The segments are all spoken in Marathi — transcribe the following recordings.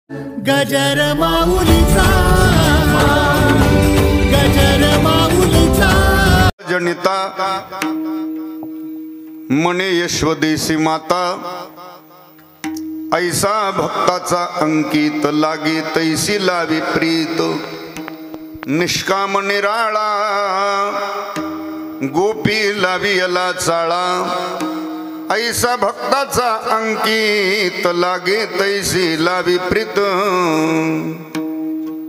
गजर माऊलीचा जनिता मने यशवदेसी माता ऐसा भक्ताचा अंकित लागे तैसी लावी प्रीत निष्काम निराळा गोपी लावी अला चाळा ऐसा भक्ताचा अंकित लागे तैसी लावी प्रीत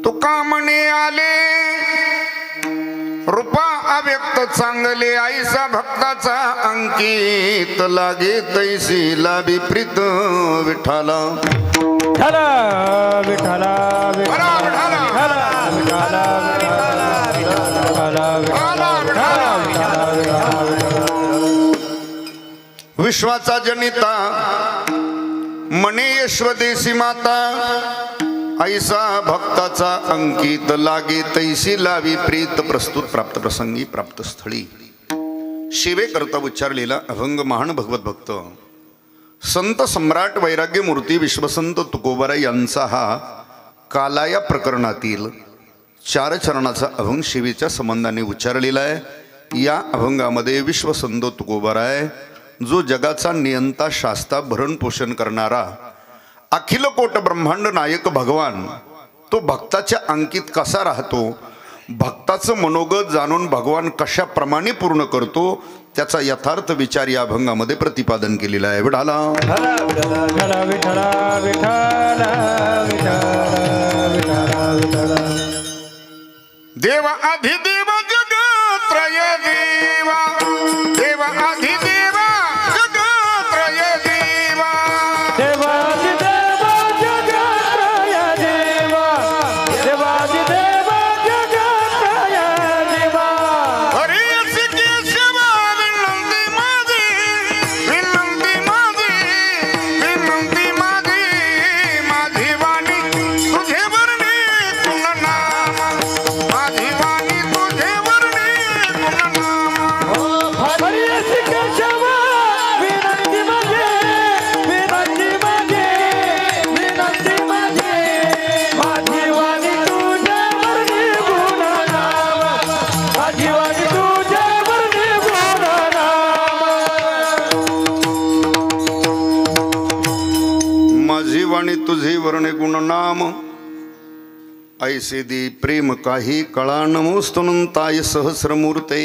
तुका म्हणे आले रूपा अव्यक्त चांगले ऐसा भक्ताचा अंकित लागे तैसी लावी प्रीत विठाला विठाला विठाला विश्वाचा जनिता मने यशवदेसी माता ऐसा भक्ताचा अंकित लागे तैसी लावी प्रीत प्रस्तुत प्राप्त प्रसंगी प्राप्त स्थळी शिवे करता उच्चारलेला अभंग महान भगवत भक्त संत सम्राट वैराग्य मूर्ती विश्वसंत तुकोबाराय यांचा हा कालाया प्रकरणातील 4 चरणाचा अभंग शिवेच्या संबंधाने उच्चारलेला आहे। या अभंगामध्ये विश्वसंत तुकोबाराय जो जगाचा नियंता शास्ता भरण पोषण करणारा अखिल कोट ब्रह्मांड नायक भगवान तो भक्ताच्या अंकित कसा राहतो, भक्ताचं मनोगत जाणून भगवान कशा प्रमाणे पूर्ण करतो त्याचा यथार्थ विचार या अभंगामध्ये प्रतिपादन केलेला आहे। विठाला देवा अधिदेव जगत्रय देवा देवा अधिदेवा जगत्रय देवा देवादिदेव जगत्रय देवा देवादिदेव जगत्रय देवा हरी असे केशव विनंती माझी विनंती माझी विनंती माझी माझी वाणी तुझे वर्णी गुणनाम माझी वाणी तुझे वर्णी गुणनाम हरी असे केशव विनंती माझे विनंती माझे विनंती माझे माझी वाणी तुझे वर्णी गुणनाम माझी वाणी तुझे वर्णी गुणनाम माझी वाणी तुझे वर्णे गुणनाम ऐसे दे प्रेम काही कळा नमोस्तुनंताय सहस्रमूर्ते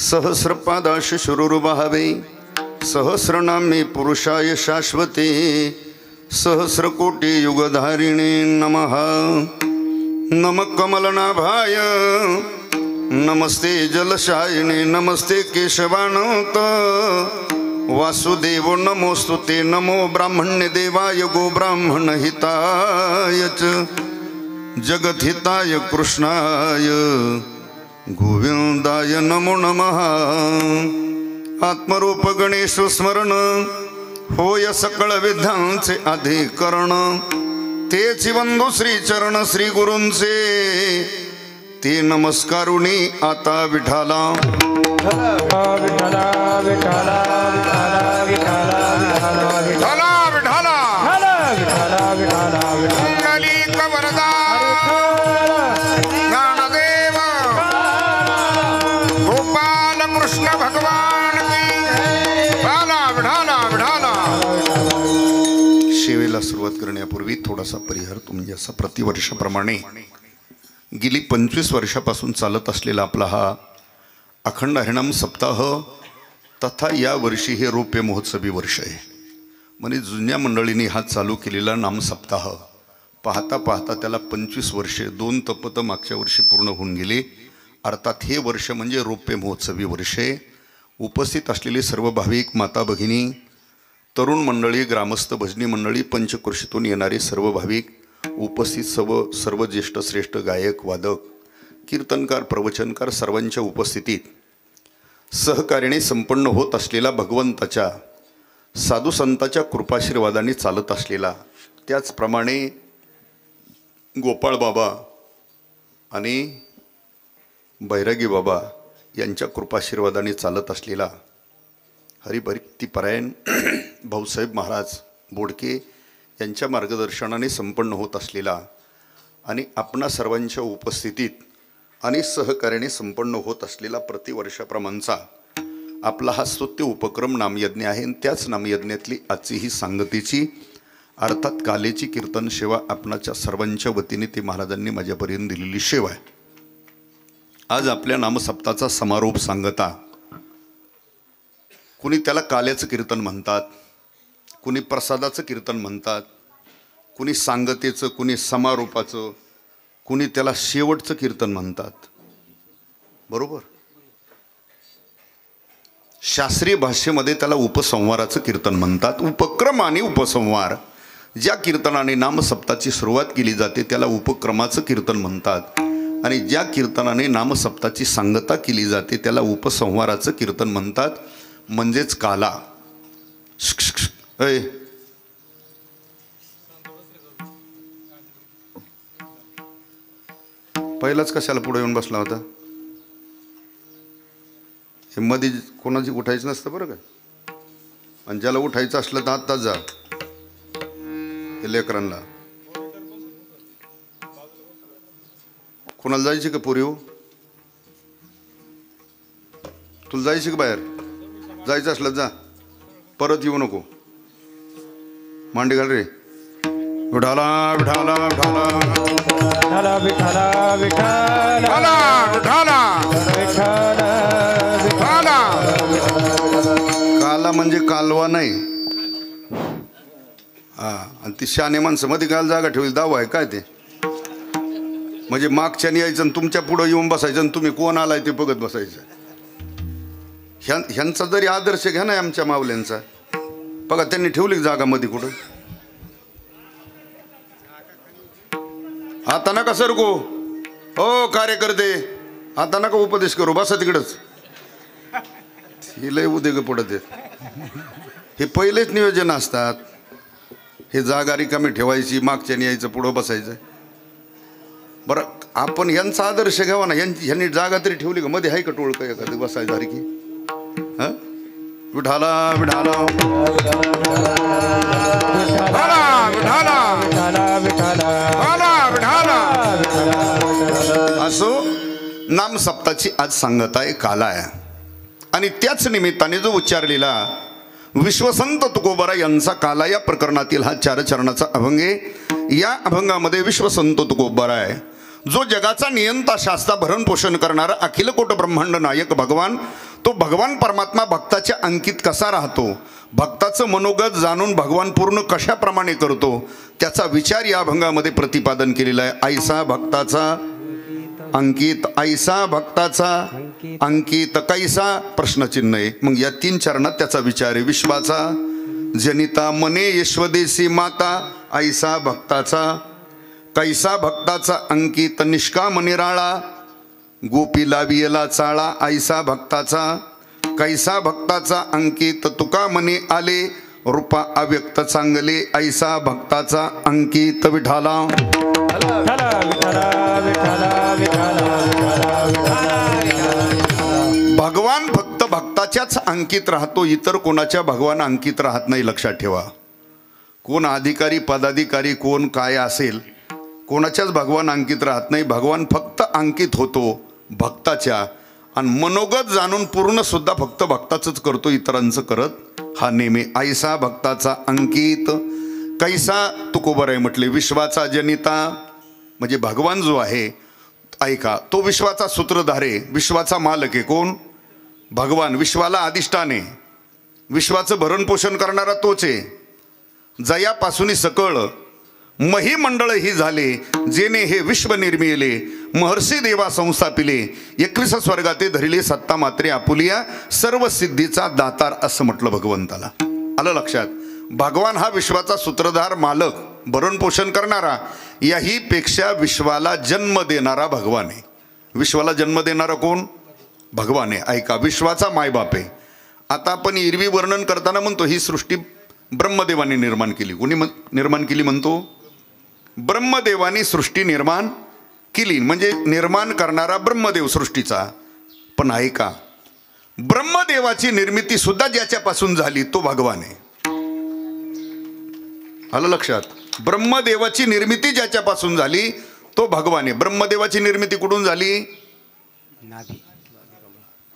सहस्रपादाश शुरुर्भावे सहस्रनामे पुरुषाय शाश्वते सहस्रकोटी युगधारिणे नमः नमः कमलनाभाय नमस्ते जलशायिने नमस्ते केशवानंत वासुदेव नमोस्तुते नमो ब्राह्मण्य देवाय गो ब्राह्मण हिताय च जगद्हिताय कृष्णाय गोविंदाय नमो नमः आत्मरूप गणेश स्मरण होय सकळ विद्यांचे अधिकरण तेची बंधू श्री चरण श्री गुरूंचे ते नमस्कारुणी आता विठाला विठाला विठाला विठाला विठाला विठाला विठाला विठाला विठाला मंगलिक वरदा ज्ञानदेव गोपाल कृष्ण भगवान की विठाला विठाला विठाला। शिवेला सुरुवात करण्यापूर्वी थोडासा परिहार तुम्ही असा प्रतिवर्षाप्रमाणे गेली 25 वर्षापासून चालत असलेला आपला हा अखंड हरिनाम सप्ताह तथा या वर्षी हे रौप्य महोत्सवी वर्ष आहे। म्हणजे जुन्या मंडळींनी हा चालू केलेला नाम सप्ताह पाहता पाहता त्याला 25 वर्षे 2 तपत मागच्या वर्षी पूर्ण होऊन गेले। अर्थात हे वर्ष म्हणजे रौप्य महोत्सवी वर्ष आहे। उपस्थित असलेले सर्व भाविक माता भगिनी तरुण मंडळी ग्रामस्थ भजनी मंडळी पंचकृषीतून येणारे सर्व भाविक उपस्थित सर्व ज्येष्ठ श्रेष्ठ गायक वादक कीर्तनकार प्रवचनकार सर्वांच्या उपस्थितीत सहकार्याने संपन्न होत असलेला भगवंताच्या साधू संतांच्या कृपाशीर्वादाने चालत असलेला त्याचप्रमाणे गोपाळ बाबा आणि बैरागी बाबा यांच्या कृपाशीर्वादाने चालत असलेला हरिभक्तिपरायण भाऊसाहेब महाराज बोडके यांच्या मार्गदर्शनाने संपन्न होत असलेला आणि आपणा सर्वांच्या उपस्थितीत आणि सहकार्याने संपन्न होत असलेला प्रतिवर्षाप्रमाणचा आपला हा स्तुत्य उपक्रम नामयज्ञ आहे. आणि त्याच नामयज्ञातली आजची ही सांगतेची अर्थात कालेची कीर्तन सेवा आपणाच्या सर्वांच्या वतीने ते महाराजांनी माझ्यापर्यंत दिलेली सेवा आहे. आज आपल्या नामसप्ताचा समारोप सांगता कुणी त्याला काल्याचं कीर्तन म्हणतात, कुणी प्रसादाचं कीर्तन म्हणतात, कुणी सांगतेचं, कुणी समारोपाचं, कुणी त्याला शेवटचं कीर्तन म्हणतात. बरोबर. शास्त्रीय भाषेमध्ये त्याला उपसंहाराचं कीर्तन म्हणतात. उपक्रम आणि उपसंहार, ज्या कीर्तनाने नामसप्ताची सुरुवात केली जाते त्याला उपक्रमाचं कीर्तन म्हणतात आणि ज्या कीर्तनाने नामसप्ताची सांगता केली जाते त्याला उपसंहाराचं कीर्तन म्हणतात. म्हणजेच काला. पहिलाच कशाला पुढे येऊन बसला होता? हे मध्ये कोणाची उठायचं नसतं बरं का. आणि ज्याला उठायचं असलं तर आत्ताच जा. हे लेकरांना कोणाला जायची का पुरी? हो, तुला जायची का बाहेर? जायचं असलं जा, परत येऊ नको. मांडी घाल रे. विठाला विठाला विठाला विठाला विठाला विठाला विठाला. काला म्हणजे कालवा नाही. हा, आणि ती शाने माणसं मध्ये काल जागा ठेवली दावा आहे काय ते? म्हणजे मागच्याने यायचं आणि तुमच्या पुढं येऊन बसायचं आणि तुम्ही कोण आलाय ते बघत बसायचं. ह्यांचा जरी आदर्श घ्या ना आमच्या मावल्यांचा, बघा त्यांनी ठेवली जागा मध्ये कुठं. आता नका सरको हो कार्यकर्ते, आता नका उपदेश करू, बसा तिकडच. ही लय उद्योग पडत आहेत. हे पहिलेच नियोजन असतात. हे जागा रिकामी ठेवायची, मागच्याने यायचं, पुढं बसायचं. बरं, आपण यांचा आदर्श घ्यावा ना. ह्यांनी जागा तरी ठेवली का? मध्ये आहे का टोळ काय एखादी बसायसारखी? हा, विठाला विठाला असो. नाम सप्ताची आज सांगत आहे काला आहे. आणि त्याच निमित्ताने जो उच्चारलेला विश्वसंत तुकोबारा यांचा काला या प्रकरणातील हा 4 चरणाचा अभंग आहे. या अभंगामध्ये विश्वसंत तुकोबारा आहे जो जगाचा नियंता, शास्ता, भरण पोषण करणारा अखिल कोट ब्रह्मांड नायक भगवान. तो भगवान परमात्मा भक्ताच्या अंकित कसा राहतो, भक्ताचं मनोगत जाणून भगवान पूर्ण कशाप्रमाणे करतो त्याचा विचार या अभंगामध्ये प्रतिपादन केलेला आहे. ऐसा भक्ताचा अंकित, ऐसा भक्ताचा अंकित कैसा प्रश्नचिन्ह आहे. मग या 3 चरणात त्याचा विचार आहे. विश्वाचा जनिता मने यशवदेसी माता, ऐसा भक्ताचा कैसा भक्ताचा अंकित निष्काम निराळा, गोपी लावियला चाळा, ऐसा भक्ताचा कैसा भक्ताचा अंकित तुका मने आले, रूपा अव्यक्त चांगले, ऐसा भक्ताचा अंकित विठाला. भगवान फक्त भक्ताच्याच अंकित राहतो, इतर कोणाच्या भगवान अंकित राहत नाही. लक्षात ठेवा. कोण अधिकारी पदाधिकारी कोण काय असेल, कोणाच्याच भगवान अंकित राहत नाही. भगवान फक्त अंकित होतो भक्ताच्या. आणि मनोगत जाणून पूर्ण सुद्धा फक्त भक्ताचंच करतो, इतरांचं करत हा नेहमी. ऐसा भक्ताचा अंकित कैसा तुकोबाराय म्हटले. विश्वाचा जनिता म्हणजे भगवान जो आहे, ऐका, तो विश्वाचा सूत्रधार आहे, विश्वाचा मालक आहे. कोण? भगवान. विश्वाला अधिष्ठान आहे, विश्वाचं भरण पोषण करणारा तोच आहे. जयापासून सकळ मही मंडळ ही झाले, जेने हे विश्व निर्मिले, महर्षी देवा संस्थापिले, 21 स्वर्गाते धरिले सत्ता मात्रे आपुलिया, सर्व सिद्धीचा दातार असं म्हटलं भगवंताला. आलं लक्षात? भगवान हा विश्वाचा सूत्रधार, मालक, भरण पोषण करणारा, याही पेक्षा विश्वाला जन्म देणारा भगवान आहे. विश्वाला जन्म देणारा कोण? भगवान आहे. ऐका, विश्वाचा मायबाप आहे. आता आपण इरवी वर्णन करताना म्हणतो ही सृष्टी ब्रह्मदेवाने निर्माण केली. कोणी निर्माण केली म्हणतो? ब्रह्मदेवाने सृष्टी निर्माण केली, म्हणजे निर्माण करणारा ब्रह्मदेव सृष्टीचा. पण ऐका, ब्रह्मदेवाची निर्मिती सुद्धा ज्याच्यापासून झाली तो भगवान आहे. आलं लक्षात? ब्रह्मदेवाची निर्मिती ज्याच्यापासून झाली तो भगवान आहे. ब्रह्मदेवाची निर्मिती कुठून झाली?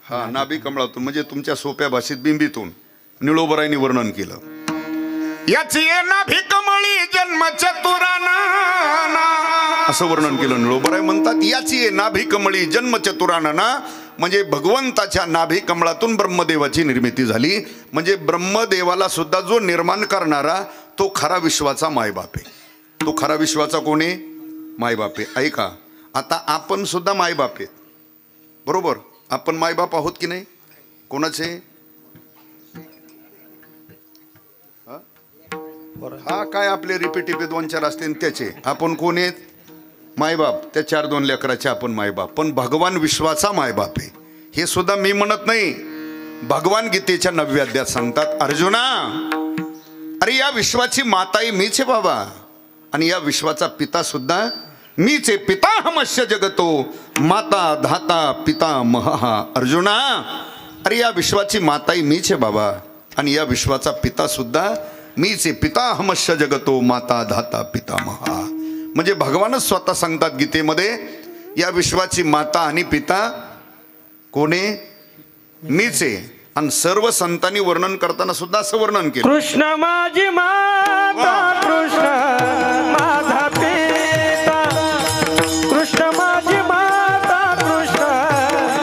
हा, नाभी कमळातून, म्हणजे तुमच्या सोप्या भाषेत बिंबीतून. निळोबरायांनी वर्णन केलं. याची नाभी कमळी जन्म चतुराना, असं वर्णन केलं. निळोबराय म्हणतात याची नाभी कमळी जन्म चतुराना, म्हणजे भगवंताच्या नाभी कमळातून ब्रह्मदेवाची निर्मिती झाली. म्हणजे ब्रह्मदेवाला सुद्धा जो निर्माण करणारा तो खरा विश्वाचा मायबाप आहे. तो खरा विश्वाचा कोण आहे? मायबाप आहे. ऐका, आता आपण सुद्धा मायबाप आहेत, बरोबर? आपण मायबाप आहोत की नाही? कोणाचे? हा काय आपले रिपीट 2-4 असते त्याचे आपण कोण आहेत? मायबाप. त्या 4-2 लेकराचे आपण मायबाप. पण भगवान विश्वाचा मायबाप आहे हे सुद्धा मी म्हणत नाही. भगवान गीतेच्या 9व्या अध्यायात सांगतात, अर्जुना अरे या विश्वाची माताई मीच आहे बाबा, आणि या विश्वाचा पिता सुद्धा मीच आहे. पिताहमस्य जगतो माता धाता पिता महा. अर्जुना अरे या विश्वाची माताई मीच आहे बाबा, आणि या विश्वाचा पिता सुद्धा मीच आहे. पिताहमस्य जगतो माता धाता पिता महा. म्हणजे भगवानच स्वतः सांगतात गीतेमध्ये, या विश्वाची माता आणि पिता कोणे? मीच आहे. आणि सर्व संतांनी वर्णन करताना सुद्धा असं वर्णन केलं, कृष्ण माझी माता, कृष्ण माझा पिता, कृष्ण माझी माता, कृष्ण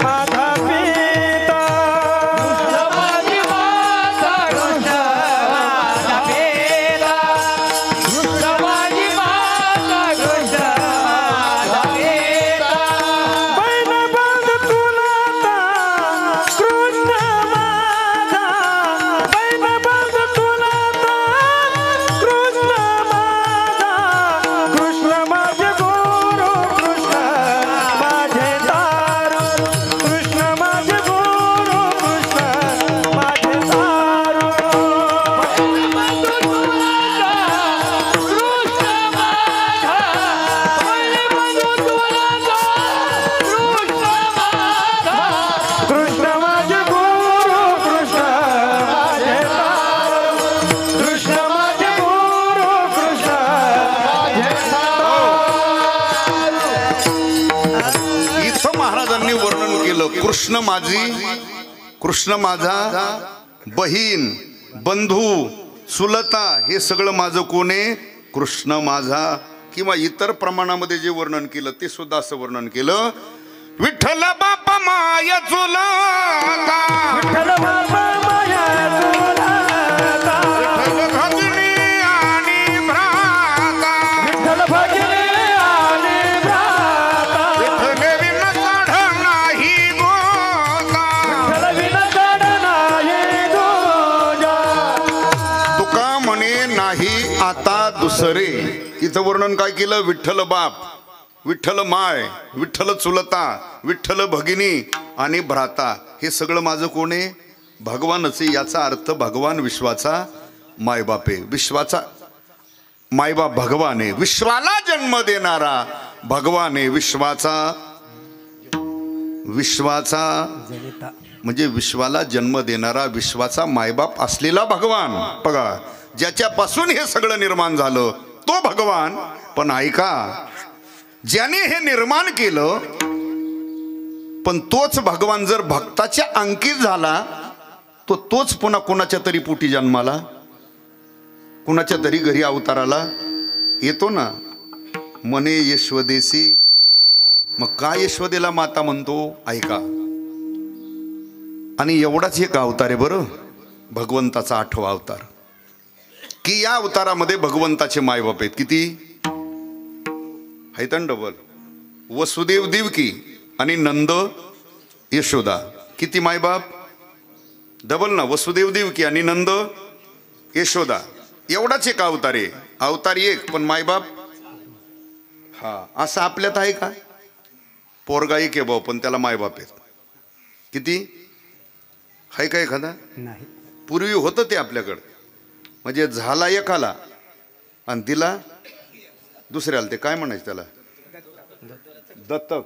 माझा पिता, कृष्ण माझी माता, कृष्ण माझा पिता, कृष्ण माझी माता, कृष्ण माझा पिता. बहीण बंधू तुला कृष्ण माझा, बहीण बंधू तुला कृष्ण माझा, कृष्ण माझे गुरु, कृष्ण माझे तारू, कृष्ण माझे गुरु, कृष्ण माझे तारू. बहीण बंधू तुला कृष्ण माझा, बहीण बंधू तुला कृष्ण माझा, कृष्ण माझे गुरु, कृष्ण माझे तारू, कृष्ण माझे गुरु, कृष्ण माझे तारू. इथं महाराजांनी वर्णन केलं, कृष्ण माझी, कृष्ण माझा, बहीण बंधू सुलता, हे सगळं माझं कोण आहे? कृष्ण माझा. किंवा इतर प्रमाणामध्ये जे वर्णन केलं ते सुद्धा असं वर्णन केलं, विठ्ठल बापा माया चुलता, विठ्ठल बाबा माया चुलता, विठ्ठल भगिनी आणि भ्राता, विठ्ठल भगिनी आणि भ्राता, विठ्ठल विन चढ नाही गोता, विठ्ठल विन चढ नाही दूजा. तुका म्हणे नाही आता दुसरे. इथं वर्णन काय केलं? विठ्ठल बाप, विठ्ठल माय, विठ्ठल चुलता, विठ्ठल भगिनी आणि भ्राता, हे सगळं माझं कोण आहे? भगवानच आहे. याचा अर्थ भगवान विश्वाचा मायबाप आहे. विश्वाचा मायबाप भगवान आहे. विश्वाला जन्म देणारा भगवान आहे. विश्वाचा म्हणजे विश्वाला जन्म देणारा, विश्वाचा मायबाप असलेला भगवान. बघा, ज्याच्यापासून हे सगळं निर्माण झालं तो भगवान. पण ऐका, ज्याने हे निर्माण केलं, पण तोच भगवान जर भक्ताच्या अंकित झाला तो तोच पुन्हा कोणाच्या तरी पोटी जन्माला, कुणाच्या तरी घरी अवताराला येतो ना. मने यशवदेसी, मग काय यशवदेला माता म्हणतो? ऐका, आणि एवढाच एक अवतार आहे बरं, भगवंताचा 8वा अवतार, की या अवतारामध्ये भगवंताचे मायबाप आहेत. किती आहेत? डबल. वसुदेव देवकी आणि नंद यशोदा. किती मायबाप? डबल ना. वसुदेव देवकी आणि नंद यशोदा, एवढाच एक अवतार आहे. अवतार एक पण मायबाप. हा, असं आपल्यात आहे का? पोरगा एक आहे भाऊ, पण त्याला मायबाप आहेत किती? आहे का एखादा? नाही. पूर्वी होतं ते आपल्याकडं, म्हणजे झाला एकाला आणि तिला दुसऱ्याला. ते काय म्हणायचं त्याला? दत्तक.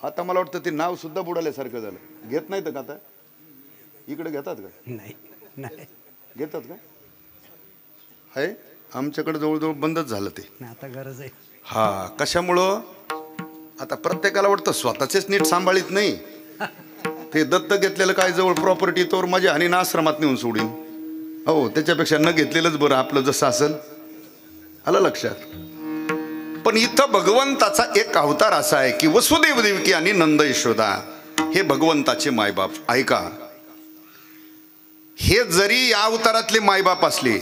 आता मला वाटतं ते नाव सुद्धा बुडाल्यासारखं झालं. घेत नाहीत का आता? इकडे घेतात का? नाही. नाही. घेतात का? आहे आमच्याकडे जवळजवळ बंदच झालं ते. आता गरज आहे. हा, कशामुळं? आता प्रत्येकाला वाटतं स्वतःचेच नीट सांभाळीत नाही, ते दत्त घेतलेलं काय जवळ प्रॉपर्टी तोवर माझ्या आणि आश्रमात नेऊन सोडीन. हो, त्याच्यापेक्षा न घेतलेलंच बरं आपलं, जसं असेल. आलं लक्षात? पण इथं भगवंताचा एक अवतार असा आहे की वसुदेव देवकी आणि नंद यशोदा हे भगवंताचे मायबाप. ऐका, हे जरी या अवतारातले मायबाप असले,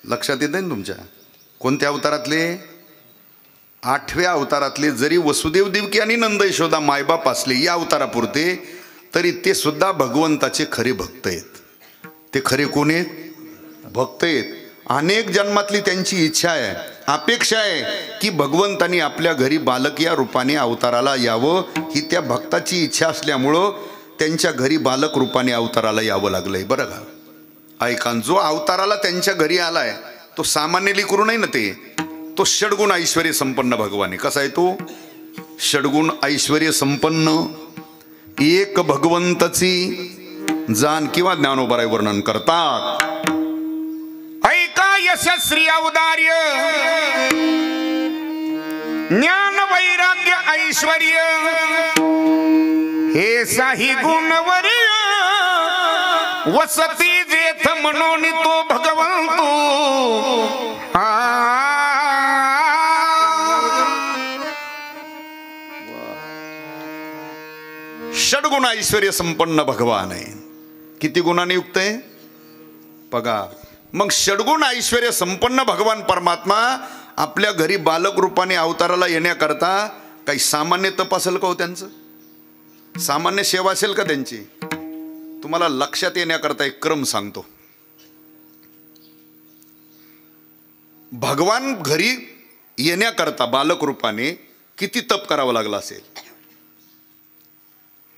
लक्षात येत ना तुमच्या? कोणत्या अवतारातले? 8व्या अवतारातले जरी वसुदेव देवकी आणि नंद यशोदा मायबाप असले या अवतारापुरते, तरी ते सुद्धा भगवंताचे खरे भक्त आहेत. ते खरे कोण आहेत? भक्त आहेत. अनेक जन्मातली त्यांची इच्छा आहे, अपेक्षा आहे की भगवंतानी आपल्या घरी बालक या रूपाने अवताराला यावं. ही त्या भक्ताची इच्छा असल्यामुळं त्यांच्या घरी बालक रूपाने अवताराला यावं लागलंय. बरं का? ऐका, जो अवताराला त्यांच्या घरी आलाय तो सामान्य लेकरू नाही ना, तो षडगुण ऐश्वर्य संपन्न भगवान आहे. कसा आहे तो? षडगुण ऐश्वर्य संपन्न. एक भगवंताची जाण किंवा ज्ञानोबाराय वर्णन करतात. ऐका, यशस्वी औदार्य, ज्ञान वैराग्य ऐश्वर्य हे साही गुणवर्य वसती जेथ म्हणून तो भगवंतो. षडगुण ऐश्वर्य संपन्न भगवान आहे. किती गुणाने युक्त आहे बघा. मग षडगुण ऐश्वर्य संपन्न भगवान परमात्मा आपल्या घरी बालक रूपाने अवताराला येण्याकरता काही सामान्य तप असेल का हो त्यांचं? सामान्य सेवा असेल का त्यांची? तुम्हाला लक्षात येण्याकरता एक क्रम सांगतो. भगवान घरी येण्याकरता बालक रूपाने किती तप करावं लागलं असेल?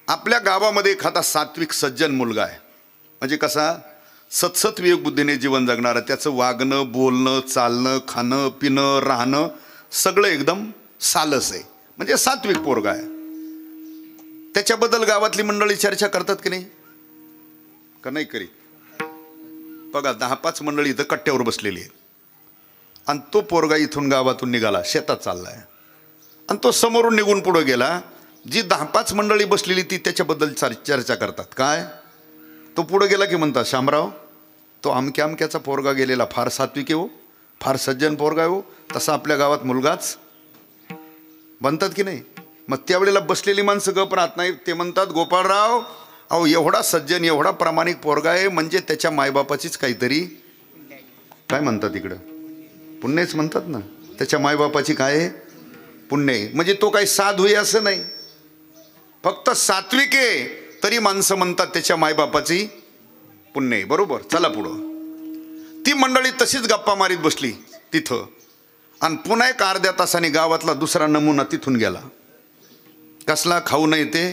आपल्या गावामध्ये एखादा सात्विक सज्जन मुलगा आहे, म्हणजे कसा? सतसत विवेक बुद्धीने जीवन जगणारं, त्याचं वागणं, बोलणं, चालणं, खाणं, पिणं, राहणं सगळं एकदम सालस आहे, म्हणजे सात्विक पोरगा आहे. त्याच्याबद्दल गावातली मंडळी चर्चा करतात की नाही? का नाही करीत? बघा, 10-5 मंडळी इथं कट्ट्यावर बसलेली आहे आणि तो पोरगा इथून गावातून निघाला, शेतात चाललाय आणि तो समोरून निघून पुढे गेला. जी 10-5 मंडळी बसलेली ती त्याच्याबद्दल चर्चा करतात. काय? तो पुढे गेला की म्हणतात, शामराव, तो अमक्या अमक्याचा पोरगा गेलेला फार सात्विक आहे हो, फार सज्जन पोरगा आहे हो, तसा आपल्या गावात मुलगाच बनतात की नाही? मग त्यावेळेला बसलेली माणसं गप राहत नाही. ते म्हणतात, गोपाळराव, अहो एवढा सज्जन, एवढा प्रामाणिक पोरगा आहे, म्हणजे त्याच्या मायबापाचीच काहीतरी, काय म्हणतात इकडं, पुण्यच म्हणतात ना, त्याच्या मायबापाची काय पुण्य आहे. म्हणजे तो काही साधू आहे असं नाही, फक्त सात्विक आहे तरी माणसं म्हणतात त्याच्या मायबापाची पुण्य आहे. बरोबर? चला पुढं. ती मंडळी तशीच गप्पा मारीत बसली तिथं आणि पुन्हा एक अर्ध्या तासाने गावातला दुसरा नमुना तिथून गेला. कसला? खाऊ नये ते,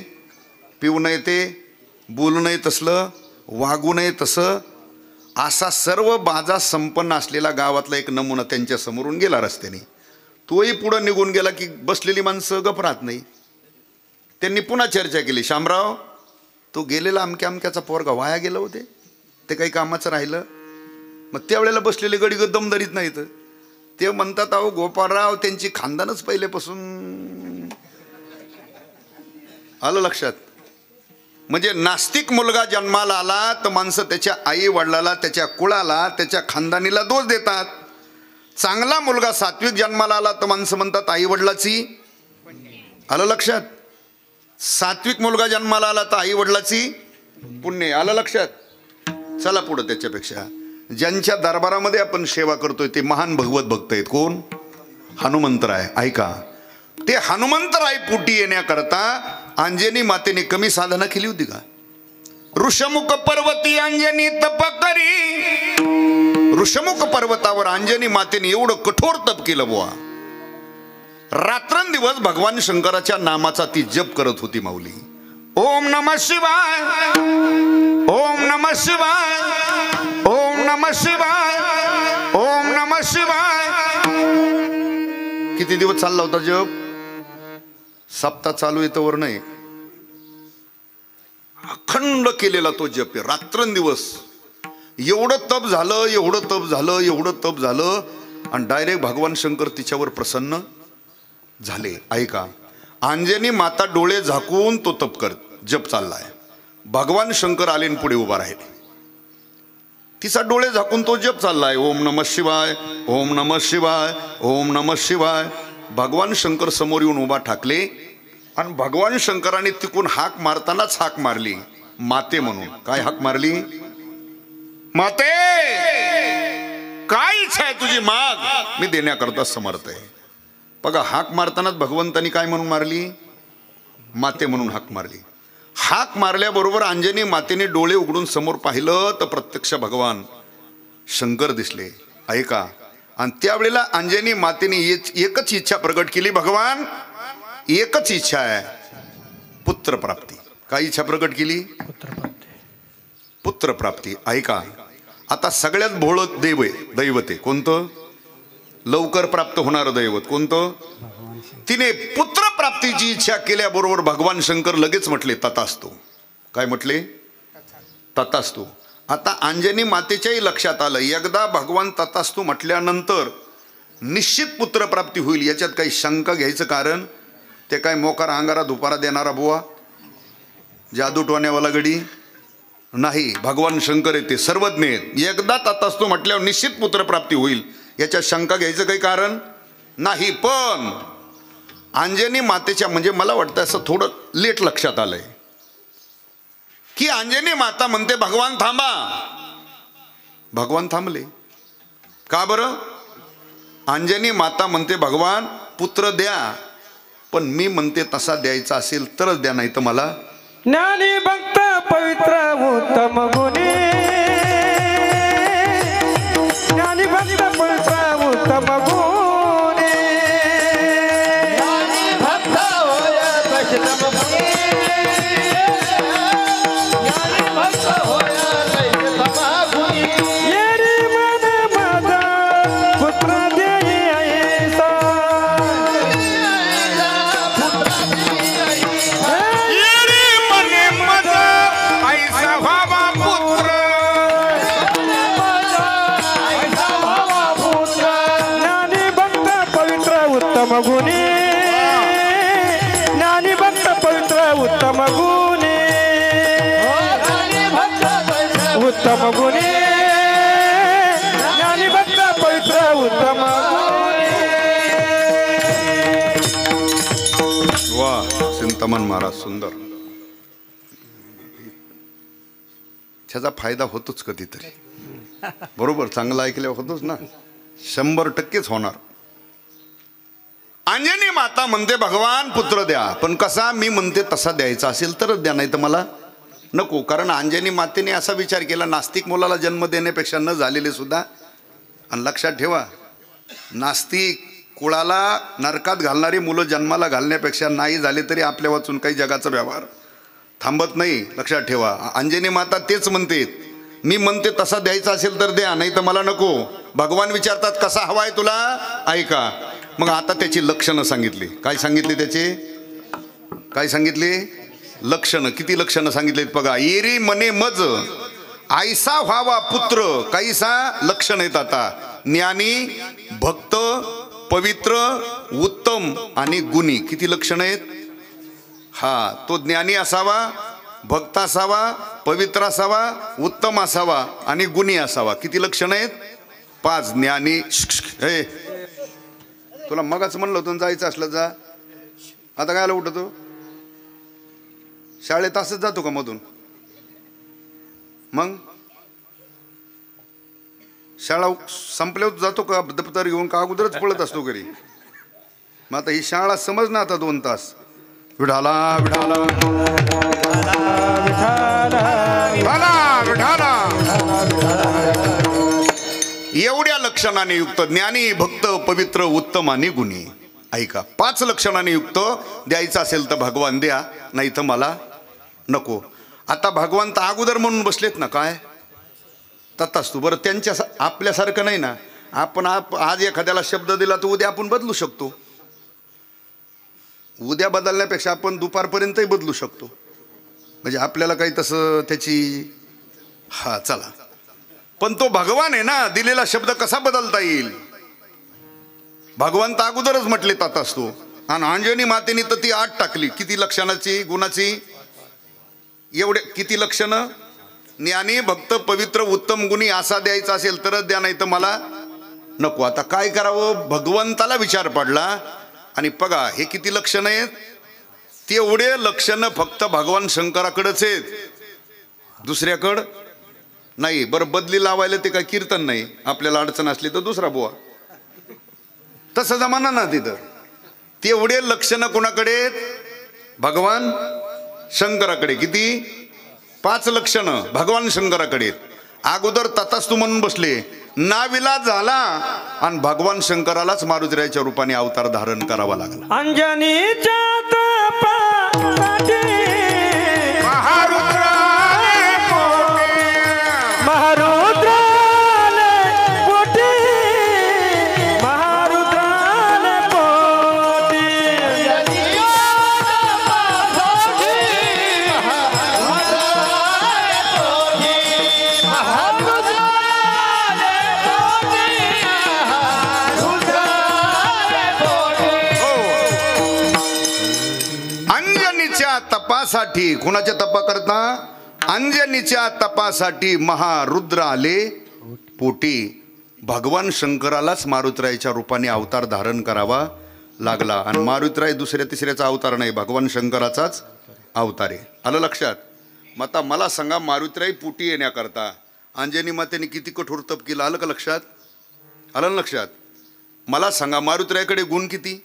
पिऊ नये ते, बोलू नये तसलं, वागू नये तसं, असा सर्व बाजा संपन्न असलेला गावातला एक नमुना त्यांच्या समोरून गेला रस्त्याने. तोही पुढं निघून गेला की बसलेली माणसं गप राहत नाही. त्यांनी पुन्हा चर्चा केली, शामराव, तो गेलेला अमक्या अमक्याचा पोरगा वाया गेलं होते, ते काही कामाचं राहिलं. मग त्यावेळेला बसलेले गडी दम धरीत नाहीत. ते म्हणतात, अहो गोपाळराव, त्यांची खानदानच पहिलेपासून, आलं लक्षात? म्हणजे नास्तिक मुलगा जन्माला आला तर माणसं त्याच्या आई वडिलाला, त्याच्या कुळाला, त्याच्या खानदानीला दोष देतात. चांगला मुलगा सात्विक जन्माला आला तर माणसं म्हणतात आई वडिलाची, आलं लक्षात? सात्विक मुलगा जन्माला आला तर आई वडिलाची पुण्य, आलं लक्षात? चला पुढं. त्याच्यापेक्षा ज्यांच्या दरबारामध्ये आपण सेवा करतोय ते महान भगवत भक्त आहेत. कोण? हनुमंतराय. ऐका, ते हनुमंतराय पोटी येण्याकरता अंजनी मातेने कमी साधना केली होती का? ऋषमुख पर्वती अंजनी तप करी. ऋषमुख पर्वतावर अंजनी मातेने एवढं कठोर तप केलं बुवा. रात्रंदिवस भगवान शंकराच्या नामाचा ती जप करत होती माऊली. ओम नमः शिवाय, ओम नमः शिवाय, ओम नमः शिवाय, ओम नमः शिवाय. किती दिवस चालला होता जप? सप्ताह चालू आहे तोवर नाही, अखंड केलेला तो जप आहे रात्रंदिवस. एवढं तप झालं, एवढं तप झालं, एवढं तप झालं आणि डायरेक्ट भगवान शंकर तिच्यावर प्रसन्न झाले. ऐका, अंजनी माता डोळे झाकून तो तप करत जप चाललाय. भगवान शंकर आले आणि पुढे उभा राहिले. तिचा डोळे झाकून तो जप चाललाय. ओम नमः शिवाय, ओम नमः शिवाय, ओम नमः शिवाय. भगवान शंकर समोर येऊन उभा ठाकले आणि भगवान शंकराने तिकून हाक मारतानाच हाक मारली माते म्हणून. काय हाक मारली? माते, काय इच्छा आहे तुझी माग, मी देण्याकरता समर्थ आहे. बघा, हाक मारतानाच भगवंतानी काय म्हणून मारली? माते म्हणून हाक मारली. हाक मारल्याबरोबर अंजनी मातेने डोळे उघडून समोर पाहिलं तर प्रत्यक्ष भगवान शंकर दिसले. ऐका, आणि त्यावेळेला अंजनी मातेने एकच इच्छा प्रकट केली. भगवान, एकच इच्छा आहे, पुत्र प्राप्ती. काय इच्छा प्रकट केली? पुत्र प्राप्ती. ऐका, आता सगळ्यात भोळं दैवत आहे कोणतं? लवकर प्राप्त होणारं दैवत कोणतं? तिने पुत्र प्राप्तीची इच्छा केल्याबरोबर भगवान शंकर लगेच म्हटले तथास्तु. काय म्हटले? तथास्तु. आता अंजनी मातेच्याही लक्षात आलं, एकदा भगवान तथास्तु म्हटल्यानंतर निश्चित पुत्र प्राप्ती होईल, याच्यात काही शंका घ्यायचं कारण ते काय मोकार अंगारा धुपारा देणारा बुवा, जादू टोण्यावाला गडी नाही. भगवान शंकर येते, सर्वज्ञ आहेत. एकदा तथास्तु म्हटल्यावर निश्चित पुत्र प्राप्ती होईल, याच्यात शंका घ्यायचं काही कारण नाही. पण अंजनी मातेच्या, म्हणजे मला वाटतं असं थोडं लेट लक्षात आलंय की अंजनी माता म्हणते भगवान थांबा. भगवान थांबले. का बरं? अंजनी माता म्हणते भगवान पुत्र द्या, पण मी म्हणते तसा द्यायचा असेल तरच द्या, नाही तर मला. ज्ञानी भक्त पवित्र उत्तम गुणी, ज्ञानी भक्त पवित्र उत्तम गुणी, ज्ञानी भक्त होय वैष्णव गुणी, ज्ञानी भक्त होय वैष्णव गुणी. येरी मन माझा पुत्र देई ऐसा, गुणी, ज्ञानी भक्त पवित्र उत्तम गुणी, उत्तम गुणी, ज्ञानी भक्त पवित्र उत्तम गुणी. वा, चिंतामण महाराज सुंदर. त्याचा फायदा होतोच कधीतरी, बरोबर. चांगला ऐकल्यावर होतोच ना, 100% होणार. अंजनी माता म्हणते भगवान पुत्र द्या, पण कसा? मी म्हणते तसा द्यायचा असेल तरच द्या, नाही तर मला नको. कारण अंजनी मातेने असा विचार केला, नास्तिक मुलाला जन्म देण्यापेक्षा न झालेले सुद्धा. आणि लक्षात ठेवा, नास्तिक कुळाला नरकात घालणारी मुलं जन्माला घालण्यापेक्षा नाही झाले तरी आपल्या वाचून काही जगाचा व्यवहार थांबत नाही. लक्षात ठेवा, अंजनी माता तेच म्हणते, मी म्हणते तसा द्यायचा असेल तर द्या, नाही तर मला नको. भगवान विचारतात कसा हवाय तुला? ऐका, मग आता त्याची लक्षणं सांगितली. काय सांगितली त्याचे? काय सांगितले? लक्षणं. किती लक्षणं सांगितलीत बघा. येरी मने मज आयसा व्हावा पुत्र. काहीसा लक्षण आहेत आता. ज्ञानी, भक्त, पवित्र, उत्तम आणि गुणी. किती लक्षण आहेत? हा, तो ज्ञानी असावा, भक्त असावा, पवित्र असावा, उत्तम असावा आणि गुणी असावा. किती लक्षण आहेत? 5. ज्ञानी. हे तुला मगाच म्हणलं होतं जायचं असलं जा, आता कायला उठतो? शाळेत असंच जातो का मधून? मग शाळा संपल्यावर जातो का दप्तर घेऊन, का अगोदरच पळत असतो घरी? मग आता ही शाळा समज ना आता 2 तास. विढाला विढाला विढाला विढाला, एवढ्या लक्षणाने युक्त ज्ञानी, भक्त, पवित्र, उत्तम आणि गुणी. ऐका, 5 लक्षणाने युक्त द्यायचं असेल तर भगवान द्या, नाही तर मला नको. आता भगवान तर अगोदर म्हणून बसलेत ना, काय तथास्तु. बरं, त्यांच्या आपल्यासारखं नाही ना. आपण आज एखाद्याला शब्द दिला तर उद्या आपण बदलू शकतो. उद्या बदलण्यापेक्षा आपण दुपारपर्यंतही बदलू शकतो. म्हणजे आपल्याला काही तसं त्याची. हा, चला पण तो भगवान आहे ना, दिलेला शब्द कसा बदलता येईल? भगवान तर अगोदरच म्हटले तात असतो. आणि अंजनी मातेने तर ती 8 टाकली. किती लक्षणाची, गुणाची? एवढे किती लक्षणं? ज्ञानी भक्त पवित्र उत्तम गुणी असा द्यायचा असेल तरच द्या, नाही तर मला नको. आता काय करावं? भगवंताला विचार पडला आणि बघा हे किती लक्षणं आहेत. तेवढे लक्षणं फक्त भगवान शंकराकडेच आहेत, दुसऱ्याकडं नाही. बरं बदली लावायला ते काय कीर्तन नाही. आपल्याला अडचण असली तर दुसरा बुवा, तसं जमाना ना तिथं. तेवढे लक्षणं कोणाकडे? भगवान शंकराकडे. किती? 5 लक्षणं भगवान शंकराकडे. अगोदर तथास्तु म्हणून बसले, नाविलाज झाला आणि भगवान शंकरालाच मारुतीरायाच्या रूपाने अवतार धारण करावा लागला. अंजनीच्या तपासाठी तपासाठी. कुणाच्या तपा करता? अंजनीच्या तपासाठी महारुद्र आले पोटी. भगवान शंकरालाच मारुतीरायाच्या रूपाने अवतार धारण करावा लागला. आणि मारुतीराय दुसऱ्या तिसऱ्याचा अवतार नाही, भगवान शंकराचाच अवतार आहे. आलं लक्षात? मग आता मला सांगा, मारुतीराय पोटी येण्याकरता अंजनी मातेने किती कठोर तप केलं? आलं का लक्षात? आलं ना लक्षात? मला सांगा, मारुतीरायाकडे गुण किती?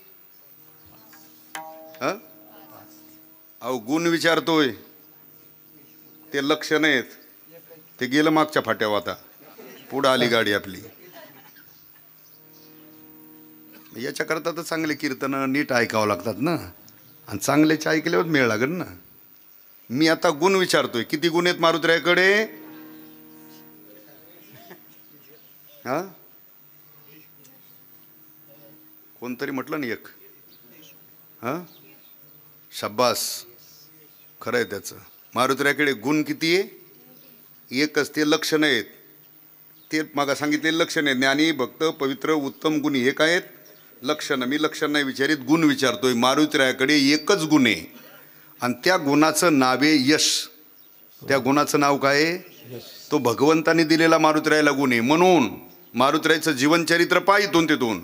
अहो गुण विचारतोय, ते लक्षण आहेत, ते गेलं मागच्या फाट्यावर. आता पुढं आली गाडी आपली. याच्याकरता तर चांगले कीर्तन नीट ऐकावं लागतात ना, आणि चांगलेच ऐकल्यावर मेळ लागेल ना. मी आता गुण विचारतोय, किती गुण आहेत मारुतीरायाकडे? हा, कोणतरी म्हटलं ना एक. हा, शब्बास, खरं आहे त्याचं. मारुतीरायाकडे गुण किती आहे? एकच. ते लक्षण आहेत, ते मागा सांगितलेले लक्षण आहेत. ज्ञानी भक्त पवित्र उत्तम गुणी, हे काय आहेत? लक्षण. मी लक्षण नाही विचारित, गुण विचारतोय. मारुतीरायाकडे एकच गुण आहे आणि त्या गुणाचं नाव आहे यश. त्या गुणाचं नाव काय आहे? तो भगवंताने दिलेला मारुतीरायाला गुण आहे. म्हणून मारुतीरायाचं जीवनचरित्र पाहितून तिथून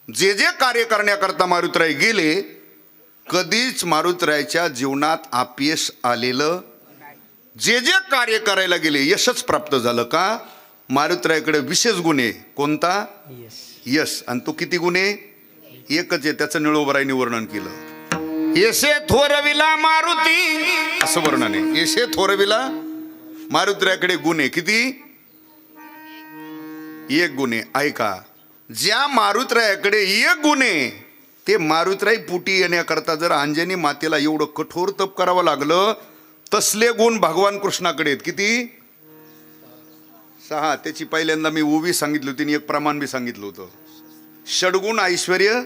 जे जे कार्य करण्याकरता मारुतीराय गेले, कधीच मारुतीरायाच्या जीवनात अपयश आलेलं. जे जे कार्य करायला गेले यशच प्राप्त झालं. का? मारुतीरायाकडे विशेष गुण आहे. कोणता? यश. आणि तो किती गुण आहे? एकच आहे. त्याचं निळोबरायने वर्णन केलं. येसे थोरविला मारुती, असं वर्णन आहे. येसे थोरविला मारुतीरायाकडे गुण आहे. किती? एक गुण आहे. ऐका, ज्या मारुतीरायाकडे एक गुण आहे, ते मारुतीराय पुटी येण्याकरता जर अंजनी मातेला एवढं कठोर तप करावं लागलं, तसले गुण भगवान कृष्णाकडे आहेत. किती? 6. त्याची पहिल्यांदा मी उभी सांगितली होती आणि एक प्रमाण बी सांगितलं होतं. षडगुण ऐश्वर्य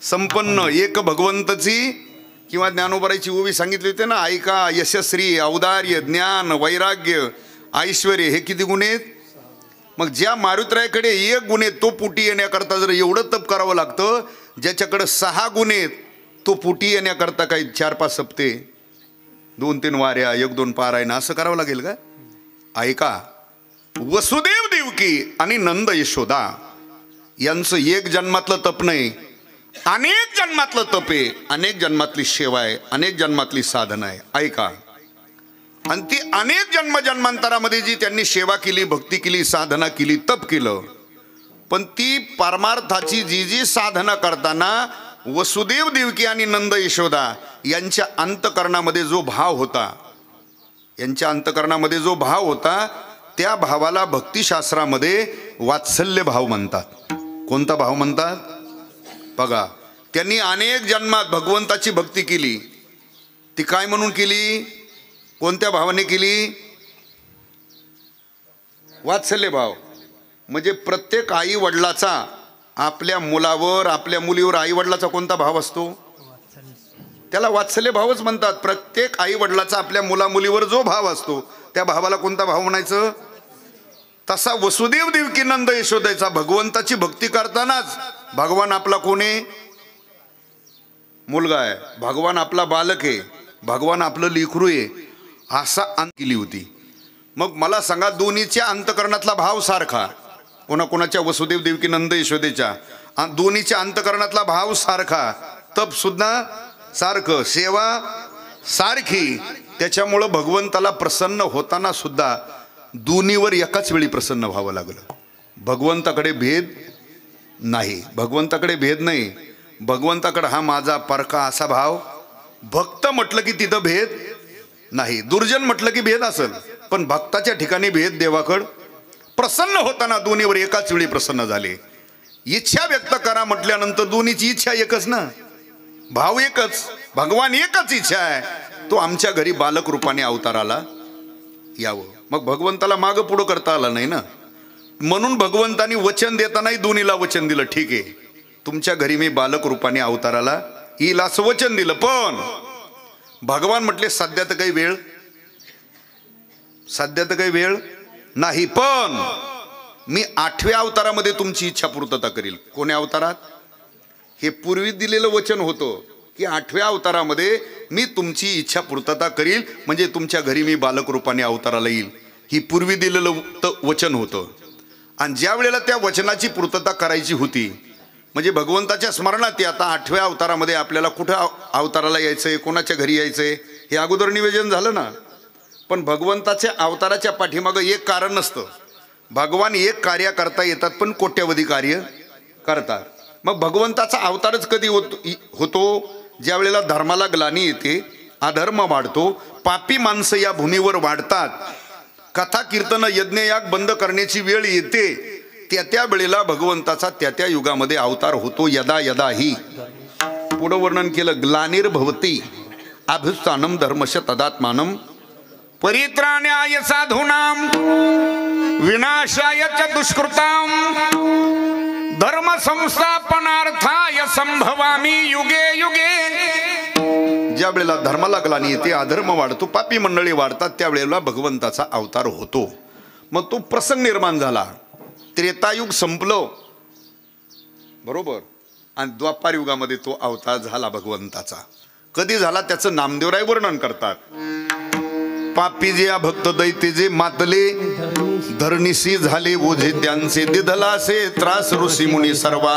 संपन्न एक भगवंताची किंवा ज्ञानोबरायची उभी सांगितली होती ना. ऐका, यशस्वी, औदार्य, ज्ञान, वैराग्य, ऐश्वर्य, हे किती गुण आहेत? मग ज्या मारुतीरायाकडे एक गुण आहे, तो पुटी येण्याकरता जर एवढं तप करावं लागतं, ज्याच्याकडे 6 गुण आहेत, तो पुटी येण्याकरता काही 4-5 सप्ते, 2-3 वाऱ्या, 1-2 पारायण असं करावं लागेल का? ऐका, वसुदेव देवकी आणि नंद यशोदा यांचं एक जन्मातलं तप नाही, अनेक जन्मातलं तप आहे, अनेक जन्मातली सेवा आहे, अनेक जन्मातली साधना आहे. ऐका, आणि ती अनेक जन्मांतरामध्ये जी त्यांनी सेवा केली, भक्ती केली, साधना केली, तप केलं, पण ती परमार्थाची जी जी साधना करताना वसुदेव देवकी आणि नंद यशोदा यांच्या अंतकरणामध्ये जो भाव होता, यांच्या अंतकरणामध्ये जो भाव होता, त्या भावाला भक्तिशास्त्रामध्ये वात्सल्य भाव म्हणतात. कोणता भाव म्हणतात? बघा, त्यांनी अनेक जन्मात भगवंताची भक्ती केली. ती काय म्हणून केली? कोणत्या भावाने केली? वात्सल्य भाव. म्हणजे प्रत्येक आई वडिलाचा आपल्या मुलावर, आपल्या मुलीवर आई वडिलाचा कोणता भाव असतो? त्याला वात्सल्य भावच म्हणतात. प्रत्येक आई वडिलाचा आपल्या मुला मुलीवर जो भाव असतो, त्या भावाला कोणता भाव म्हणायचं? तसा वसुदेव देवकी नंद यशोदेचा भगवंताची भक्ती करतानाच भगवान आपला कोण आहे? मुलगा आहे, भगवान आपला बालक आहे, भगवान आपलं लेकरू आहे, असा अंत केली होती. मग मला सांगा, दोन्हीच्या अंतकरणातला भाव सारखा, कोणाकोणाच्या वसुदेव देवकी नंद यशोदेच्या दोन्हीच्या अंतकरणातला भाव सारखा, तप सुद्धा सारखं, सेवा सारखी. त्याच्यामुळं भगवंताला प्रसन्न होताना सुद्धा दोन्हीवर एकाच वेळी प्रसन्न व्हावं लागलं. भगवंताकडे भेद नाही, भगवंताकडे भेद नाही, भगवंताकडे हा माझा परका असा भाव. भक्त म्हटलं की तिथं भेद नाही, दुर्जन म्हटलं की भेद असेल, पण भक्ताच्या ठिकाणी भेद. देवाकडं प्रसन्न होताना दोन्हीवर एकाच वेळी प्रसन्न झाले. इच्छा व्यक्त करा म्हटल्यानंतर दोन्हीची इच्छा एकच ना, भाव एकच, भगवान एकच इच्छा आहे, तो आमच्या घरी बालक रूपाने अवताराला यावं. मग भगवंताला मागं पुढं करता आलं नाही ना, म्हणून भगवंतानी वचन देतानाही दोन्हीला वचन दिलं, ठीक आहे तुमच्या घरी मी बालक रूपाने अवताराला येईल असं वचन दिलं. पण भगवान म्हटले सध्या तर काही वेळ, सध्या तर काही वेळ नाही, पण मी 8व्या अवतारामध्ये तुमची इच्छा पूर्तता करील. कोण्या अवतारात? हे पूर्वी दिलेलं वचन होतं की 8व्या अवतारामध्ये मी तुमची इच्छा पूर्तता करील, म्हणजे तुमच्या घरी मी बालक रूपाने अवताराला येईल. ही पूर्वी दिलेलं वचन होतं. आणि ज्या वेळेला त्या वचनाची पूर्तता करायची होती, म्हणजे भगवंताच्या स्मरणात आता 8व्या अवतारामध्ये आपल्याला कुठं अवताराला यायचंय, कोणाच्या घरी यायचंय, हे अगोदर निवेदन झालं ना. पण भगवंताच्या अवताराच्या पाठीमागं एक कारण नसतं. भगवान एक कार्य करता येतात, पण कोट्यवधी कार्य करतात. मग भगवंताचा अवतारच कधी होतो? ज्या वेळेला धर्माला ग्लानी येते, अधर्म वाढतो, पापी माणसं या भूमीवर वाढतात, कथा कीर्तन यज्ञ याग बंद करण्याची वेळ येते, त्या वेळेला भगवंताचा त्या युगामध्ये अवतार होतो. यदा यदा ही पुढं वर्णन केलं, ग्लानिर्भवती अभ्युत्थानम धर्मश तदात्मानम परित्राणाय साधूनाम विनाशाय च दुष्कृताम धर्म संस्थापनार्थाय संभवामी युगे युगे. ज्या वेळेला धर्माला ग्लानी येते, अधर्म वाढतो, पापी मंडळी वाढतात, त्यावेळेला भगवंताचा अवतार होतो. मग तो प्रसंग निर्माण झाला. त्रेतायुग संपलं बरोबर, आणि द्वापार युगामध्ये तो अवतार झाला भगवंताचा. कधी झाला त्याचं नामदेवराय वर्णन करतात. पापी जे भक्त दैते जे मातले धरणीसी झाले ओझे त्यांचे दिधलासे त्रास ऋषी मुनी सर्वा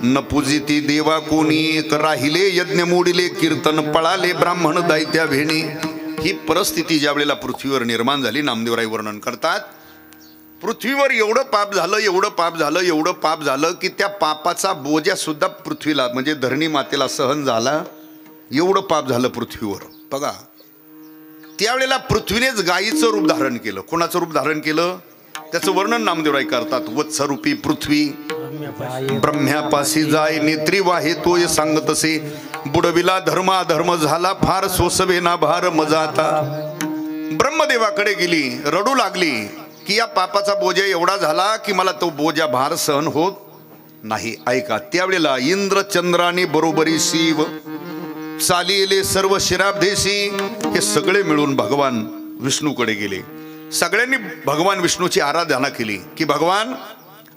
न पूजिती देवा कोणी एक राहिले यज्ञ मोडिले कीर्तन पळाले ब्राह्मण दैत्या भेणे. ही परिस्थिती ज्या वेळेला पृथ्वीवर निर्माण झाली, नामदेवराय वर्णन करतात, पृथ्वीवर एवढं पाप झालं, एवढं पाप झालं, एवढं पाप झालं की त्या पापाचा बोजा सुद्धा पृथ्वीला म्हणजे धरणी मातेला सहन झाला. एवढं पाप झालं पृथ्वीवर. बघा, त्यावेळेला पृथ्वीनेच गायीचं रूप धारण केलं. कोणाचं रूप धारण केलं? त्याचं वर्णन नामदेवराय करतात. वत्सरूपी पृथ्वी ब्रह्म्यापाशी जाय नेत्री वाहे तोय सांगतसे बुडविला धर्म अधर्म झाला फार सोसवे ना भार मजाता. ब्रह्मदेवाकडे गेली, रडू लागली की या पापाचा बोजा एवढा झाला की मला तो बोजा भार सहन होत नाही. ऐका, त्यावेळेला इंद्र चंद्राने बरोबरी शिव चालिले सर्व शिराबदेशी हे सगळे मिळून भगवान विष्णूकडे गेले. सगळ्यांनी भगवान विष्णूची आराधना केली की भगवान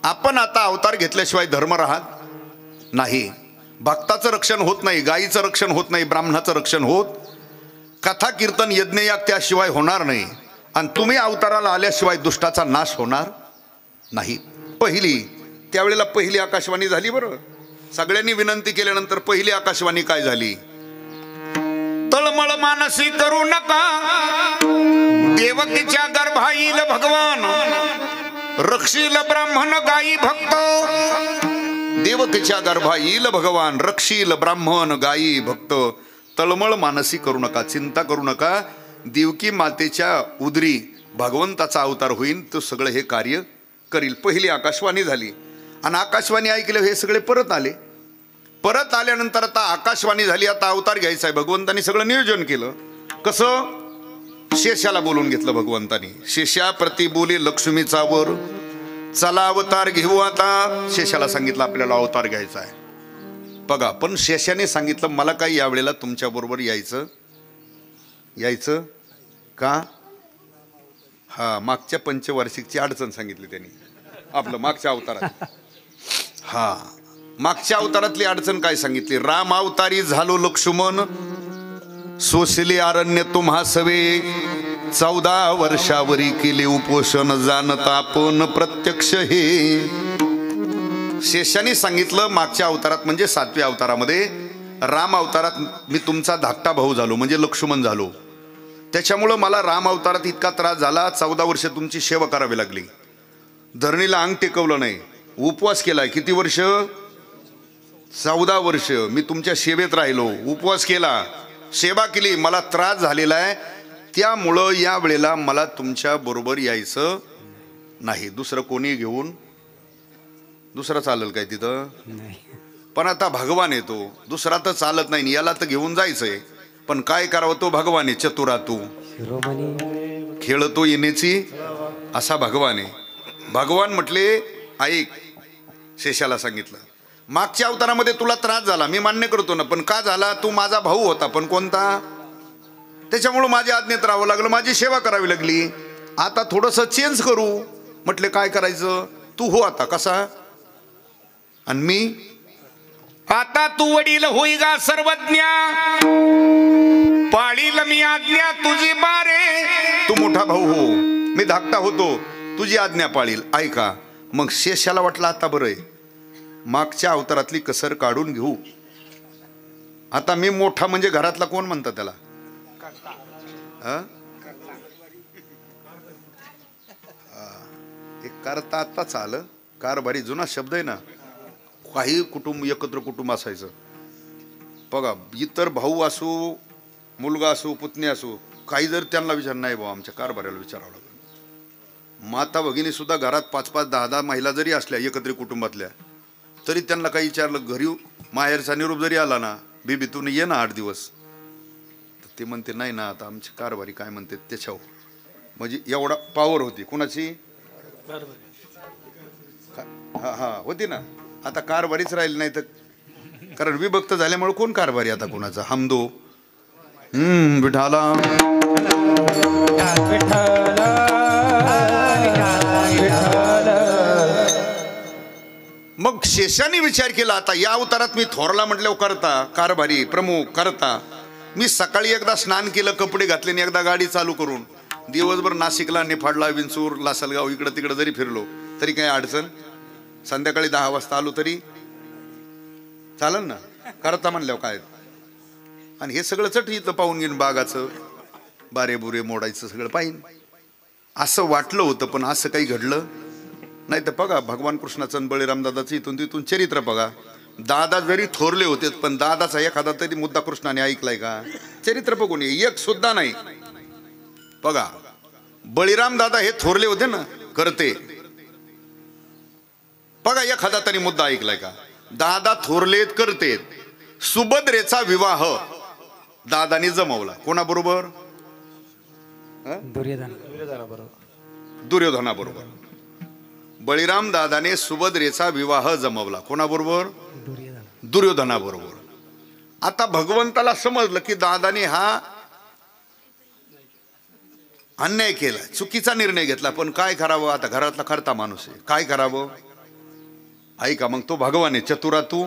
आपण आता अवतार घेतल्याशिवाय धर्म राहत नाही, भक्ताचं रक्षण होत नाही, गायीचं रक्षण होत नाही, ब्राह्मणाचं रक्षण होत, कथा कीर्तन यज्ञ याग त्याशिवाय होणार नाही, आणि तुम्ही अवताराला आल्याशिवाय दुष्टाचा नाश होणार नाही. त्यावेळेला पहिली आकाशवाणी झाली. बरं, सगळ्यांनी विनंती केल्यानंतर पहिली आकाशवाणी काय झाली? तळमळ मानसी करू नका, देवकीच्या गर्भाईल भगवान रक्षील ब्राह्मण गायी भक्त. देवकीच्या गर्भाईल भगवान रक्षील ब्राह्मण गायी भक्त. तळमळ मानसी करू नका, चिंता करू नका, देवकी मातेच्या उदरी भगवंताचा अवतार होईल, तो सगळं हे कार्य करील. पहिली आकाशवाणी झाली आणि आकाशवाणी ऐकलं, हे सगळे परत आले. परत आल्यानंतर आता आकाशवाणी झाली, आता अवतार घ्यायचा आहे. भगवंतानी सगळं नियोजन केलं. कसं? शेषाला बोलून घेतलं भगवंतानी. शेषा प्रति बोले लक्ष्मीचा वर, चला अवतार घेऊ आता. शेषाला सांगितलं आपल्याला अवतार घ्यायचा आहे. बघा, पण शेषाने सांगितलं मला काय यावेळेला तुमच्या बरोबर यायचं का? हा मागच्या पंचवार्षिकची अडचण सांगितली त्यांनी आपलं मागच्या अवतारात. हा मागच्या अवतारातली अडचण काय सांगितली? राम अवतारी झालो लक्ष्मण, सोसले अरण्य तुम्हा सवे, 14 वर्षावरी केले उपोषण, जाणता आपण प्रत्यक्ष हे. शेषाने सांगितलं मागच्या अवतारात म्हणजे 7व्या अवतारामध्ये, राम अवतारात मी तुमचा धाकटा भाऊ झालो म्हणजे लक्ष्मण झालो, त्याच्यामुळं मला राम अवतारात इतका त्रास झाला. 14 वर्ष तुमची सेवा करावी लागली, धरणीला अंग टेकवलं नाही, उपवास केलाय. किती वर्ष? 14 वर्ष मी तुमच्या सेवेत राहिलो, उपवास केला, सेवा केली, मला त्रास झालेला आहे. त्यामुळं या वेळेला मला तुमच्या बरोबर यायचं नाही. दुसरं कोणी घेऊन दुसरं चालेल काय तिथं? पण आता भगवान येतो, दुसरा तर चालत नाही, याला तर घेऊन जायचंय. पण काय करावं? तो भगवान आहे, चतुरा तू खेळतो येण्याची असा भगवान आहे. भगवान म्हटले ऐक, शेषाला सांगितलं मागच्या अवतारामध्ये तुला त्रास झाला, मी मान्य करतो ना, पण का झाला? तू माझा भाऊ होता, पण कोणता? त्याच्यामुळं माझ्या आज्ञेत राहावं लागलं, माझी सेवा करावी लागली. आता थोडंसं चेंज करू. म्हटले काय करायचं? तू हो आता कसा, आणि मी आता तू वडील होई गा सर्वज्ञ, पाळील मी आज्ञा तुझी बारे. तू मोठा भाऊ हो, मी धाकटा होतो, तुझी आज्ञा पाळील. ऐका. मग शेषाला वाटलं आता बरं आहे, मागच्या अवतारातली कसर काढून घेऊ. आता मी मोठा म्हणजे घरातला कोण म्हणतात त्याला? एक करता आत्ताच आलं, कारभारी जुना शब्द आहे ना. काही कुटुंब एकत्र कुटुंब असायचं बघा, इतर भाऊ असो, मुलगा असो, पुतणी असो, काही जर त्यांना विचार नाही भाऊ, आमच्या कारभाऱ्याला विचारावं लागेल. माता भगिनी सुद्धा घरात 5-5, 10-10 महिला जरी असल्या एकत्रित कुटुंबातल्या, तरी त्यांना काही विचारलं, घरी माहेरचा निरोप जरी आला ना, बेबी तू ये ना 8 दिवस, तर ते म्हणते नाही ना, आता आमची कारभारी काय म्हणते त्याच्यावर. म्हणजे एवढा पावर होती कुणाची? हा हा होती ना. आता कारभारीच राहिली नाही तर, कारण विभक्त झाल्यामुळे कोण कारभारी आता कोणाचा? हमदो विठाला. मग शेषाने विचार केला, आता या अवतारात मी थोरला म्हटल्यावर करता, कारभारी प्रमुख करता. मी सकाळी एकदा स्नान केलं, कपडे घातले आणि एकदा गाडी चालू करून दिवसभर नाशिकला, निफाडला, विंचूर, लासलगाव इकडं तिकडं जरी फिरलो तरी काही अडचण? संध्याकाळी 10 वाजता आलो तरी चालेल ना, करता म्हणल्यावर काय? आणि हे सगळं चट इथं पाहून घेईन, बागाचं बारे बुरे मोडायचं सगळं पाहिन असं वाटलं होतं. पण असं काही घडलं नाही. तर बघा भगवान कृष्णाचं आणि बळीराम दादाचं इथून तिथून चरित्र बघा. दादा जरी थोरले होते, पण दादाचा एखादा तरी मुद्दा कृष्णाने ऐकलाय का? चरित्र बघून एक सुद्धा नाही. बघा बळीराम दादा हे थोरले होते ना, करते, बघा एखादा तरी मुद्दा ऐकलाय का? दादा थोरलेत, करतेत. सुभद्रेचा विवाह दादानी जमवला कोणाबरोबर? दुर्योधनाबरोबर. बळीराम दादाने सुभद्रेचा विवाह जमवला कोणाबरोबर? दुर्योधनाबरोबर. आता भगवंताला समजलं की दादाने हा अन्याय केला, चुकीचा निर्णय घेतला. पण काय करावं? आता घरातला करता माणूस आहे, काय करावं? ऐका, मग तो भगवान आहे, चतुरा तू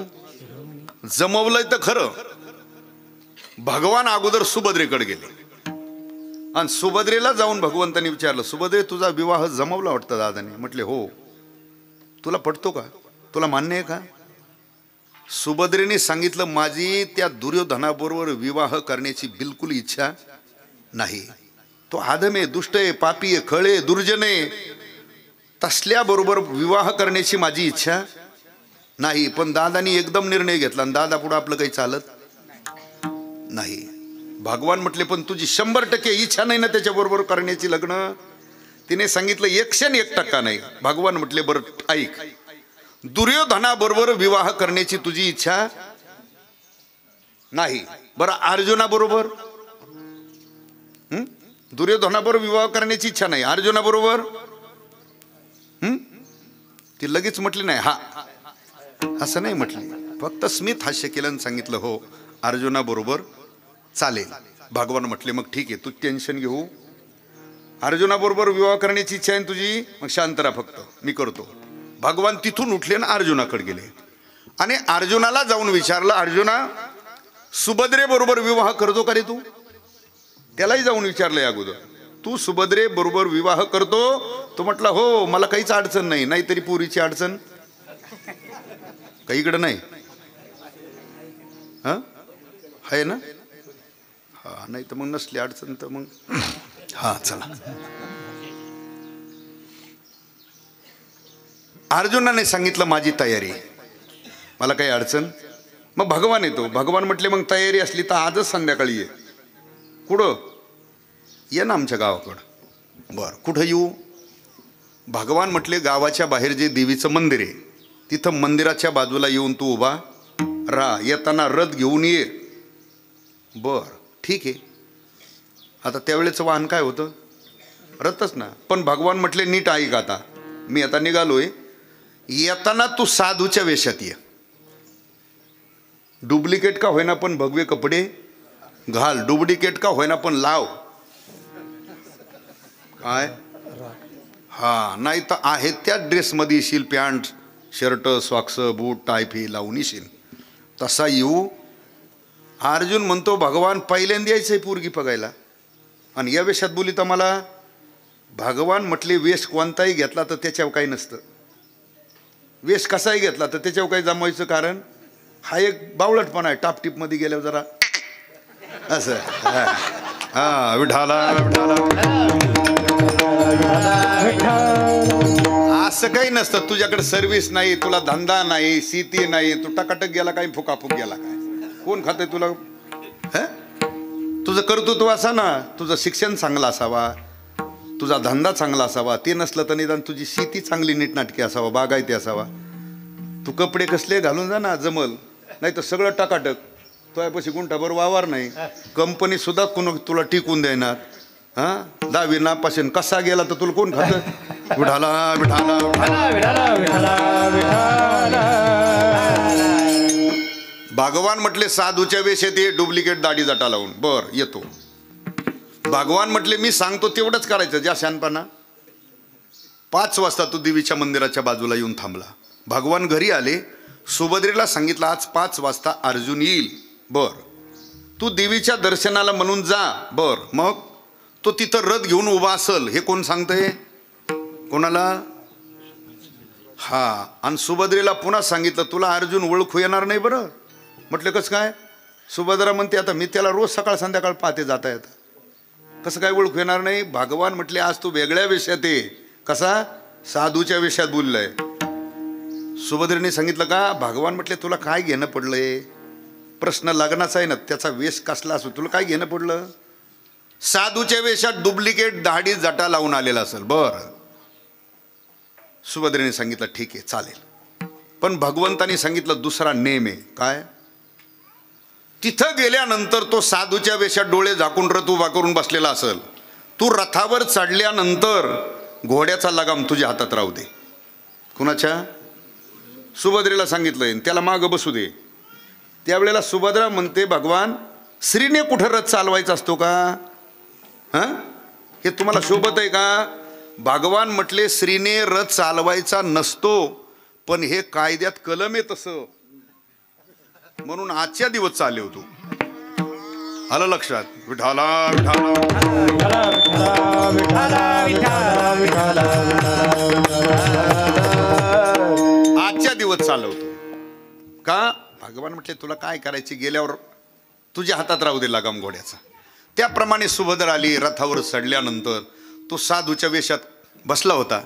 जमवलंय तर खरं. भगवान अगोदर सुभद्रेकडे गेले आणि सुभद्रेला जाऊन भगवंतांनी विचारलं, सुभद्रे तुझा विवाह जमवला वाटतं दादाने? म्हटले हो. तुला पटतो का? तुला मान्य आहे का? सुभद्रेने सांगितलं, माझी त्या दुर्योधनाबरोबर विवाह करण्याची बिलकुल इच्छा नाही. तो आदमे, दुष्ट आहे, पापी आहे, खळे, दुर्जने, तसल्या बरोबर विवाह करण्याची माझी इच्छा नाही. पण दादानी एकदम निर्णय घेतला आणि दादा पुढे आपलं काही चालत नाही. भगवान म्हटले, पण तुझी 100% इच्छा नाही ना त्याच्याबरोबर करण्याची लग्न? तिने सांगितलं 101% नाही. भगवान म्हटले, बरं ऐक, दुर्योधनाबरोबर विवाह करण्याची तुझी इच्छा नाही, बरं अर्जुनाबरोबर? दुर्योधनाबरोबर विवाह करण्याची इच्छा नाही, अर्जुनाबरोबर? ती लगेच म्हटली नाही. हा असं नाही म्हटली, फक्त स्मित हास्य केलं आणि सांगितलं हो अर्जुनाबरोबर चालेल. भगवान म्हटले, मग ठीक आहे, तू टेन्शन घेऊ, अर्जुनाबरोबर विवाह करण्याची इच्छा आहे तुझी, मग शांत राहा फक्त, मी करतो. भगवान तिथून उठले आणि अर्जुनाकडे गेले आणि अर्जुनाला जाऊन विचारलं, अर्जुना सुभद्रे बरोबर विवाह करतो का रे तू? त्यालाही जाऊन विचारलं अगोदर, तू सुभद्रे बरोबर विवाह करतो? तो म्हटला हो, मला काहीच अडचण नाही. नाहीतरी पुरीची अडचण काही इकडं नाही. हा आहे ना? हा, नाही तर मग नसली अडचण तर मग हा चला. अर्जुनाने सांगितलं माझी तयारी, मला काही अडचण. मग भगवान येतो. भगवान म्हटले मग तयारी असली तर आजच संध्याकाळी ये. कुठं? ये ना आमच्या गावाकडं. बरं, कुठं येऊ? भगवान म्हटले गावाच्या बाहेर जे देवीचं मंदिर आहे तिथं मंदिराच्या बाजूला येऊन तू उभा राहा, येताना रथ घेऊन ये. बर ठीक आहे. आता त्यावेळेचं वाहन काय होतं? रथच ना. पण भगवान म्हटले नीट ऐक, आता मी आता निघालोय, येताना तू साधूच्या वेशात ये. डुप्लिकेट का होईना पण भगवे कपडे घाल, डुप्लिकेट का होईना पण लाव. काय? हा, नाही तर आहे त्या ड्रेसमध्ये येशील, पॅन्ट शर्ट सॉक्स बूट टाय फी लावून येशील, तसा येऊ. अर्जुन म्हणतो भगवान पहिल्यांदा यायचंय पोरगी बघायला आणि या वेशात बोली तर मला? भगवान म्हटले वेश कोणताही घेतला तर त्याच्यावर काही नसतं, वेश कसाही घेतला तर त्याच्यावर काही जमवायचं कारण हा एक बावळटपणा आहे. टापटीपमध्ये गेल्यावर जरा असं हा विठाला असं काही नसतं. तुझ्याकडे सर्व्हिस नाही, तुला धंदा नाही, शेती नाही, तू टकाटक गेला काय, फुकाफुक गेला काय, कोण खाते तुला? तुझं कर्तृत्व असा ना, तुझं शिक्षण चांगलं असावा, तुझा धंदा चांगला असावा, ते नसलं तर निदान तुझी शेती चांगली नीटनाटकी असावा, बागायती असावा. तू कपडे कसले घालून जा ना जमल, नाही तर सगळं टकाटक. तो यापाशी गुंठाभर वावर नाही, कंपनी सुद्धा कोण तुला टिकून देणार. हा, 10वी नापासून कसा गेला तर तुला कोण खात? विठाला विठाला भगवान म्हटले साधूच्या वेशात ये, डुप्लिकेट दाढी जटा लावून. बर येतो. भगवान म्हटले मी सांगतो तेवढंच करायचं, ज्या शानपणा. 5 वाजता तू देवीच्या मंदिराच्या बाजूला येऊन थांबला. भगवान घरी आले, सुभद्रेला सांगितलं आज 5 वाजता अर्जुन येईल. बर, तू देवीच्या दर्शनाला म्हणून जा. बर, मग तो तिथं रथ घेऊन उभा असल, हे कोण सांगतंय? कोणाला? हा, आणि सुभद्रेला पुन्हा सांगितलं तुला अर्जुन ओळखू येणार नाही. बरं म्हटलं कसं काय? सुभद्रा म्हणते आता मी त्याला रोज सकाळ संध्याकाळ पाहते जाता येतं, कसं काय ओळखू येणार नाही? भगवान म्हटले आज तू वेगळ्या वेशात आहे. कसा? साधूच्या वेशात बोललाय. सुभद्रेने सांगितलं का? भगवान म्हटले तुला काय घेणं पडलंय? प्रश्न लग्नाचा आहे ना, त्याचा वेश कसला असो, तुला काय घेणं पडलं? साधूच्या वेशात डुप्लिकेट दाढी जटा लावून आलेला असेल. बर, सुभद्रेने सांगितलं ठीक आहे चालेल. पण भगवंतानी सांगितलं दुसरा नेम आहे. काय? तिथं गेल्यानंतर तो साधूच्या वेशात डोळे झाकून रथ उभा करून बसलेला असेल, तू रथावर चढल्यानंतर घोड्याचा लगाम तुझ्या हातात राहू दे. कुणाच्या? सुभद्रेला सांगितलंय, त्याला मागं बसू दे. त्यावेळेला सुभद्रा म्हणते भगवान स्त्रीने कुठं रथ चालवायचा असतो का? हां, हे तुम्हाला शोभत आहे का? भगवान म्हटले स्त्रीने रथ चालवायचा नसतो, पण हे कायद्यात कलम आहे तसं, म्हणून आजच्या दिवस चालले होतो. आलं लक्षात? विठाला आजच्या दिवस चालवतो का? भगवान म्हटले तुला काय करायची, गेल्यावर तुझ्या हातात राहू दे लगाम घोड्याचा. त्याप्रमाणे सुभद्रा आली. रथावर चढल्यानंतर तो साधूच्या वेशात बसला होता.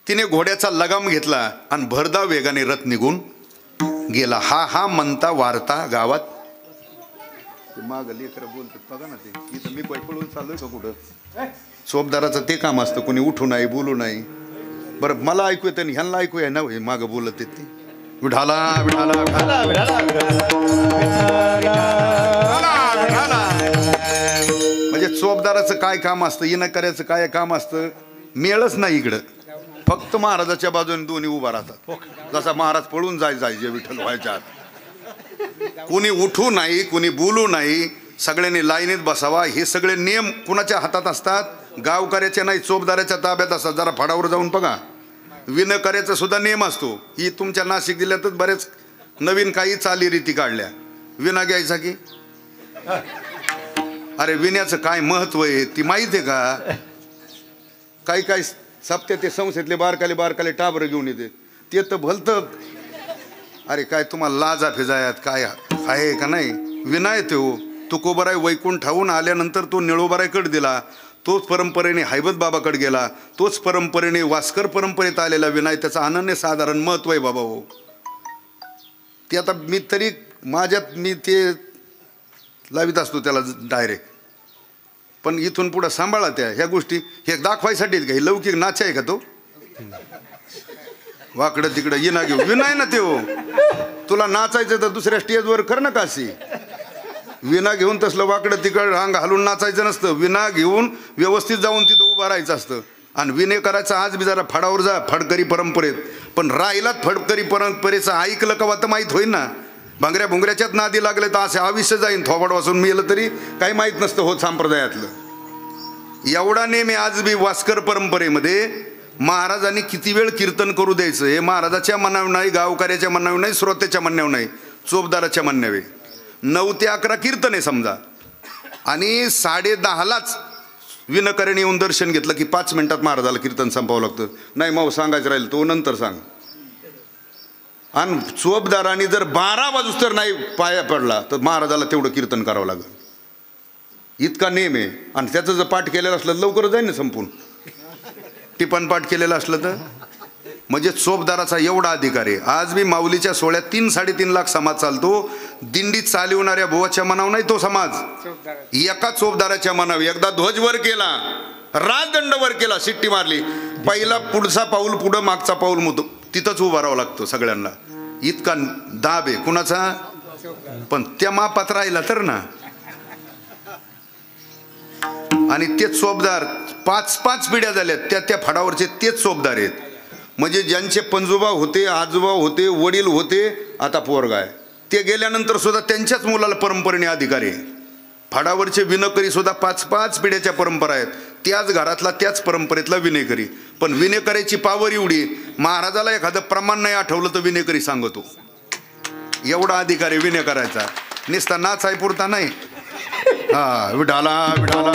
तिने घोड्याचा लगाम घेतला आणि भरधाव वेगाने रथ निघून गेला. हा हा म्हणता वार्ता गावात. माग लेकर बोलतात बघा ना, ते इथं मी पळून चाललोय का कुठं? चोपदाराचं ते काम असतं, कोणी उठू नाही बोलू नाही. बरं मला ऐकू येतं आणि ह्यांना ऐकू आहे ना, मागं बोलत ते विठाला विठाला म्हणजे चोपदाराचं काय काम असतं, येणं करायचं काय काम असतं, मेळच नाही इकडं. फक्त महाराजाच्या बाजूने दोन्ही उभा राहतात. जसा महाराज पळून जायचे विठ्ठल व्हायच्या आत. कोणी उठू नाही, कोणी बोलू नाही, सगळ्यांनी लाईनीत बसावा. हे सगळे नियम कुणाच्या हातात असतात? गावकऱ्याच्या नाही चोपदाराच्या ताब्यात असतात. जरा फडावर जाऊन बघा. विणकऱ्याचा सुद्धा नियम असतो. ही तुमच्या नाशिक जिल्ह्यातच बरेच नवीन काही चालीरीती काढल्या. विणा घ्यायचा की अरे विण्याचं काय महत्व आहे ती माहिती आहे का? काही काही सप्त्या ते संस्थेतले बारकाले टाबर घेऊन येते ते तर भलतं. अरे काय तुम्हाला लाजा फिजायात काय आहे का नाही? विनाय तो तुकोबराय वैकुंठाहून आल्यानंतर तो निळोबरायकडे दिला. तोच परंपरेने हैबत बाबाकडे गेला. तोच परंपरेने वास्कर परंपरेत आलेला विनाय. त्याचा अनन्यसाधारण महत्व आहे बाबा हो. ते आता मी तरी माझ्यात मी ते लावित असतो त्याला डायरेक्ट. पण इथून पुढं सांभाळा त्या ह्या गोष्टी. हे दाखवायसाठीच का? हे लौकिक नाच आहे का तो? वाकडं तिकडं येणा घेऊ विनाय ना ते. तुला नाचायचं तर दुसऱ्या स्टेजवर कर ना काशी. विना घेऊन तसलं वाकडं तिकडं रांग हालून नाचायचं नसतं. विना घेऊन व्यवस्थित जाऊन तिथं उभं राहायचं असतं. आणि विनय करायचं आज बी जरा फडावर जा फडकरी परंपरेत. पण राहिलात फडकरी परंपरेचं ऐकलं का तर माहीत होईल ना. भांगऱ्या भुंगऱ्याच्यात नादी लागले तर असे आयुष्य जाईन. थोबाड वाचून मेलं तरी काही माहीत नसतं होत संप्रदायातलं. एवढा नेहमी आज बी वास्कर परंपरेमध्ये महाराजांनी किती वेळ कीर्तन करू द्यायचं हे महाराजाच्या मनावर नाही, गावकऱ्याच्या मनावर नाही, श्रोत्याच्या म्हणण्यावर नाही, चोपदाराच्या म्हणण्यावर. 9 ते 11 कीर्तन आहे समजा. आणि 10:30लाच विणकऱ्याने येऊन दर्शन घेतलं की 5 मिनिटात महाराजाला कीर्तन संपवावं लागतं. नाही मग सांगायचं राहील तो नंतर सांग. आणि चोपदाराने जर 12 वाजूस तर नाही पाया पडला तर महाराजाला तेवढं कीर्तन करावं लागेल. इतका नेम आहे. आणि त्याचं जर पाठ केलेलं असलं तर लवकर जाईल ना संपून. टिपण पाठ केलेलं असलं तर म्हणजे चोपदाराचा एवढा अधिकार आहे. आज मी माऊलीच्या सोहळ्यात 3-3.5 लाख समाज चालतो. दिंडीत चालवणाऱ्या बुवाच्या मनावर नाही तो समाज. एका चोपदाराच्या मनावर. एकदा ध्वजवर केला, राजदंडवर केला, शिट्टी मारली, पहिला पुढचा पाऊल पुढं मागचा पाऊल मुतो तिथंच उभं राहावं लागतं सगळ्यांना. इतका दाब आहे कुणाचा. पण त्या मापात राहिला तर ना. आणि तेच चोपदार 5-5 पिढ्या झाल्यात त्या फडावरचे तेच चोपदार आहेत. म्हणजे ज्यांचे पंजोबा होते, आजोबा होते, वडील होते, आता पोरगा आहे, ते गेल्यानंतर सुद्धा त्यांच्याच मुलाला परंपरेने अधिकार आहे. फडावरचे विणकरी सुद्धा 5-5 पिढ्याच्या परंपरा आहेत. त्याच घरातला त्याच परंपरेतला विणेकरी. पण विणेकरीची पावर एवढी, महाराजाला एखादं प्रमाण नाही आठवलं तर विणेकरी सांगतो. एवढा अधिकार आहे विणेकरायचा. नुसता नाच आहे पुरता नाही. हा विठाला विठाला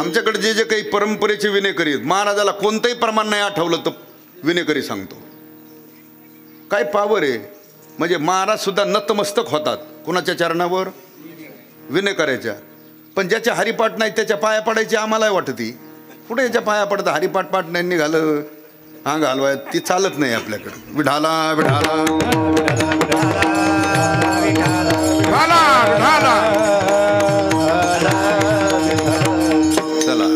आमच्याकडे जे जे काही परंपरेचे विणेकरी आहेत, महाराजाला कोणतंही प्रमाण नाही आठवलं तर विणेकरी सांगतो. काय पावर आहे. म्हणजे महाराज सुद्धा नतमस्तक होतात कुणाच्या चरणावर? विणेकऱ्याच्या. पण ज्याच्या हरिपाठ नाही त्याच्या पाया पडायची आम्हालाही वाटती. कुठे याच्या पाया पडतं? हरिपाठ पाठ नाही निघालं हा घालवाय ती चालत नाही आपल्याकडे. विठाला विठाला चला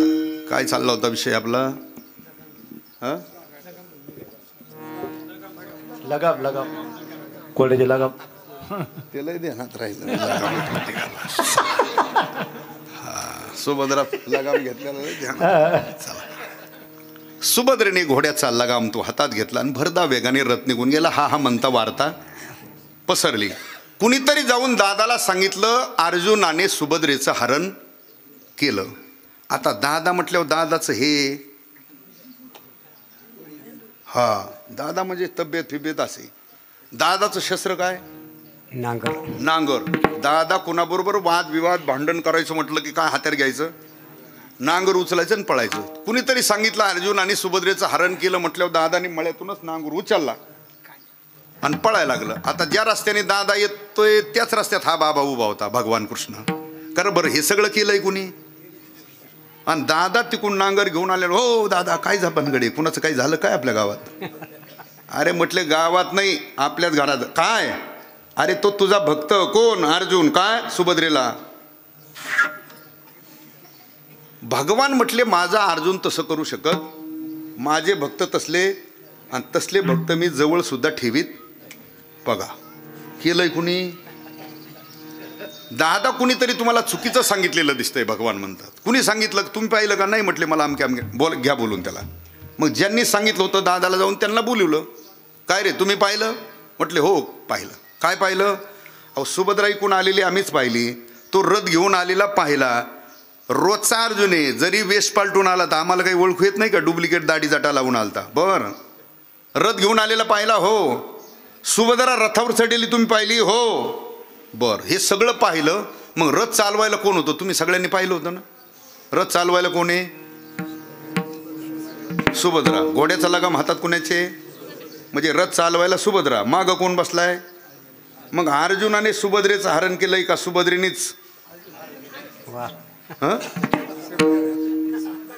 काय चालला होता विषय आपला? लगाम कोल्ड्याचे लगाम त्याला ध्यानात राहिलं. सुभद्रा लगाम घेतल्याला सुभद्रेने घोड्याचा लगाम तो हातात घेतला आणि भरदा वेगाने रथ निघून गेला. हा म्हणता वार्ता पसरली. कुणीतरी जाऊन दादाला सांगितलं अर्जुनाने सुभद्रेचं हरण केलं. आता दादा म्हटल्यावर दादाचं हे दादा म्हणजे तब्येत फिब्येत असे. दादाचं शस्त्र काय? नांगर. दादा कुणाबरोबर वादविवाद भांडण करायचं म्हटलं की काय हात्यार घ्यायचं? नांगर उचलायचं आणि पळायचं. कुणीतरी सांगितलं अर्जुन आणि सुभद्रेचं हरण केलं म्हटल्यावर दादाने मळ्यातूनच नांगर उचलला आणि पळायला लागलं. आता ज्या रस्त्याने दादा येतोय त्याच रस्त्यात हा बाबा उभा होता भगवान कृष्ण. कारण बरं हे सगळं केलंय कुणी? आणि दादा तिकून नांगर घेऊन आले. हो दादा काय बनगडे, कुणाचं काही झालं काय आपल्या गावात? अरे म्हटले गावात नाही आपल्याच घरात. काय? अरे तो तुझा भक्त. कोण? अर्जुन. काय? सुभद्रेला. भगवान म्हटले माझा अर्जुन तसं करू शकत, माझे भक्त तसले, आणि तसले भक्त मी जवळ सुद्धा ठेवीत. बघा केलंय कुणी? दादा कुणीतरी तुम्हाला चुकीचं सांगितलेलं दिसतंय भगवान म्हणतात. कुणी सांगितलं? तुम्ही पाहिलं का? नाही म्हटले मला अमक्या घ्या बोलून त्याला. मग ज्यांनी सांगितलं होतं दादाला जाऊन त्यांना बोलवलं. काय रे तुम्ही पाहिलं? म्हटले हो पाहिलं. काय पाहिलं? अहो सुभद्रा इकून आलेली आम्हीच पाहिली, तो रथ घेऊन आलेला पाहिला. रोजचा अर्जुन आहे, जरी वेश पालटून आला तर आम्हाला काही ओळखू येत नाही का? डुप्लिकेट दाढी जाटा लावून आलता. बरं, रथ घेऊन आलेला पाहिला हो. सुभद्रा रथावर चढलेली तुम्ही पाहिली हो. बरं, हे सगळं पाहिलं. मग रथ चालवायला कोण होतं? तुम्ही सगळ्यांनी पाहिलं होतं ना. रथ चालवायला कोण आहे? सुभद्रा. घोड्याचा लगाम हातात कोणाचे? म्हणजे रथ चालवायला सुभद्रा. मागं कोण बसलाय? मग अर्जुनाने सुभद्रेचं हरण केलंय का सुभद्रेनेच?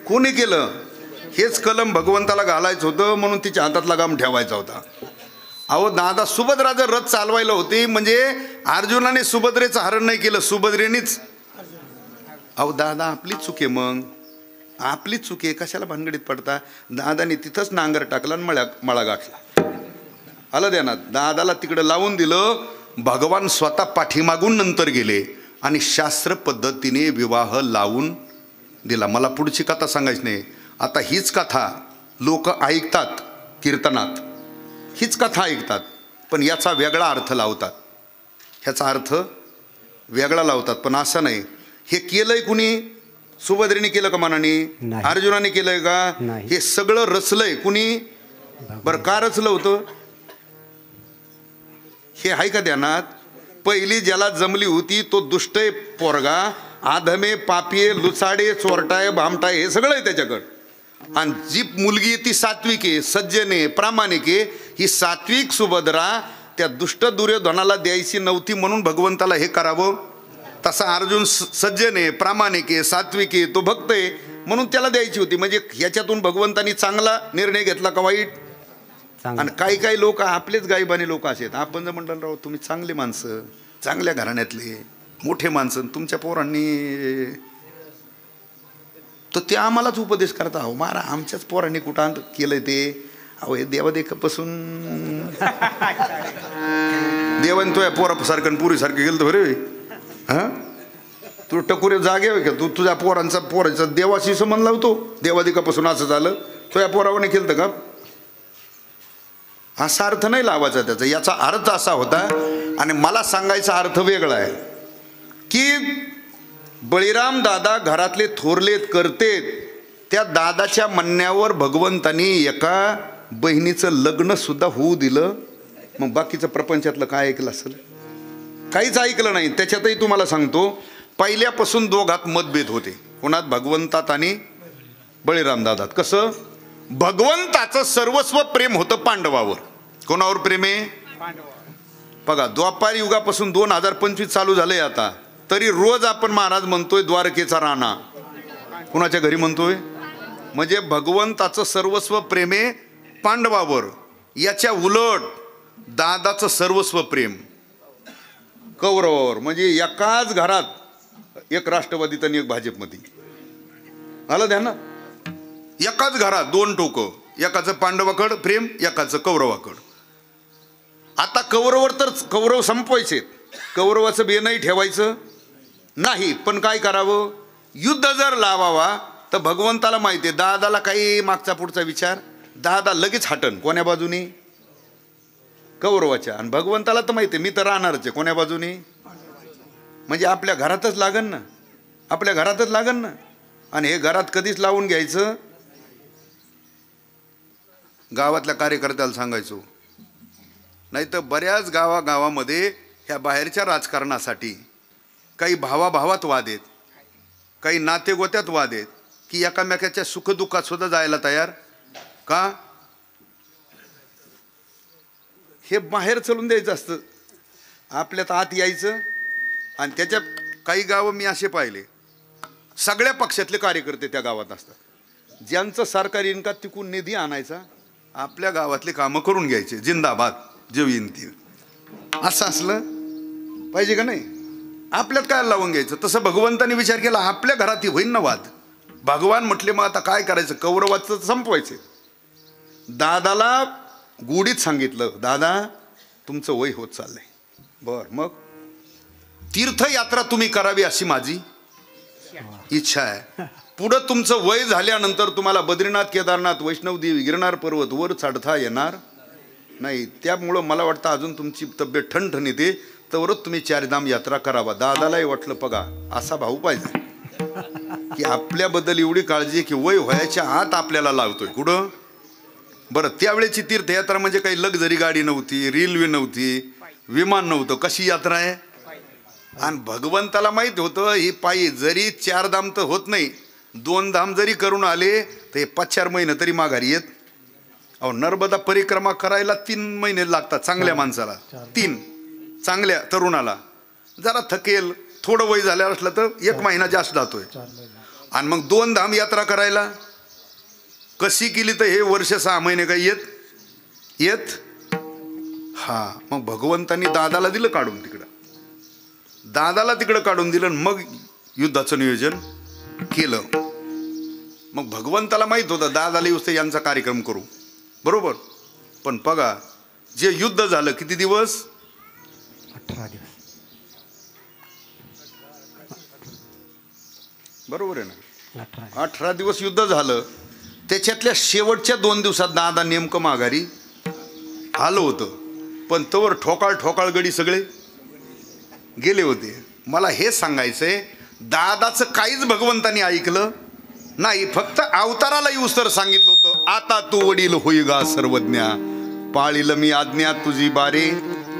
कोणी केलं? हेच कलम भगवंताला घालायचं होतं, म्हणून तिच्या हातात लगाम ठेवायचा होता. अहो दादा, सुभद्रा जर रथ चालवायला होती म्हणजे अर्जुनाने सुभद्रेचं हरण नाही केलं, सुभद्रेनेच. अहो दादा, आपली चूक आहे. मग आपलीच चूक आहे, कशाला भानगडीत पडता? दादाने तिथंच नांगर टाकला आणि मळा गाठला. आलं ध्यानात. दादाला तिकडं लावून दिलं. भगवान स्वतः पाठीमागून नंतर गेले आणि शास्त्र पद्धतीने विवाह लावून दिला. मला पुढची कथा सांगायची नाही. आता हीच कथा लोक ऐकतात कीर्तनात, हीच कथा ऐकतात, पण याचा वेगळा अर्थ लावतात. ह्याचा अर्थ वेगळा लावतात. पण असं नाही. हे केलंय कुणी? सुभद्रेने केलं का मनाने? अर्जुनाने केलंय का? हे सगळं रचलंय कुणी? बरं, का रचलं होतं हे आहे का ध्यानात? पहिली ज्याला जमली होती तो दुष्टय पोरगा, आधमे, पापिये, लुचाडे, चोरटाय, भामटाय, हे सगळं आहे त्याच्याकडं. आणि जी मुलगी ती सात्विक आहे, सज्जन आहे, प्रामाणिक आहे. ही सात्विक सुभद्रा त्या दुष्ट दुर्योधनाला द्यायची नव्हती, म्हणून भगवंताला हे करावं. तसा अर्जुन सज्जन आहे, प्रामाणिक आहे, सात्विक आहे, तो भक्त आहे, म्हणून त्याला द्यायची होती. म्हणजे ह्याच्यातून भगवंतानी चांगला निर्णय घेतला का वाईट? आणि काही काही लोक आपलेच गायबाने लोक असे आहेत. आपण जर म्हटलं राव तुम्ही चांगले माणसं, चांगल्या घराण्यातले मोठे माणसं, तुमच्या पोरांनी तर ते आम्हालाच उपदेश करता. अहो मारा, आमच्याच पोरांनी कुठं केलंय ते? अहो हे देवादेखापासून देवाने तो या पोरासारखं पुरीसारखं गेलं तर बरे. हां, तू टकुरे जागे का? तू तुझ्या पोरांचा देवाशी संबंध लावतो. देवादेखापासून असं झालं, तो या पोरावाने केलं का? असा अर्थ नाही लावायचा त्याचा. याचा अर्थ असा होता, आणि मला सांगायचा अर्थ वेगळा आहे की बळीराम दादा घरातले थोरलेत करतेत, त्या दादाच्या म्हणण्यावर भगवंतानी एका बहिणीचं लग्न सुद्धा होऊ दिलं. मग बाकीचं प्रपंचातलं काय ऐकलं असेल? काहीच ऐकलं नाही. त्याच्यातही तुम्हाला सांगतो, पहिल्यापासून दोघात मतभेद होते. कोणात? भगवंतात आणि बळीराम दादात. कसं? भगवंताचं सर्वस्व प्रेम होतं पांडवावर. कोणावर प्रेम आहे? बघा, द्वापार युगापासून 2025 चालू झालंय आता, तरी रोज आपण महाराज म्हणतोय द्वारकेचा राणा. कुणाच्या घरी म्हणतोय? म्हणजे भगवंताचं सर्वस्व प्रेम आहे पांडवावर. याच्या उलट दादाचं सर्वस्व प्रेम कौरवावर. म्हणजे एकाच घरात एक राष्ट्रवादीत आणि एक भाजपमध्ये. आलं ध्यान? एकाच घरात दोन टोकं, एकाचं पांडवाकड प्रेम, एकाचं कौरवाकड. आता कौरवर तर कौरव संपवायचे, कौरवाचं बेनही ठेवायचं नाही. पण काय करावं? युद्ध जर लावावा तर भगवंताला माहिती आहे दादाला काही मागचा पुढचा विचार, दादा लगेच हटन. कोण्या बाजूनी? कौरवाच्या. आणि भगवंताला तर माहिती आहे मी तर राहणारच आहे. कोण्या बाजूनी? म्हणजे आपल्या घरातच लागन ना, आपल्या घरातच लागन ना. आणि हे घरात कधीच लावून घ्यायचं? गावातल्या कार्यकर्त्याला सांगायचो. नाही तर बऱ्याच गावामध्ये ह्या बाहेरच्या राजकारणासाठी काही भावाभावात वाद आहेत, काही नातेगोत्यात वाद आहेत, की एकामेकाच्या सुखदुःखात सुद्धा जायला तयार का? हे बाहेर चलून द्यायचं असतं, आपल्यात आत यायचं. आणि त्याच्या काही गावं मी असे पाहिले, सगळ्या पक्षातले कार्यकर्ते त्या गावात असतात. ज्यांचं सरकारी इन्कम तिकून निधी आणायचा, आपल्या गावातले कामं करून घ्यायचे. जिंदाबाद, जेव येईन ती. असं असलं पाहिजे का नाही? आपल्यात काय लावून घ्यायचं? तसं भगवंताने विचार केला, आपल्या घरात होईन ना वाद. भगवान म्हटले मग आता काय करायचं? कौरवाचं संपवायचं. दादाला गुढीत सांगितलं, दादा तुमचं वय होत चाललंय. बरं, मग तीर्थयात्रा तुम्ही करावी अशी माझी इच्छा आहे. पुढं तुमचं वय झाल्यानंतर तुम्हाला बद्रीनाथ, केदारनाथ, वैष्णवदेवी, गिरनार पर्वत वर चढता येणार नाही. त्यामुळं मला वाटतं अजून तुमची तब्येत ठणठणीत आहे, तरच तुम्ही चारधाम यात्रा करावा. दादालाही वाटलं बघा असा भाऊ पाहिजे की आपल्याबद्दल एवढी काळजी की वय व्हायच्या आत आपल्याला लावतोय. कुठं बरं त्यावेळेची तीर्थयात्रा म्हणजे काही लक्झरी गाडी नव्हती, रेल्वे नव्हती, विमान नव्हतं. कशी यात्रा आहे. आणि भगवंताला माहित होतं ही पायी जरी 4 धाम तर होत नाही, 2 धाम जरी करून आले तर 5-4 महिने तरी माघारी येत. अहो नर्मदा परिक्रमा करायला 3 महिने लागतात चांगल्या माणसाला. 3 चांगल्या तरुणाला. जरा थकेल थोडं वय झालं असलं तर 1 महिना जास्त जातोय. आणि मग 2 धाम यात्रा करायला कशी केली तर हे वर्ष 6 महिने काही येत. हा मग भगवंतांनी दादाला दिलं काढून तिकडं. दादाला तिकडं काढून दिलं. मग युद्धाचं नियोजन केलं. मग भगवंताला माहित होतं दादाला येऊस यांचा कार्यक्रम करू. बरोबर. पण बघा जे युद्ध झालं किती दिवस. 18 दिवस. बरोबर आहे ना. 18 दिवस युद्ध झालं. त्याच्यातल्या शेवटच्या 2 दिवसात दादा नेमकं माघारी आलं होतं. पण तोवर ठोकाळ गडी सगळे गेले होते. मला हे सांगायचंय दादाचं काहीच भगवंतानी ऐकलं नाही. फक्त अवताराला येऊस तर सांगितलं होतं आता तू वडील होई गा सर्वज्ञा, पाळील मी आज्ञा तुझी बारे.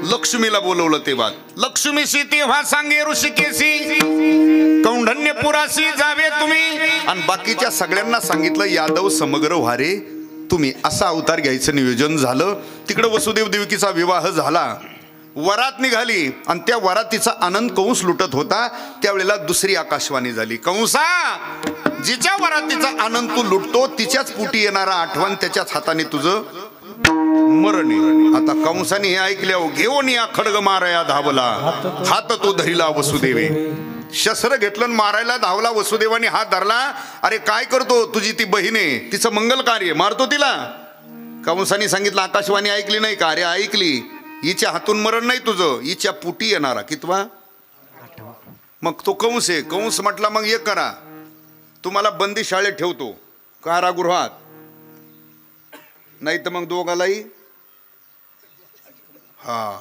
लक्ष्मीला बोलवलं तेव्हा लक्ष्मीशी तेव्हा सांगे ऋषिकेशी, कौंढन्यपुराशी जावे तुम्ही. आणि बाकीच्या सगळ्यांना सांगितलं यादव समग्र व्हारे तुम्ही. असा अवतार घ्यायचं नियोजन झालं. तिकडं वसुदेव देवकीचा विवाह झाला. वरात निघाली आणि त्या वरातीचा आनंद कंस लुटत होता. त्यावेळेला दुसरी आकाशवाणी झाली. कंसा जिच्या वरातीचा आनंद तू लुटतो तिच्याच पोटी येणारा आठवण त्याच्याच हाताने तुझं मरण आहे. आता कंसाने हे ऐकल्यावर घेऊन या खडग माराया धावला, हात तो धरिला वसुदेवे. शस्त्र घेतलं मारायला धावला. वसुदेवाने हात धरला. अरे काय करतो, तुझी ती बहीण आहे, तिचं मंगल कार्य, मारतो तिला. कंसाने सांगितलं आकाशवाणी ऐकली नाही का. अरे ऐकली. हिच्या हातून मरण नाही तुझं, हिच्या पुटी येणारा कितवा. मग तो कंस आहे. कंस म्हटला मग एक करा, तुम्हाला बंदी शाळेत ठेवतो कारागृहात, नाही तर मग दोघालाही. हा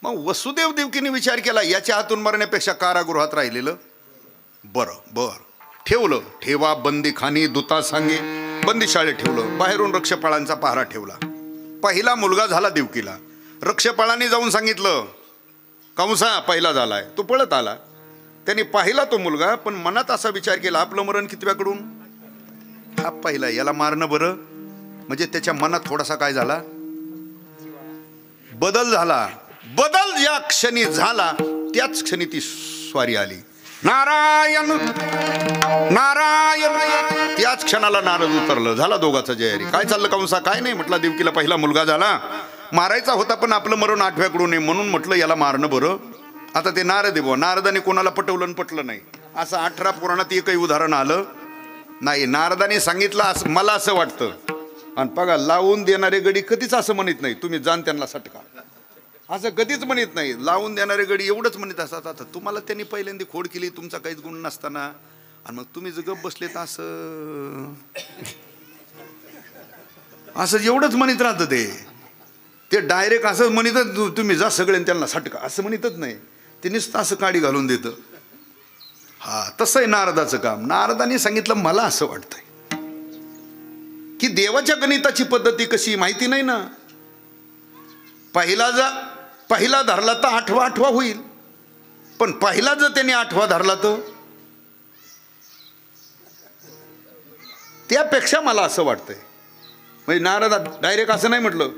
मग वसुदेव देवकीने विचार केला याच्या हातून मरण्यापेक्षा कारागृहात राहिलेलं बरं. ठेवलं. ठेवा बंदीखानी दूता सांगे. बंदी शाळेत ठेवलं. बाहेरून रक्षपाळांचा पहारा ठेवला. पहिला मुलगा झाला देवकीला. रक्षपाळांनी जाऊन सांगितलं कंसा पहिला झालाय. तो पळत आला. त्यांनी पाहिला तो मुलगा. पण मनात असा विचार केला आपलं मरण कितव्याकडून. हा पहिला, याला मारणं बरं. म्हणजे त्याच्या मनात थोडासा काय झाला, बदल झाला. बदल ज्या क्षणी झाला त्याच क्षणी ती स्वारी आली. नारायण नारायण. त्याच क्षणाला नारद उतरलं. झाला दोघाचा जयारी. काय चाललं कंसा. काय नाही म्हटलं देवकीला पहिला मुलगा झाला, मारायचा होता पण आपलं मरण 8व्याकडून आहे म्हणून म्हटलं याला मारणं बरं. आता ते नारद आहे. नारदाने कोणाला पटवलं पटलं नाही असं 18 पुराणात एकही उदाहरण आलं नाही. नारदाने सांगितलं असं मला असं वाटतं. आणि बघा लावून देणारे गडी कधीच असं म्हणत नाही तुम्ही जाण त्यांना सटका, असं कधीच म्हणत नाही. लावून देणारे गडी एवढंच म्हणत असतात. आता तुम्हाला त्यांनी पहिल्यांदा खोड केली तुमचा काहीच गुण नसताना, आणि मग तुम्ही जर गप बसले तर असं एवढंच म्हणत राहतं. ते डायरेक्ट असं म्हणतच तुम्ही जा सगळे त्यांना सटका असं म्हणतच नाही. ते नुसतं असं काडी घालून देतं. हा तसं आहे नारदाचं काम. नारदाने सांगितलं मला असं वाटतंय की देवाच्या गणिताची पद्धती कशी माहिती नाही ना. पहिला धरला तर 8वा होईल. पण पहिला जर त्याने 8वा धरला तर त्यापेक्षा मला असं वाटतंय. म्हणजे नारदा डायरेक्ट असं नाही म्हटलं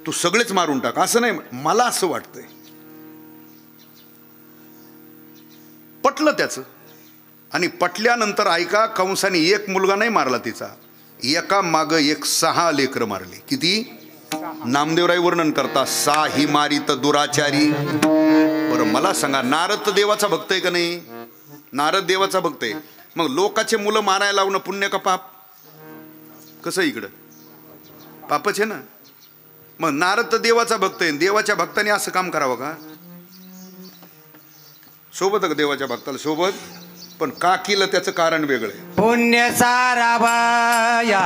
तू सगळेच मारून टाक असं नाही. मला असं वाटतंय. पटलं त्याचं. आणि पटल्यानंतर ऐका कंसाने एक मुलगा नाही मारला तिचा, एका माग एक 6 लेकरं मारली. किती. नामदेवराय वर्णन करता 6 ही मारित दुराचारी. बरं मला सांगा नारद तर देवाचा भक्त आहे का नाही. नारद देवाचा भक्त आहे. मग लोकाचे मुलं मारायला लावणं पुण्य का पाप. कसं इकडं पापच आहे ना. मग नारद तर देवाचा भक्त आहे. देवाच्या भक्ताने असं काम करावं का. सोबत का देवाच्या भक्ताला सोबत. पण का केलं त्याचं कारण वेगळं आहे. पुण्य सारा बाया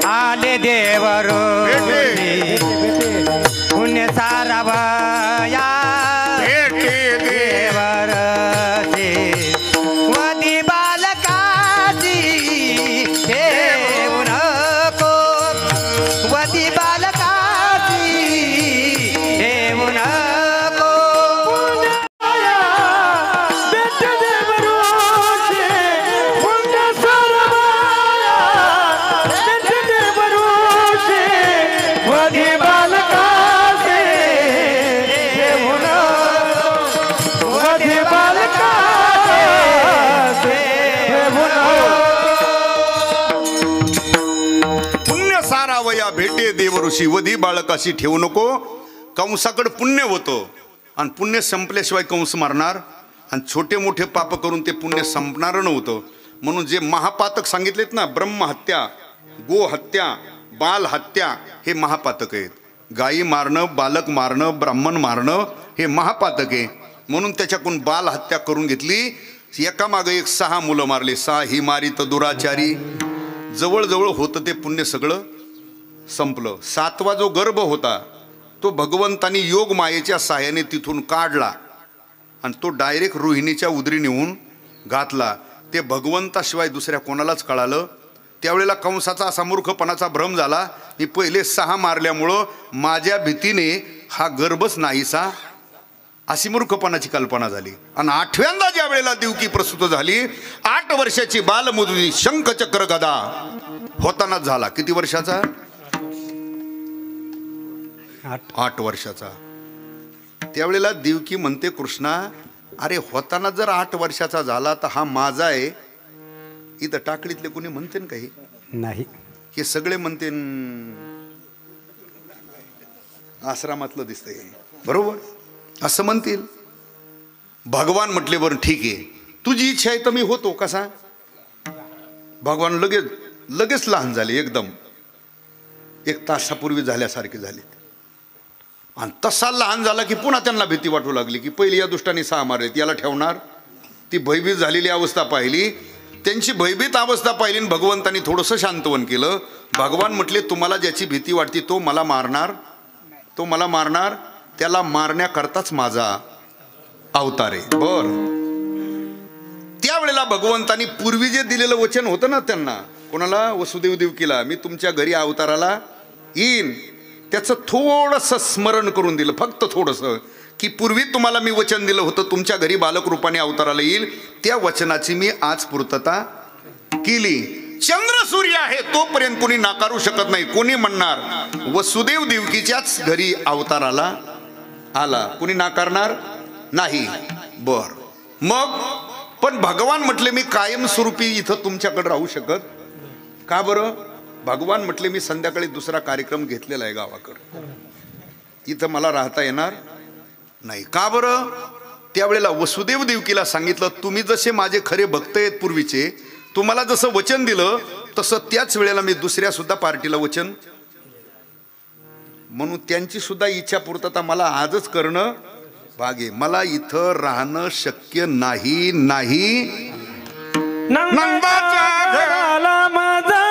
आले देवरो, पुण्य सारा बाया वधी बालकासे घेऊन वधी बालकासे घेऊन पुण्य सारावया भेटे देव ऋषी वधी बाळकाशी ठेवू नको. कंसाकडे पुण्य होतं आणि पुण्य संपल्याशिवाय कंस मारणार आणि छोटे मोठे पाप करून ते पुण्य संपणार नव्हतं. म्हणून जे महापातक सांगितलेत ना, ब्रह्महत्या, गोहत्या, बाल हत्या, हे महापातक आहेत. गायी मारणं, बालक मारणं, ब्राह्मण मारणं हे महापातक आहे. म्हणून त्याच्याकडून बाल हत्या करून घेतली. एकामागं एक 6 मुलं मारली. 6 ही मारी तर दुराचारी. जवळजवळ होतं ते पुण्य सगळं संपलं. 7वा जो गर्भ होता तो भगवंतानी योग मायेच्या साह्याने तिथून काढला आणि तो डायरेक्ट रोहिणीच्या उदरी नेऊन घातला. ते भगवंताशिवाय दुसऱ्या कोणालाच कळालं. त्यावेळेला कंसाचा असा मूर्खपणाचा भ्रम झाला, मी पहिले 6 मारल्यामुळं माझ्या भीतीने हा गर्भच नाहीसा, अशी मूर्खपणाची कल्पना झाली. आणि 8व्यांदा ज्या वेळेला देवकी प्रसूत झाली, 8 वर्षाची बालमुदरी, शंखचक्र गदा होतानाच झाला. किती वर्षाचा? 8 वर्षाचा. त्यावेळेला देवकी म्हणते, कृष्णा अरे होताना जर 8 वर्षाचा झाला तर हा माझा आहे. इथं टाकळीतले कोणी म्हणते ना काही नाही, हे सगळे म्हणते आश्रमातलं दिसतंय बरोबर असं म्हणतील. भगवान म्हटले बरं ठीक आहे, तुझी इच्छा आहे तर मी होतो. कसा? भगवान लगेच लहान झाले, एकदम 1 तासापूर्वी झाल्यासारखे झाले. आणि तसा लहान झाला की पुन्हा त्यांना भीती वाटू लागली की पहिली या दुष्टाने 6 मारलेत, याला ठेवणार. ती भयभीत झालेली अवस्था पाहिली. त्यांची भयभीत अवस्था पाहिली आणि भगवंतांनी थोडंसं शांतवन केलं. भगवान म्हटले तुम्हाला ज्याची भीती वाटते तो मला मारणार, तो मला मारणार, त्याला मारण्याकरताच माझा अवतार आहे. बर, त्यावेळेला भगवंतांनी पूर्वी जे दिलेलं वचन होतं ना त्यांना, कोणाला? वसुदेव देवकीला, मी तुमच्या घरी अवताराला येईन, त्याचं थोडंसं स्मरण करून दिलं, फक्त थोडंसं, की पूर्वी तुम्हाला मी वचन दिलं होतं तुमच्या घरी बालक रूपाने अवताराला येईल, त्या वचनाची मी आज पूर्तता केली. चंद्र सूर्य आहे तोपर्यंत कोणी नाकारू शकत नाही. कोणी म्हणणार वसुदेव देवकीच्याच घरी अवताराला आला, कोणी नाकारणार नाही. बर, मग पण भगवान म्हटले मी कायमस्वरूपी इथं तुमच्याकडे राहू शकत. का बरं? भगवान म्हटले मी संध्याकाळी दुसरा कार्यक्रम घेतलेला आहे गावाकडे, इथं मला राहता येणार नाही. का बरं? त्यावेळेला वसुदेव देवकीला सांगितलं तुम्ही जसे माझे खरे भक्त आहेत पूर्वीचे, तुम्हाला जसं वचन दिलं तसं त्याच वेळेला मी दुसऱ्या सुद्धा पार्टीला वचन, म्हणून त्यांची सुद्धा इच्छा पूर्तता मला आजच करणं भाग आहे. मला इथं राहणं शक्य नाही. नंदाच्या घराला माझा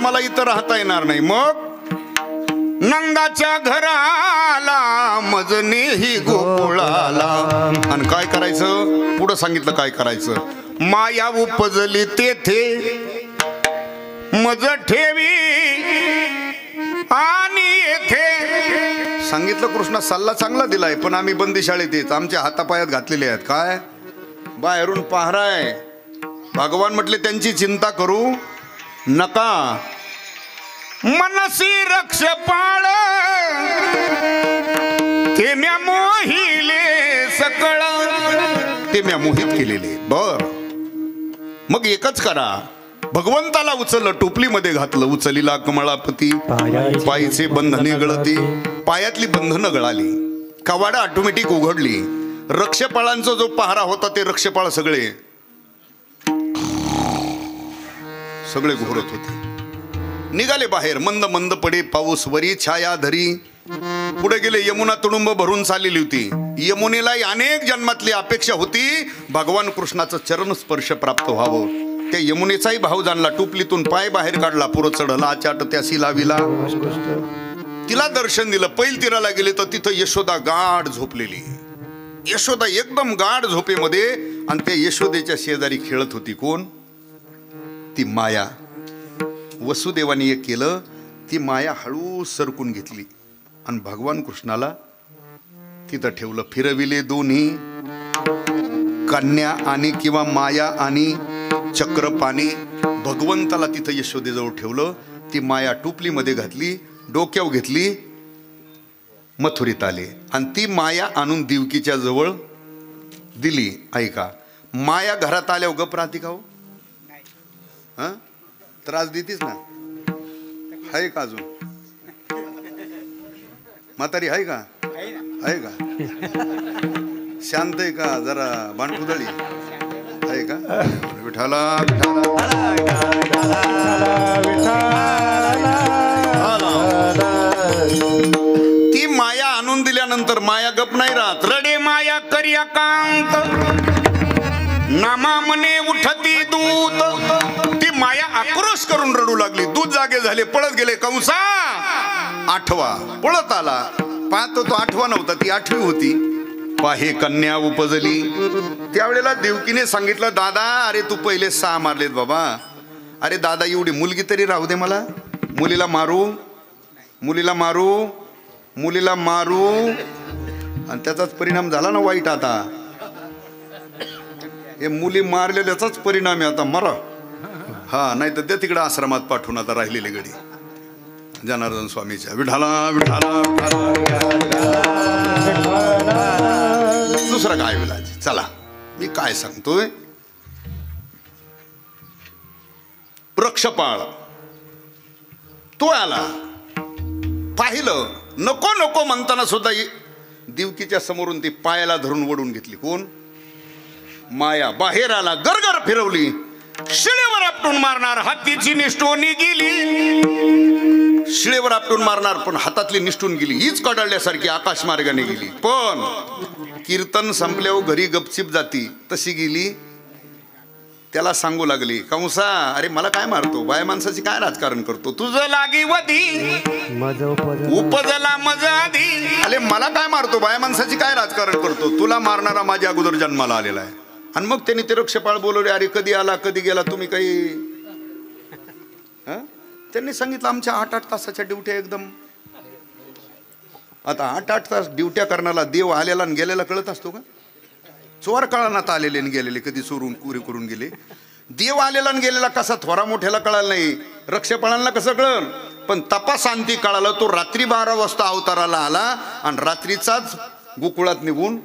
मला इथं राहता येणार नाही. मग नंदाच्या घराला मजने ही गोकुळाला. आणि काय करायचं पुढं सांगितलं काय करायचं. माया उपजली तेथे मज ठेवी आणि येथे. सांगितलं कृष्णा सल्ला चांगला दिलाय, पण आम्ही बंदीशाळेत येत, आमच्या हातापायात घातलेले आहेत. काय बाहेरून पहाराय. भगवान म्हटले त्यांची चिंता करू नका. मनसी रक्ष पाळ ते म्या मोहिले सकळ, ते म्या मोहित केलेले. बर, मग एकच करा, भगवंताला उचललं, टोपलीमध्ये घातलं, उचलीला कमळापती, पायीचे बंधने गळती, पायातली बंधनं गळाली, कवाडा ऑटोमॅटिक उघडली. रक्षपाळांचा जो पहारा होता ते रक्षपाळ सगळे घोरत होते. निघाले बाहेर, मंद मंद पडे पाऊस, वरी छाया धरी. पुढे गेले, यमुना तुडुंब भरून चाललेली होती. यमुनेला अनेक जन्मातली अपेक्षा होती भगवान कृष्णाचं चरण स्पर्श प्राप्त व्हावं. त्या यमुनेचाही भाव जाणला, टुपलीतून पाय बाहेर काढला, पुरं चढला, चाट त्यासी लाविला, तिला दर्शन दिलं. पैल तीराला गेले तर तिथं यशोदा गाढ झोपलेली. यशोदा एकदम गाढ झोपेमध्ये, आणि त्या यशोदेच्या शेजारी खेळत होती. कोण? ती माया. वसुदेवाने एक केलं, ती माया हळू सरकून घेतली आणि भगवान कृष्णाला तिथं ठेवलं. फिरविले दोन्ही, कन्या आणि किंवा माया आणि चक्रपाणी. भगवंताला तिथं यशोदेजवळ ठेवलं. ती माया टोपलीमध्ये घातली, डोक्यावर घेतली, मथुरीत आले आणि ती माया आणून देवकीच्या जवळ दिली. ऐका, माया घरात आल्यावर गप राहते का हो? त्रास देतीस ना? आहे का अजून? म्हातारी आहे का? आहे का? शांत आहे का? जरा बाणकुदळी आहे का? विठाला ती माया आणून दिल्यानंतर माया गप नाही राहत. रडे माया करिया कांत, नामा मने उठती दूत. ती माया आक्रोश करून रडू लागली. दूध जागे झाले, पळत गेले. कंसा 8वा पळत आला. पाहतो तो 8वा नव्हता, ती 8वी होती. पाहे कन्या उपजली. त्यावेळेला देवकीने सांगितलं, दादा अरे तू पहिले 6 मारलेत बाबा. अरे दादा एवढी मुलगी तरी राहू दे मला. मुलीला मारू, मुलीला मारू, मुलीला मारू, आणि त्याचाच परिणाम झाला ना वाईट. आता हे मुली मारलेल्याचाच परिणाम आहे आता. मरा हा, नाही तर त्या तिकडे आश्रमात पाठवून आता राहिलेली गडी जनार्दन स्वामीच्या. विठाला विठाला दुसरा काय विलाज. चला मी काय सांगतोय. वृक्षपाळ तो आला, पाहिलं, नको नको म्हणताना सुद्धा देवकीच्या समोरून ती पायाला धरून ओढून घेतली. कोण? माया. बाहेर आला, गरगर फिरवली, शिळेवर आपटून मारणार, हातीची निष्ठोनी गेली. शिळेवर आपटून मारणार पण हातातली निष्ठून गेली. हीच कडाळल्यासारखी आकाश मार्गाने गेली. पण कीर्तन संपल्यावर घरी गपचिप जाती तशी गेली. त्याला सांगू लागली, कंसा अरे मला काय मारतो, बाय माणसाची काय राजकारण करतो, तुझं लागी वधी उपजला मज आधी. अरे मला काय मारतो, बाय माणसाची काय राजकारण करतो, तुला मारणारा माझ्या अगोदर जन्माला आलेला आहे. आणि मग त्यांनी ते रक्षपाळ बोलवले, अरे कधी आला कधी गेला तुम्ही काही. त्यांनी सांगितलं आमच्या 8-8 तासाच्या ड्युट्या एकदम. आता 8-8 तास ड्युट्या करणारा देव आलेला आणि गेलेला कळत असतो का? चोर काळानात आलेले आणि गेलेले कधी चोरून कुरी करून गेले. देव आलेला आणि गेलेला कसा थोरा मोठ्याला कळाला नाही, रक्षपाळांना कसं कळलं. पण तपासांती कळालं. तो रात्री 12 वाजता अवताराला आला आणि रात्रीचाच गोकुळात निघून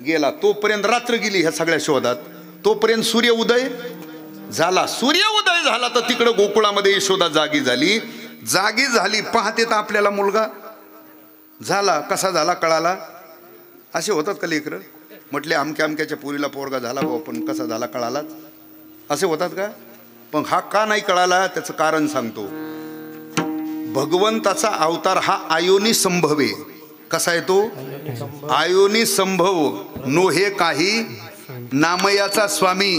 गेला. तोपर्यंत रात्र गेली ह्या सगळ्या शोधात. तोपर्यंत सूर्य उदय झाला. सूर्य उदय झाला तर तिकडं गोकुळामध्ये यशोदा जागी झाली. जागी झाली पाहते तर आपल्याला मुलगा झाला. कसा झाला कळाला. असे होतात का लेकरं? म्हटले अमक्या अमक्याच्या पोरीला पोरगा झाला भाऊ, पण कसा झाला कळालाच. असे होतात का? पण हा का नाही कळाला त्याचं कारण सांगतो. भगवंताचा अवतार हा आयोनी संभव आहे. कसा आहे तो? आयोनी संभव. नो हे काही नामयाचा स्वामी.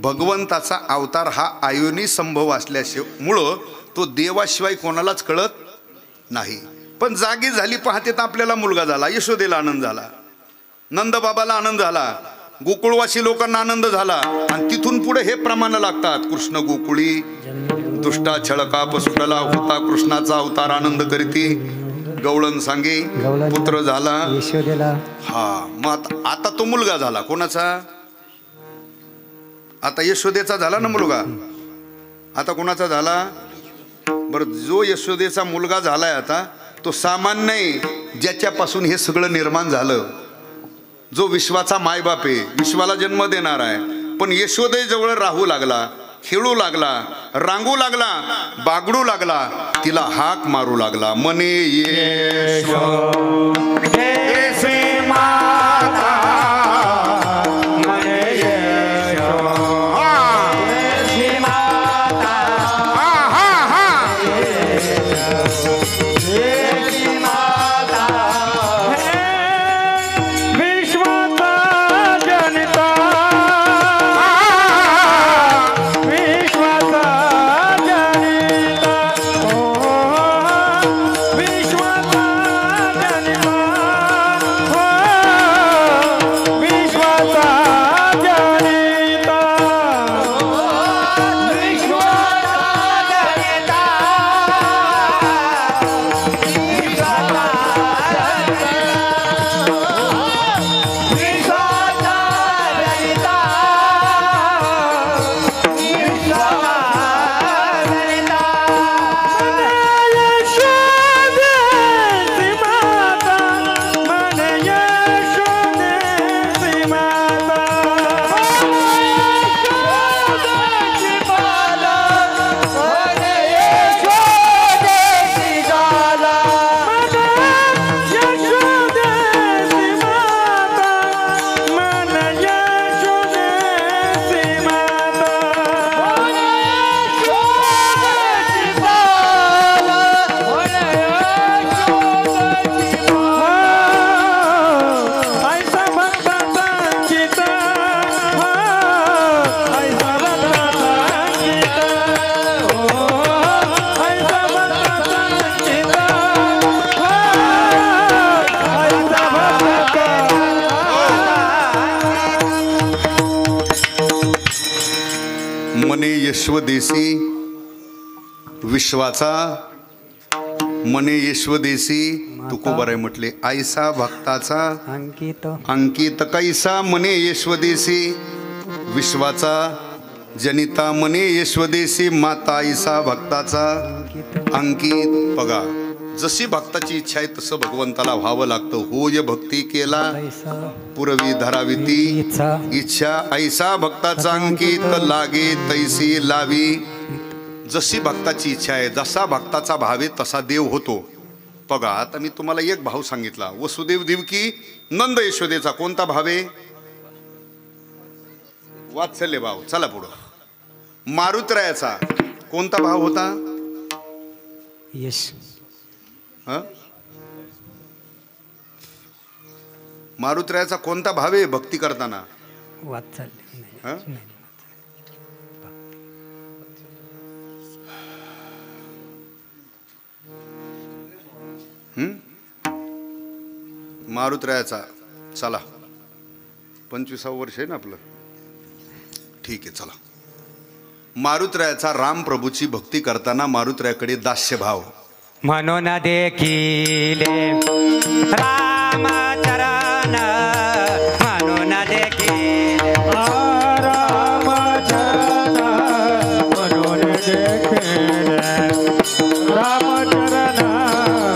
भगवंताचा अवतार हा आयोनी संभव असल्यामुळं तो देवाशिवाय कोणालाच कळत नाही. पण जागी झाली पाहते तर आपल्याला मुलगा झाला. यशोदेला आनंद झाला, नंदबाबाला आनंद झाला, गोकुळवासी लोकांना आनंद झाला. आणि तिथून पुढे हे प्रमाण लागतात. कृष्ण गोकुळी दुष्टा छळका सुटला होता, कृष्णाचा अवतार आनंद करीती गवळण सांगे पुत्र झाला. हा, मग आता तो मुलगा झाला. कोणाचा? आता यशोदेचा झाला ना मुलगा. आता कोणाचा झाला? बरं, जो यशोदेचा मुलगा झालाय आता तो सामान्य नाही, ज्याच्यापासून हे सगळं निर्माण झालं. जो विश्वाचा मायबाप आहे, विश्वाला जन्म देणार आहे, पण यशोदेजवळ राहू लागला, खेळू लागला, रांगू लागला, बागडू लागला, तिला हाक मारू लागला, मने देसी माता मने येशो देसी माता देसी माता हे विश्वाचा जनिता विश्वाचा जनिता ओ विश्वाचा जनिता हो विश्वाचा जनिता मने यशवदेसी विश्वाचा मने यशवदेसी तुकोबाराय म्हटले आईसा भक्ताचा अंकित कैसा मने यशवदेसी विश्वाचा जनिता मने यशवदेसी माता आईसा भक्ताचा अंकित. बघा जशी भक्ताची इच्छा आहे तसं भगवंताला व्हावं लागतं. होय भक्ती केला पुरवी धराविती इच्छा ऐसा भक्ताचा अंकित लागे तैसी लावी. जशी भक्ताची इच्छा आहे जसा भक्ताचा भाव आहे तसा देव होतो. बघा आता मी तुम्हाला एक भाव सांगितला, वसुदेव देवकी नंद यशोदेचा कोणता भाव आहे? वात्सल्य भाव. चला पुढं. मारुतरायाचा कोणता भाव होता? यश. मारुतरायाचा कोणता भाव आहे भक्ती करताना? वात्सल्य. मारुतरायाचा. चला 25वे वर्ष आहे ना आपलं. ठीक आहे चला. मारुतरायाचा राम प्रभूची भक्ती करताना मारुतरायाकडे दास्य भाव. म्हणून देखिले रामचरण म्हणून देखिले रामचरण म्हणून देखिले रामचरण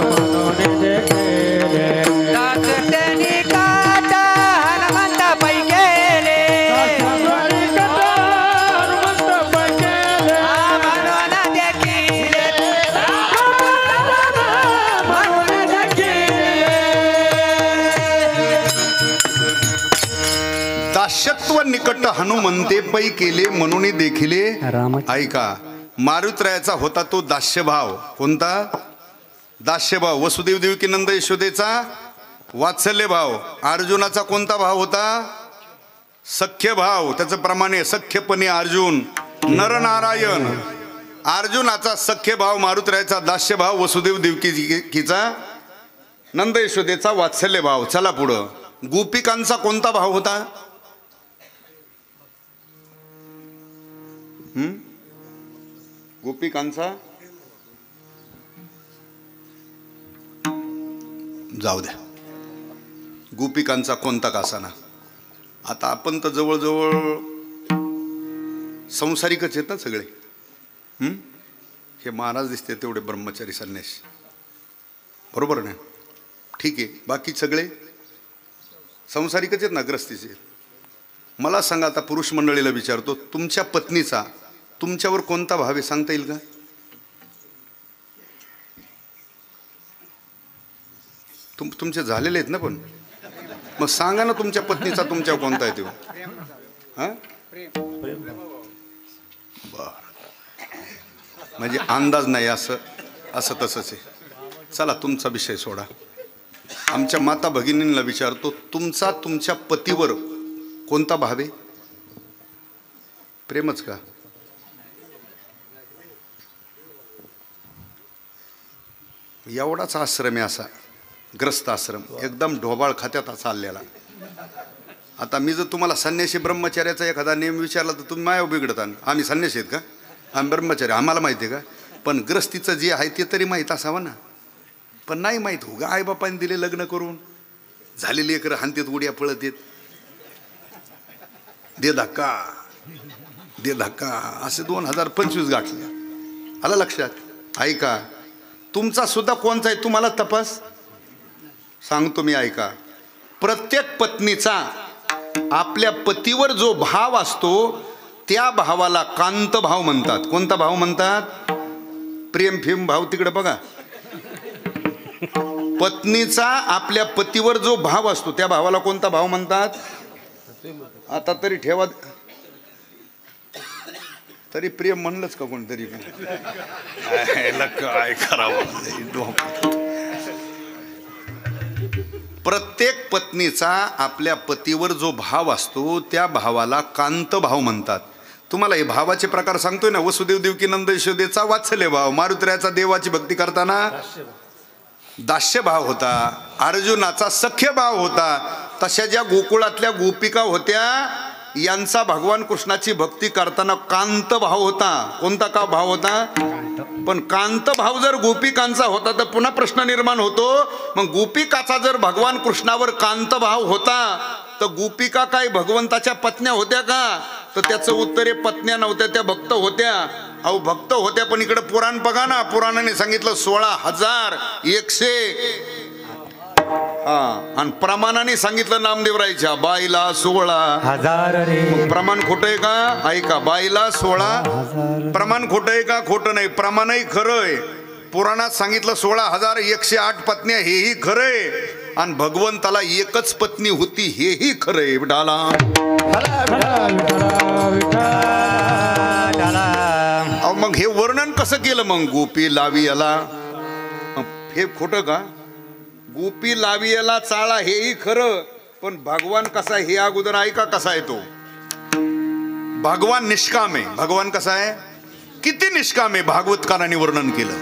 म्हणून देखिले दासतेनी काट हनुमंत पै केले हनुमंत पै केले म्हणून देखिले दास्यत्व निकट हनुमंते पै केले म्हणून देखिले. ऐका मारुतरायाचा होता तो दास्यभाव. कोणता? दास्यभाव. वसुदेव देवकी नंद यशोदेचा वात्सल्य भाव. अर्जुनाचा कोणता भाव होता? सख्य भाव. त्याचं प्रमाणे सख्यपणे अर्जुन नरनारायण. अर्जुनाचा सख्य भाव, मारुतरायाचा दास्य भाव, वसुदेव देवकीचा नंद यशोदेचा वात्सल्य भाव. चला पुढं. गोपिकांचा कोणता भाव होता? गोपिकांचा जाऊ द्या. गोपिकांचा कोणता कासाना. आता आपण तर जवळजवळ संसारिकच आहेत ना सगळे. हे महाराज दिसते तेवढे ब्रह्मचारी संन्यासी, बरोबर ना? ठीक आहे. बाकी सगळे संसारिकच आहेत ना, ग्रस्तीचे. मला सांगा, आता पुरुष मंडळीला विचारतो, तुमच्या पत्नीचा तुमच्यावर कोणता भाव आहे सांगता येईल का? तुमचे झालेले आहेत ना, पण मग सांगा ना तुमच्या पत्नीचा तुमच्यावर कोणता आहे तो? हां, बर, म्हणजे अंदाज नाही, असं तसंच आहे. चला तुमचा विषय सोडा. आमच्या माता भगिनींना विचारतो, तुमचा तुमच्या पतीवर कोणता भाव आहे? प्रेमच का? एवढाच आश्रम आहे, असा ग्रस्त आश्रम, एकदम ढोबाळ खात्यात चाललेला. आता मी जर तुम्हाला संन्यासी ब्रह्मचार्याचा एखादा नियम विचारला तर तुम्ही माया बिघडता. आम्ही संन्यासी आहेत का? आम्ही ब्रह्मचारी, आम्हाला माहिती आहे का? पण ग्रस्तीचं जे आहे ते तरी माहीत असावं ना. पण नाही माहीत. हो गा, आईबापांनी दिले लग्न करून, झालेली लेकरं हानतेत, उड्या पळत येत, दे धक्का दे धक्का, असे 2025 गाठले. आलं लक्षात? ऐका, तुमचा सुद्धा कोणचा आहे तुम्हाला तपास सांगतो मी. ऐका, प्रत्येक पत्नीचा आपल्या पतीवर जो भाव असतो त्या भावाला कांत भाव म्हणतात. कोणता भाव म्हणतात? प्रेम फेम भाव तिकडे बघा. पत्नीचा आपल्या पतीवर जो भाव असतो त्या भावाला कोणता भाव म्हणतात? आता तरी ठेवा, तरी प्रेम म्हणलंच का कोणतरी? काय करावं? प्रत्येक पत्नीचा आपल्या पतीवर जो भाव असतो त्या भावाला कांत भाव म्हणतात. तुम्हाला हे भावाचे प्रकार सांगतोय ना. वसुदेव देवकी नंद यशोदेचा वात्सल्य भाव, मारुतीरायाचा देवाची भक्ती करताना दास्य भाव होता, अर्जुनाचा सख्य भाव होता. तशा ज्या गोकुळातल्या गोपिका होत्या यांचा भगवान कृष्णाची भक्ती करताना कांत भाव होता. कोणता का भाव होता? पण कांत भाव जर गोपिकांचा होता तर पुन्हा प्रश्न निर्माण होतो, मग गोपिकाचा जर भगवान कृष्णावर कांत भाव होता तर गोपिका काय भगवंताच्या पत्न्या होत्या का? तर त्याचं उत्तर आहे, पत्न्या नव्हत्या, त्या भक्त होत्या. अहो भक्त होत्या, पण इकडे पुराण बघा ना. पुराणाने सांगितलं 16,100. हा, आणि प्रमाणाने सांगितलं नामदेवरायच्या बाईला 16,000 रे. प्रमाण खोटं आहे का? ऐका, बाईला 16. प्रमाण खोटं आहे का? खोटं नाही. प्रमाणही खरं आहे. पुराणात सांगितलं 16,108 पत्न्या, हेही खरं आहे. आणि भगवंताला एकच पत्नी होती, हेही खरं आहे. विठाला मग हे वर्णन कसं केलं? मग गोपी लावी याला, हे खोटं का? गोपी लावी याला चाळा, हेही खरं. पण भगवान कसा आहे हे अगोदर ऐका. कसा आहे तो? भगवान निष्काम आहे. भगवान कसा आहे? किती निष्काम आहे भागवतकारांनी वर्णन केलं.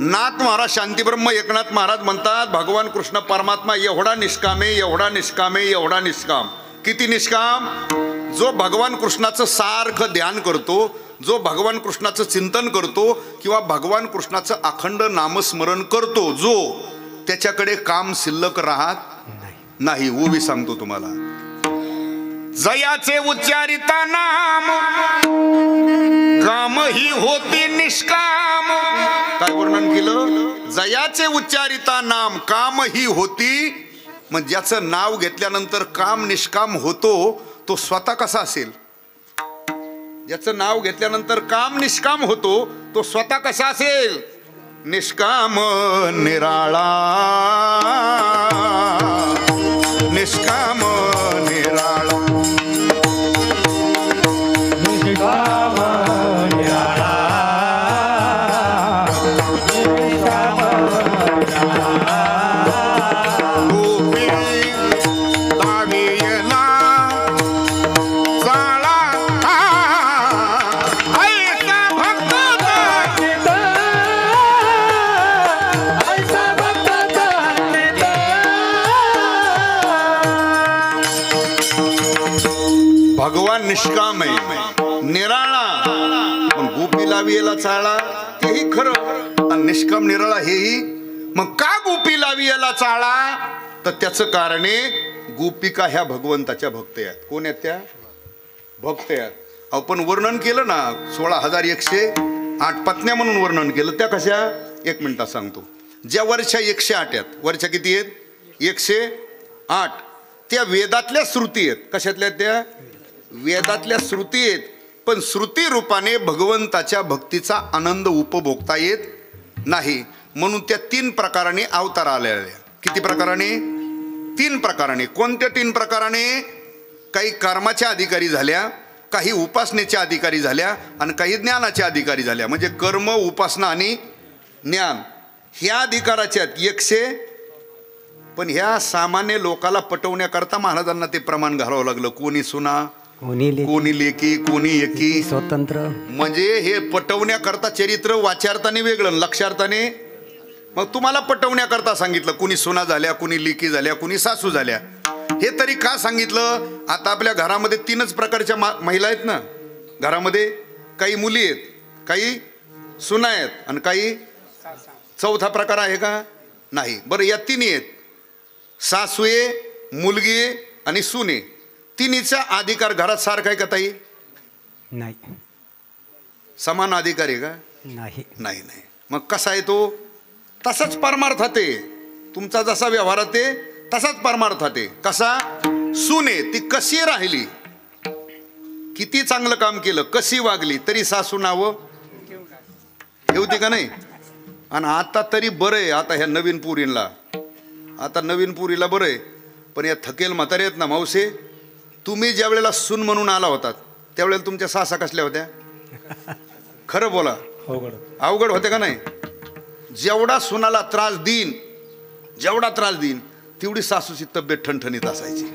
नाथ महाराज शांतीब्रह्म एकनाथ महाराज म्हणतात, भगवान कृष्ण परमात्मा एवढा निष्काम आहे, एवढा निष्काम आहे, एवढा निष्काम. किती निष्काम? जो भगवान कृष्णाचं सारखं ध्यान करतो, जो भगवान कृष्णाचं चिंतन करतो किंवा भगवान कृष्णाचं अखंड नामस्मरण करतो, जो त्याच्याकडे काम शिल्लक राहत नाही. ओवी सांगतो तुम्हाला. जयाचे उच्चारिता नाम काम ही होती निष्काम. काय वर्णन केलं? जयाचे उच्चारिता नाम काम ही होती. मग ज्याचं नाव घेतल्यानंतर काम निष्काम होतो तो स्वतः कसा असेल? ज्याचं नाव घेतल्यानंतर काम निष्काम होतो तो स्वतः कसा असेल? निष्काम निराळा, निष्काम निराळा. भगवान निष्काम आहे, निराळा. पण गोपी लावी याला चाळा, तेही खरं. आणि निष्काम निराळा हेही. मग का गोपी लावी याला चाळा? तर त्याचं कारण आहे, गोपिका ह्या भगवंताच्या भक्त आहेत. कोण आहेत त्या? भक्त आहेत. आपण वर्णन केलं ना 16,108 पत्न्या म्हणून वर्णन केलं. त्या कशा? 1 मिनिटात सांगतो. ज्या वरच्या 108 आहेत, वरच्या किती आहेत? 108. त्या वेदातल्या श्रुती आहेत. कशातल्या? त्या वेदातल्या श्रुती आहेत. पण श्रुती रूपाने भगवंताच्या भक्तीचा आनंद उपभोगता येत नाही. म्हणून त्या 3 प्रकाराने अवतार आलेल्या. किती प्रकाराने? 3 प्रकाराने. कोणत्या 3 प्रकाराने? काही कर्माच्या अधिकारी झाल्या, काही उपासनेच्या अधिकारी झाल्या आणि काही ज्ञानाच्या अधिकारी झाल्या. म्हणजे कर्म, उपासना आणि ज्ञान ह्या अधिकाराच्या 100. पण ह्या सामान्य लोकाला पटवण्याकरता महाराजांना ते प्रमाण घालावं लागलं. कोणी सुना, कोणी लेकी, कोणी एकी, स्वतंत्र. म्हणजे हे पटवण्याकरता चरित्र वाचार्थाने वेगळं, लक्षार्थाने. मग तुम्हाला पटवण्याकरता सांगितलं. कुणी सुना झाल्या, कुणी लेकी झाल्या, कुणी सासू झाल्या. हे तरी का सांगितलं? आता आपल्या घरामध्ये 3च प्रकारच्या महिला आहेत ना घरामध्ये. काही मुली आहेत, काही सुना आहेत आणि काही 4था प्रकार आहे का? नाही. बरं, या 3 आहेत. सासू आहे, मुलगी आहे आणि सून आहे. 3चा अधिकार घरात सारखा आहे का ताई? नाही. समान अधिकार आहे का? नाही. नाही. मग कसा आहे तो? तसाच परमार्थात आहे. तुमचा जसा व्यवहारात आहे तसाच परमार्थात आहे. कसा? सून आहे, ती कशी राहिली, किती चांगलं काम केलं, कशी वागली, तरी सासू नावं ठेवते का नाही? आणि आता तरी बरं आहे. आता ह्या नवीन पुरीला, आता नवीन पुरीला बरं आहे. पण या थकेल म्हातारे आहेत ना मावसे, तुम्ही ज्या वेळेला सून म्हणून आला होतात त्यावेळेला तुमच्या सासा कसल्या होत्या? खरं बोला. अवघड होते का नाही? जेवढा सुनाला त्रास देईन, जेवढा त्रास देईन तेवढी सासूची तब्येत ठणठणीत असायची.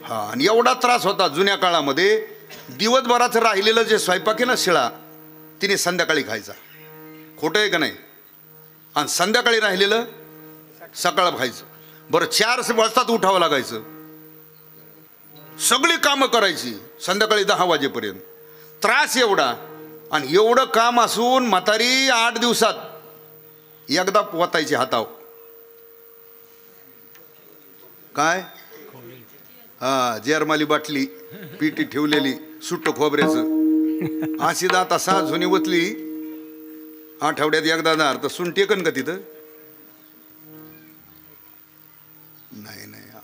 हा. आणि एवढा त्रास होता जुन्या काळामध्ये. दिवसभराचं राहिलेलं जे स्वयंपाक आहे ना शिळा, तिने संध्याकाळी खायचा. खोटं आहे का नाही? आणि संध्याकाळी राहिलेलं सकाळ खायचं. बरं, 4 वाजताच उठावं लागायचं. सगळी कामं करायची संध्याकाळी 10 वाजेपर्यंत. त्रास एवढा. आणि एवढं काम असून म्हातारी 8 दिवसात एकदा वतायची हाताव. काय? हा, जेरमाली बाटली पिटी ठेवलेली सुट्ट खोबऱ्याचं. अशी दात असा जुनी वतली, आठवड्यात एकदा दार तर सुन टेकन का तिथं? नाही.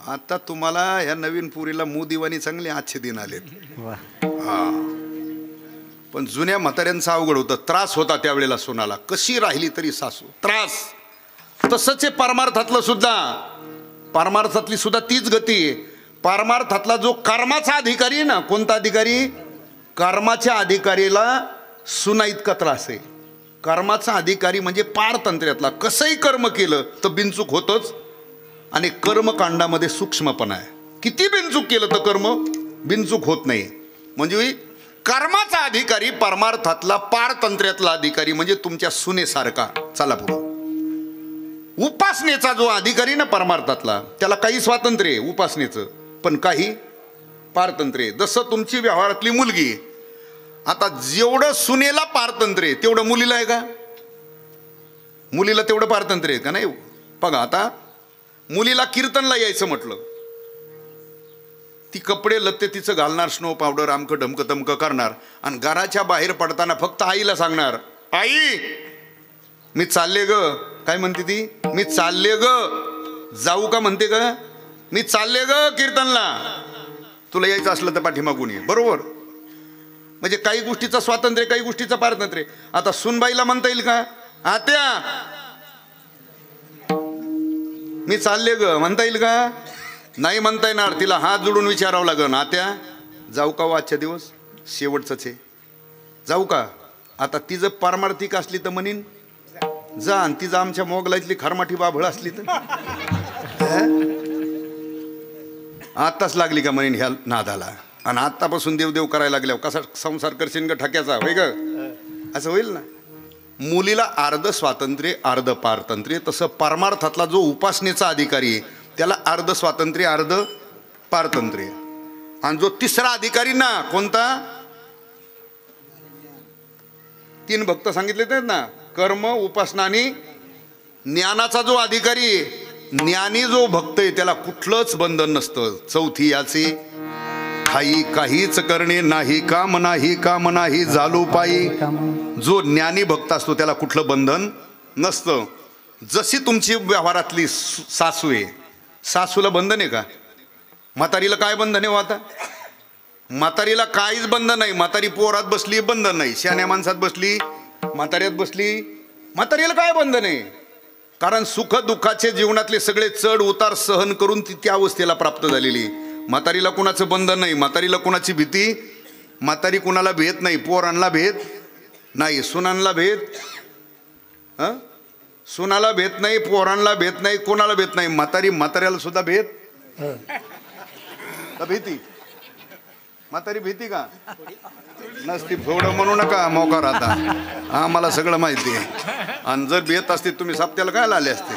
आता तुम्हाला ह्या नवीन पुरीला दिवाणी चांगले आजचे दिन आलेत. हा. पण जुन्या म्हाताऱ्यांचा अवघड होतं. त्रास होता त्यावेळेला सोनाला. कशी राहिली तरी सासू त्रास. तसंच आहे परमार्थातलं सुद्धा. परमार्थातली सुद्धा तीच गती आहे. परमार्थातला जो कर्माचा अधिकारी आहे ना, कोणता अधिकारी? कर्माच्या अधिकारीला सुना इतका त्रास आहे. कर्माचा अधिकारी म्हणजे पारतंत्र्यातला. कसंही कर्म केलं तर बिनचूक होतच. आणि कर्मकांडामध्ये सूक्ष्मपणा आहे. किती बिनचूक केलं तर कर्म बिनचूक होत नाही. म्हणजे कर्माचा अधिकारी परमार्थातला, पारतंत्र्यातला अधिकारी म्हणजे तुमच्या सुनेसारखा. चला पुढं. उपासनेचा जो अधिकारी ना परमार्थातला, त्याला काही स्वातंत्र्य आहे उपासनेचं, पण काही पारतंत्र्य. जसं तुमची व्यवहारातली मुलगी. आता जेवढं सुनेला पारतंत्र्य तेवढं मुलीला आहे का? मुलीला तेवढं पारतंत्र्य आहे का? नाही. बघा, आता मुलीला कीर्तनला यायचं म्हटलं, ती कपडे लत्ते तिचं घालणार, स्नो पावडर आमकं ढमकं तमकं करणार. आणि घराच्या बाहेर पडताना फक्त आईला सांगणार, आई मी चालले ग. काय म्हणते ती? मी चालले ग. जाऊ का म्हणते ग? मी चालले ग कीर्तनला. तुला यायचं असलं तर पाठीमागून ये. बरोबर. म्हणजे काही गोष्टीचं स्वातंत्र्य, काही गोष्टीचं पारतंत्र्य. आता सुनबाईला म्हणता येईल का आत्या मी चालले ग म्हणता येईल का? नाही म्हणता येणार. तिला हात जोडून विचारावं लागेल, आत्या जाऊ का आजच्या दिवस? शेवटचंच आहे, जाऊ का? आता ती जर पारमार्थिक असली तर म्हणीन जा, आणि ती जर आमच्या मोगलातली खरमाठी बाभळ असली तर आत्ताच लागली का म्हणीन ह्या नादाला. आणि आत्तापासून देवदेव करायला लागल्यावर कसा संसार करशील ग ठक्याचा, होय ग? असं होईल ना. मुलीला अर्ध स्वातंत्र्य अर्ध पारतंत्र्य. तसं परमार्थातला जो उपासनेचा अधिकारी आहे त्याला अर्ध स्वातंत्र्य अर्ध पारतंत्र्य. आणि जो तिसरा अधिकारी ना, कोणता? 3 भक्त सांगितले आहेत ना, कर्म, उपासना आणि ज्ञानाचा जो अधिकारी आहे, ज्ञानी जो भक्त आहे त्याला कुठलंच बंधन नसतं. चौथी याचे हाई काहीच करणे नाही, काम नाही, काम नाही झालो पायी. जो ज्ञानी भक्त असतो त्याला कुठलं बंधन नसतं. जशी तुमची व्यवहारातली सासू आहे, सासूला बंधन आहे का? म्हातारीला काय बंधन आहे हो आता? म्हातारीला काहीच बंधन नाही. म्हातारी पोरात बसली बंधन नाही, शहाण्या माणसात बसली, म्हाताऱ्यात बसली, म्हातारीला काय बंधन आहे? कारण सुख दुःखाचे जीवनातले सगळे चढ उतार सहन करून ती त्या अवस्थेला प्राप्त झालेली. म्हातारीला कुणाचं बंधन नाही, म्हातारीला कुणाची भीती, म्हातारी कुणाला भेद नाही. पोरांना भेद नाही, सुनांना भेद, सुनाला भेद नाही, पोरांना भेद नाही, कोणाला भेद नाही. म्हाताऱ्याला सुद्धा भेद भीती. म्हातारी भीती का नसती? थोडं म्हणू नका मोकार आता, हा मला सगळं माहिती आहे. आणि जर भेट असते तुम्ही साप्त्याला काय आले असते?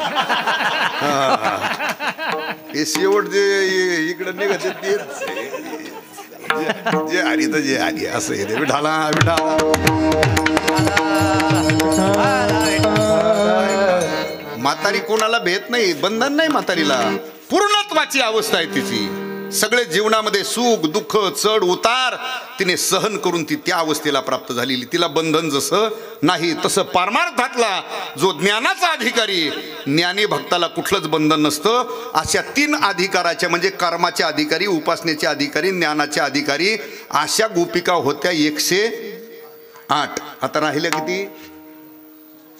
हे शेवट जे इकडं निघत जे हरी तर जे हरी असं येते. विठाला विठाला म्हातारी कोणाला भेट नाही, बंधन नाही. म्हातारीला पूर्णत्वाची अवस्था आहे तिची. सगळे जीवनामध्ये सुख दुःख चढ उतार तिने सहन करून ती त्या अवस्थेला प्राप्त झालेली. तिला बंधन जसं नाही तसं पारमार्थातला जो ज्ञानाचा अधिकारी, ज्ञानी भक्ताला कुठलंच बंधन नसतं. अशा 3 अधिकाराच्या म्हणजे कर्माचे अधिकारी, उपासनेचे अधिकारी, ज्ञानाचे अधिकारी अशा गोपिका होत्या 108. आता राहिल्या किती?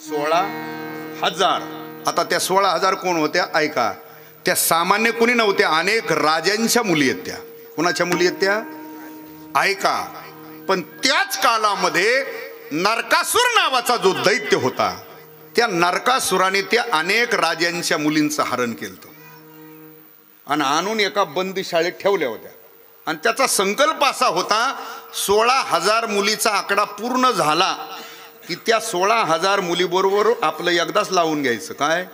16,000. आता त्या 16,000 कोण होत्या ऐका. त्या सामान्य कोणी नव्हत्या, अनेक राजांच्या मुली आहेत त्या. कोणाच्या मुली आहेत त्या ऐका. पण त्याच काळामध्ये नरकासुर नावाचा जो दैत्य होता, त्या नरकासुराने त्या अनेक राजांच्या मुलींचं हरण केलं आणि आणून एका बंदीशाळेत ठेवल्या होत्या. आणि त्याचा संकल्प असा होता, 16,000 मुलीचा आकडा पूर्ण झाला की त्या 16,000 मुलीबरोबर आपलं एकदाच लावून घ्यायचं. काय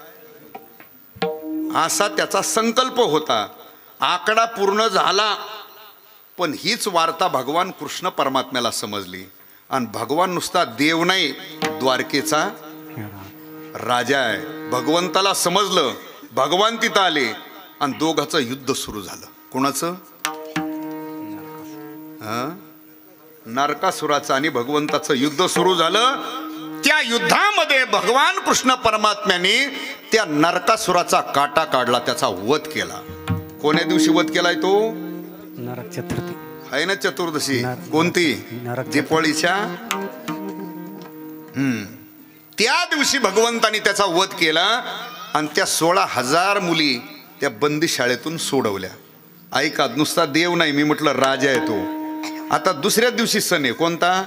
असा त्याचा संकल्प होता. आकडा पूर्ण झाला, पण हीच वार्ता भगवान कृष्ण परमात्म्याला समजली. आणि भगवान नुसता देव नाही, द्वारकेचा राजा आहे. भगवंताला समजलं, भगवान तिथं आले आणि दोघांचं युद्ध सुरू झालं. कोणाचं? नरकासुराचं आणि भगवंताचं युद्ध सुरू झालं. त्या युद्धामध्ये भगवान कृष्ण परमात्म्याने त्या नरकासुराचा काटा काढला, त्याचा वध केला. कोण्या दिवशी वध केलाय तो? नरक चतुर्थी आहे ना, चतुर्दशी. कोणती? दीपावळीच्या त्या दिवशी भगवंतानी त्याचा वध केला. आणि त्या 16,000 मुली त्या बंदीशाळेतून सोडवल्या. ऐका, नुसता देव नाही, मी म्हटलं राजा आहे तो. आता दुसऱ्या दिवशी सण आहे कोणता?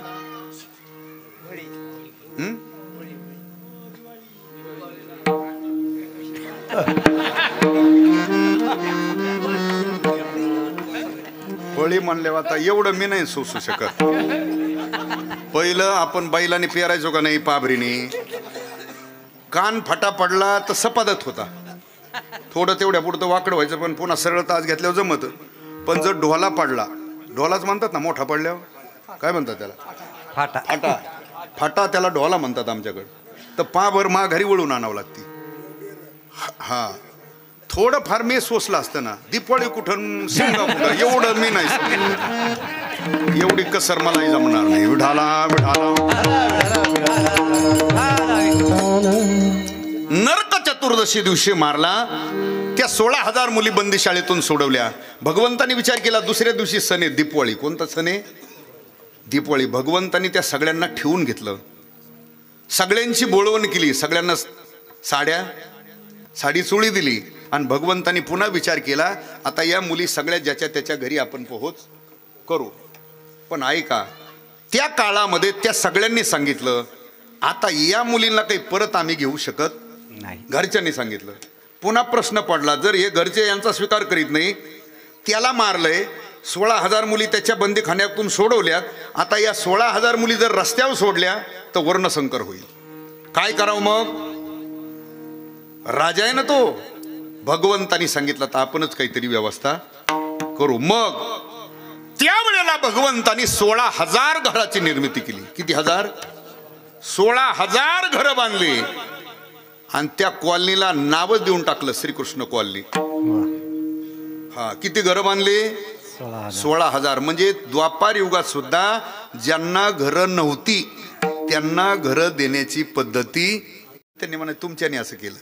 होळी म्हणल्यावर आता एवढं मी नाही सोसू शकत. पहिलं आपण बैलाने पेरायचो का नाही, पाभरीने. कान फटा पडला तर सपादत होता, थोडं तेवढ्या पुढतं वाकड व्हायचं, पण पुन्हा सरळ तास घेतल्यावर जमत. पण जर ढोला पडला, ढोलाच म्हणतात ना मोठा पडल्यावर, काय म्हणतात त्याला? फाटा. फाटा. फाटा त्याला ढोला म्हणतात आमच्याकडे. तर पाभर घरी वळून आणावं लागते. हा, थोडं फार मी सोसलं असतं ना. दीपावळी कुठं शिंगा कुठं एवढं मी नाही, एवढी कसर मलाही जमणार नाही. विठाला विठाला. नरक चतुर्दशी दिवशी मारला. त्या 16,000 मुली बंदीशाळेतून सोडवल्या. भगवंतानी विचार केला, दुसऱ्या दिवशी सण आहे दीपावळी. कोणता सण आहे? दीपावळी. भगवंतानी त्या सगळ्यांना ठेवून घेतलं, सगळ्यांची बोळवण केली, सगळ्यांना साडी चोळी दिली. आणि भगवंतानी पुन्हा विचार केला, आता या मुली सगळ्या ज्याच्या त्याच्या घरी आपण पोहोच करू. पण ऐका, त्या काळामध्ये त्या सगळ्यांनी सांगितलं, आता या मुलींना काही परत आम्ही घेऊ शकत नाही. घरच्यांनी सांगितलं. पुन्हा प्रश्न पडला, जर हे घरचे यांचा स्वीकार करीत नाही, त्याला मारलंय, 16,000 मुली त्याच्या बंदीखान्यातून सोडवल्यात, आता या 16,000 मुली जर रस्त्यावर सोडल्या तर वर्णसंकर होईल. काय करावं मग? राजा आहे ना तो. भगवंतानी सांगितलं, तर आपणच काहीतरी व्यवस्था करू. मग त्यावेळेला भगवंतानी 16,000 घराची निर्मिती केली. किती हजार? 16,000 घरं बांधली. आणि त्या कॉलनीला नावच देऊन टाकलं श्रीकृष्ण कॉलनी. हा, किती घरं बांधली? 16,000. म्हणजे द्वापार युगात सुद्धा ज्यांना घरं नव्हती त्यांना घरं देण्याची पद्धती त्यांनी म्हणे, तुमच्याने असं केलं,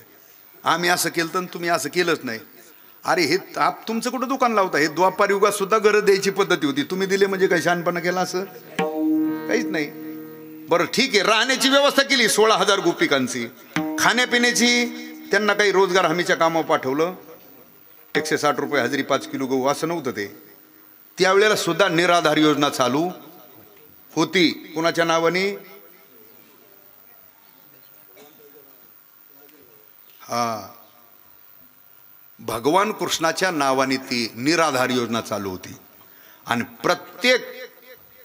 आम्ही असं केलं तर तुम्ही असं केलंच नाही. अरे हे तुमचं कुठं दुकान लावता? हे द्वापार युगात सुद्धा गरज द्यायची पद्धती होती. तुम्ही दिले म्हणजे काही शहाणपणा केला असं काहीच नाही. बरं ठीक आहे, राहण्याची व्यवस्था केली 16,000 गोपिकांची. खाण्यापिण्याची त्यांना काही रोजगार हमीच्या कामावर पाठवलं. 160 रुपये हजेरी, 5 किलो गहू, असं नव्हतं ते. त्यावेळेला सुद्धा निराधार योजना चालू होती. कोणाच्या नावाने? भगवान कृष्णाच्या नावाने ती निराधार योजना चालू होती. आणि प्रत्येक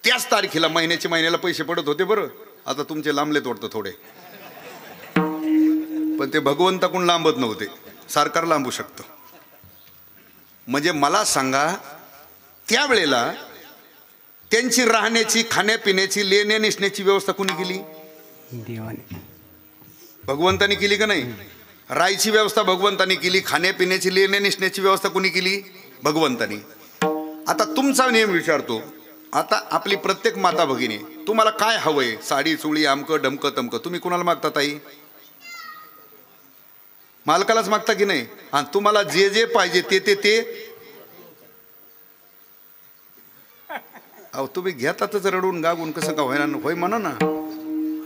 त्याच तारखेला महिन्याला पैसे पडत होते. बरं आता तुमचे लांबलेत वाटतं थोडे, पण ते भगवंताकडून लांबत नव्हते. सरकार लांबू शकतं. म्हणजे मला सांगा, त्यावेळेला त्यांची राहण्याची, खाण्यापिण्याची, लेण्या नेसण्याची व्यवस्था कोणी केली? देवाने. भगवंतानी केली का नाही? राहायची व्यवस्था भगवंतानी केली, खाण्यापिण्याची, लेण्या नेसण्याची व्यवस्था कोणी केली? भगवंतानी. आता तुमचा नियम विचारतो. आता आपली प्रत्येक माता भगिनी, तुम्हाला काय हवंय? साडी चोळी, आमकं ढमकं तमकं, तुम्ही कुणाला मागता? ताई मालकालाच मागता की नाही? आणि तुम्हाला जे जे पाहिजे ते अहो तुम्ही घेतातच रडून गागून, कसं का होईना, होय म्हणा ना.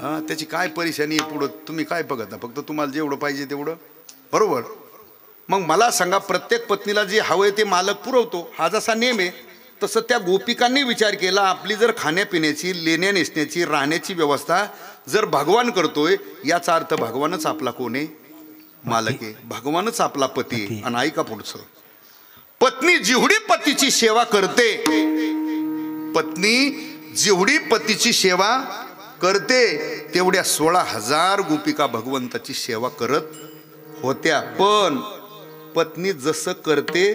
हां, त्याची काय परेशानी आहे पुढं? तुम्ही काय बघता? फक्त तुम्हाला जेवढं पाहिजे तेवढं, बरोबर. मग मला सांगा, प्रत्येक पत्नीला जे हवंय ते मालक पुरवतो, हा जसा नेम आहे. तसं त्या गोपिकांनी विचार केला, आपली जर खाण्यापिण्याची, लेण्या नेसण्याची, राहण्याची व्यवस्था जर भगवान करतोय, याचा अर्थ भगवानच आपला कोण आहे? मालक आहे. भगवानच आपला पती आहे. आणि ऐका पुढचं, पत्नी जेवढी पतीची सेवा करते, पत्नी जेवढी पतीची सेवा करते, तेवढ्या 16,000 गोपिका भगवंताची सेवा करत होत्या. पण पत्नी जसं करते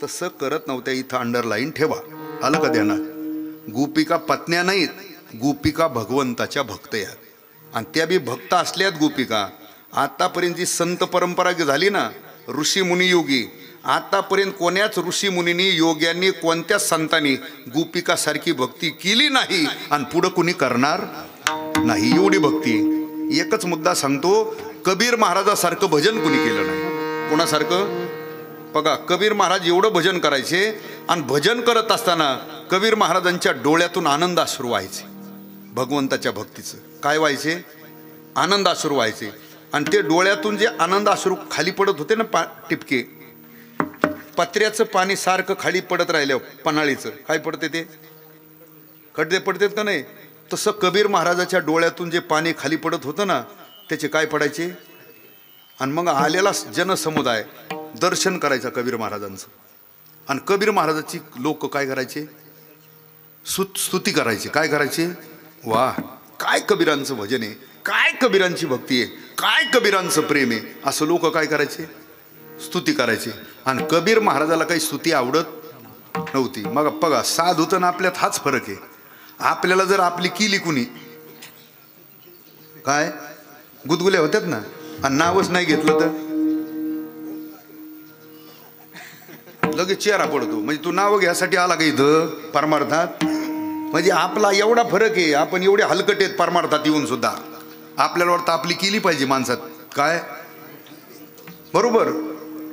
तसं करत नव्हत्या. इथं अंडरलाईन ठेवा, आलं का ध्यानात? गोपिका पत्न्या नाहीत, गोपिका भगवंताच्या भक्त आहेत. आणि त्या बी भक्त असल्यात गोपिका. आतापर्यंत जी संत परंपरा झाली ना, ऋषी मुनी योगी, आतापर्यंत कोण्याच ऋषी मुनींनी, योग्यांनी, कोणत्याच संतांनी गोपिकासारखी भक्ती केली नाही आणि पुढं कुणी करणार नाही एवढी भक्ती. एकच मुद्दा सांगतो, कबीर महाराजासारखं भजन कुणी केलं नाही. कोणासारखं? बघा, कबीर महाराज एवढं भजन करायचे, आणि भजन करत असताना कबीर महाराजांच्या डोळ्यातून आनंदाश्रू व्हायचे. भगवंताच्या भक्तीचं काय व्हायचे? आनंदाश्रू व्हायचे. आणि ते डोळ्यातून जे आनंदाश्रू खाली पडत होते ना, टिपके, पत्र्याचं पाणी सारखं खाली पडत राहिलं, पन्हाळीचं काय पडते ते खड्डे पडतात का नाही, तसं कबीर महाराजाच्या डोळ्यातून जे पाणी खाली पडत होतं ना, त्याचे काय पडायचे. आणि मग आलेला जनसमुदाय दर्शन करायचा कबीर महाराजांचं. आणि कबीर महाराजाची लोक काय करायचे? स्तुती करायचे. काय करायचे? वा, काय कबीरांचं भजन आहे, काय कबीरांची भक्ती आहे, काय कबीरांचं प्रेम आहे, असं लोक काय करायचे? स्तुती करायची. आणि कबीर महाराजाला काही स्तुती आवडत नव्हती. मग बघा, साधूतन आपल्यात हाच फरक आहे. आपल्याला जर आपली केली कुणी, काय गुदगुल्या होत्यात ना, आणि नावच नाही घेतलं तर लगेच चेहरा पडतो. म्हणजे तू नाव घ्यासाठी आला का इथं परमार्थात? म्हणजे आपला एवढा फरक आहे. आपण एवढे हलकट आहेत परमार्थात येऊन सुद्धा. आपल्याला वाटतं आपली केली पाहिजे माणसात, काय बरोबर.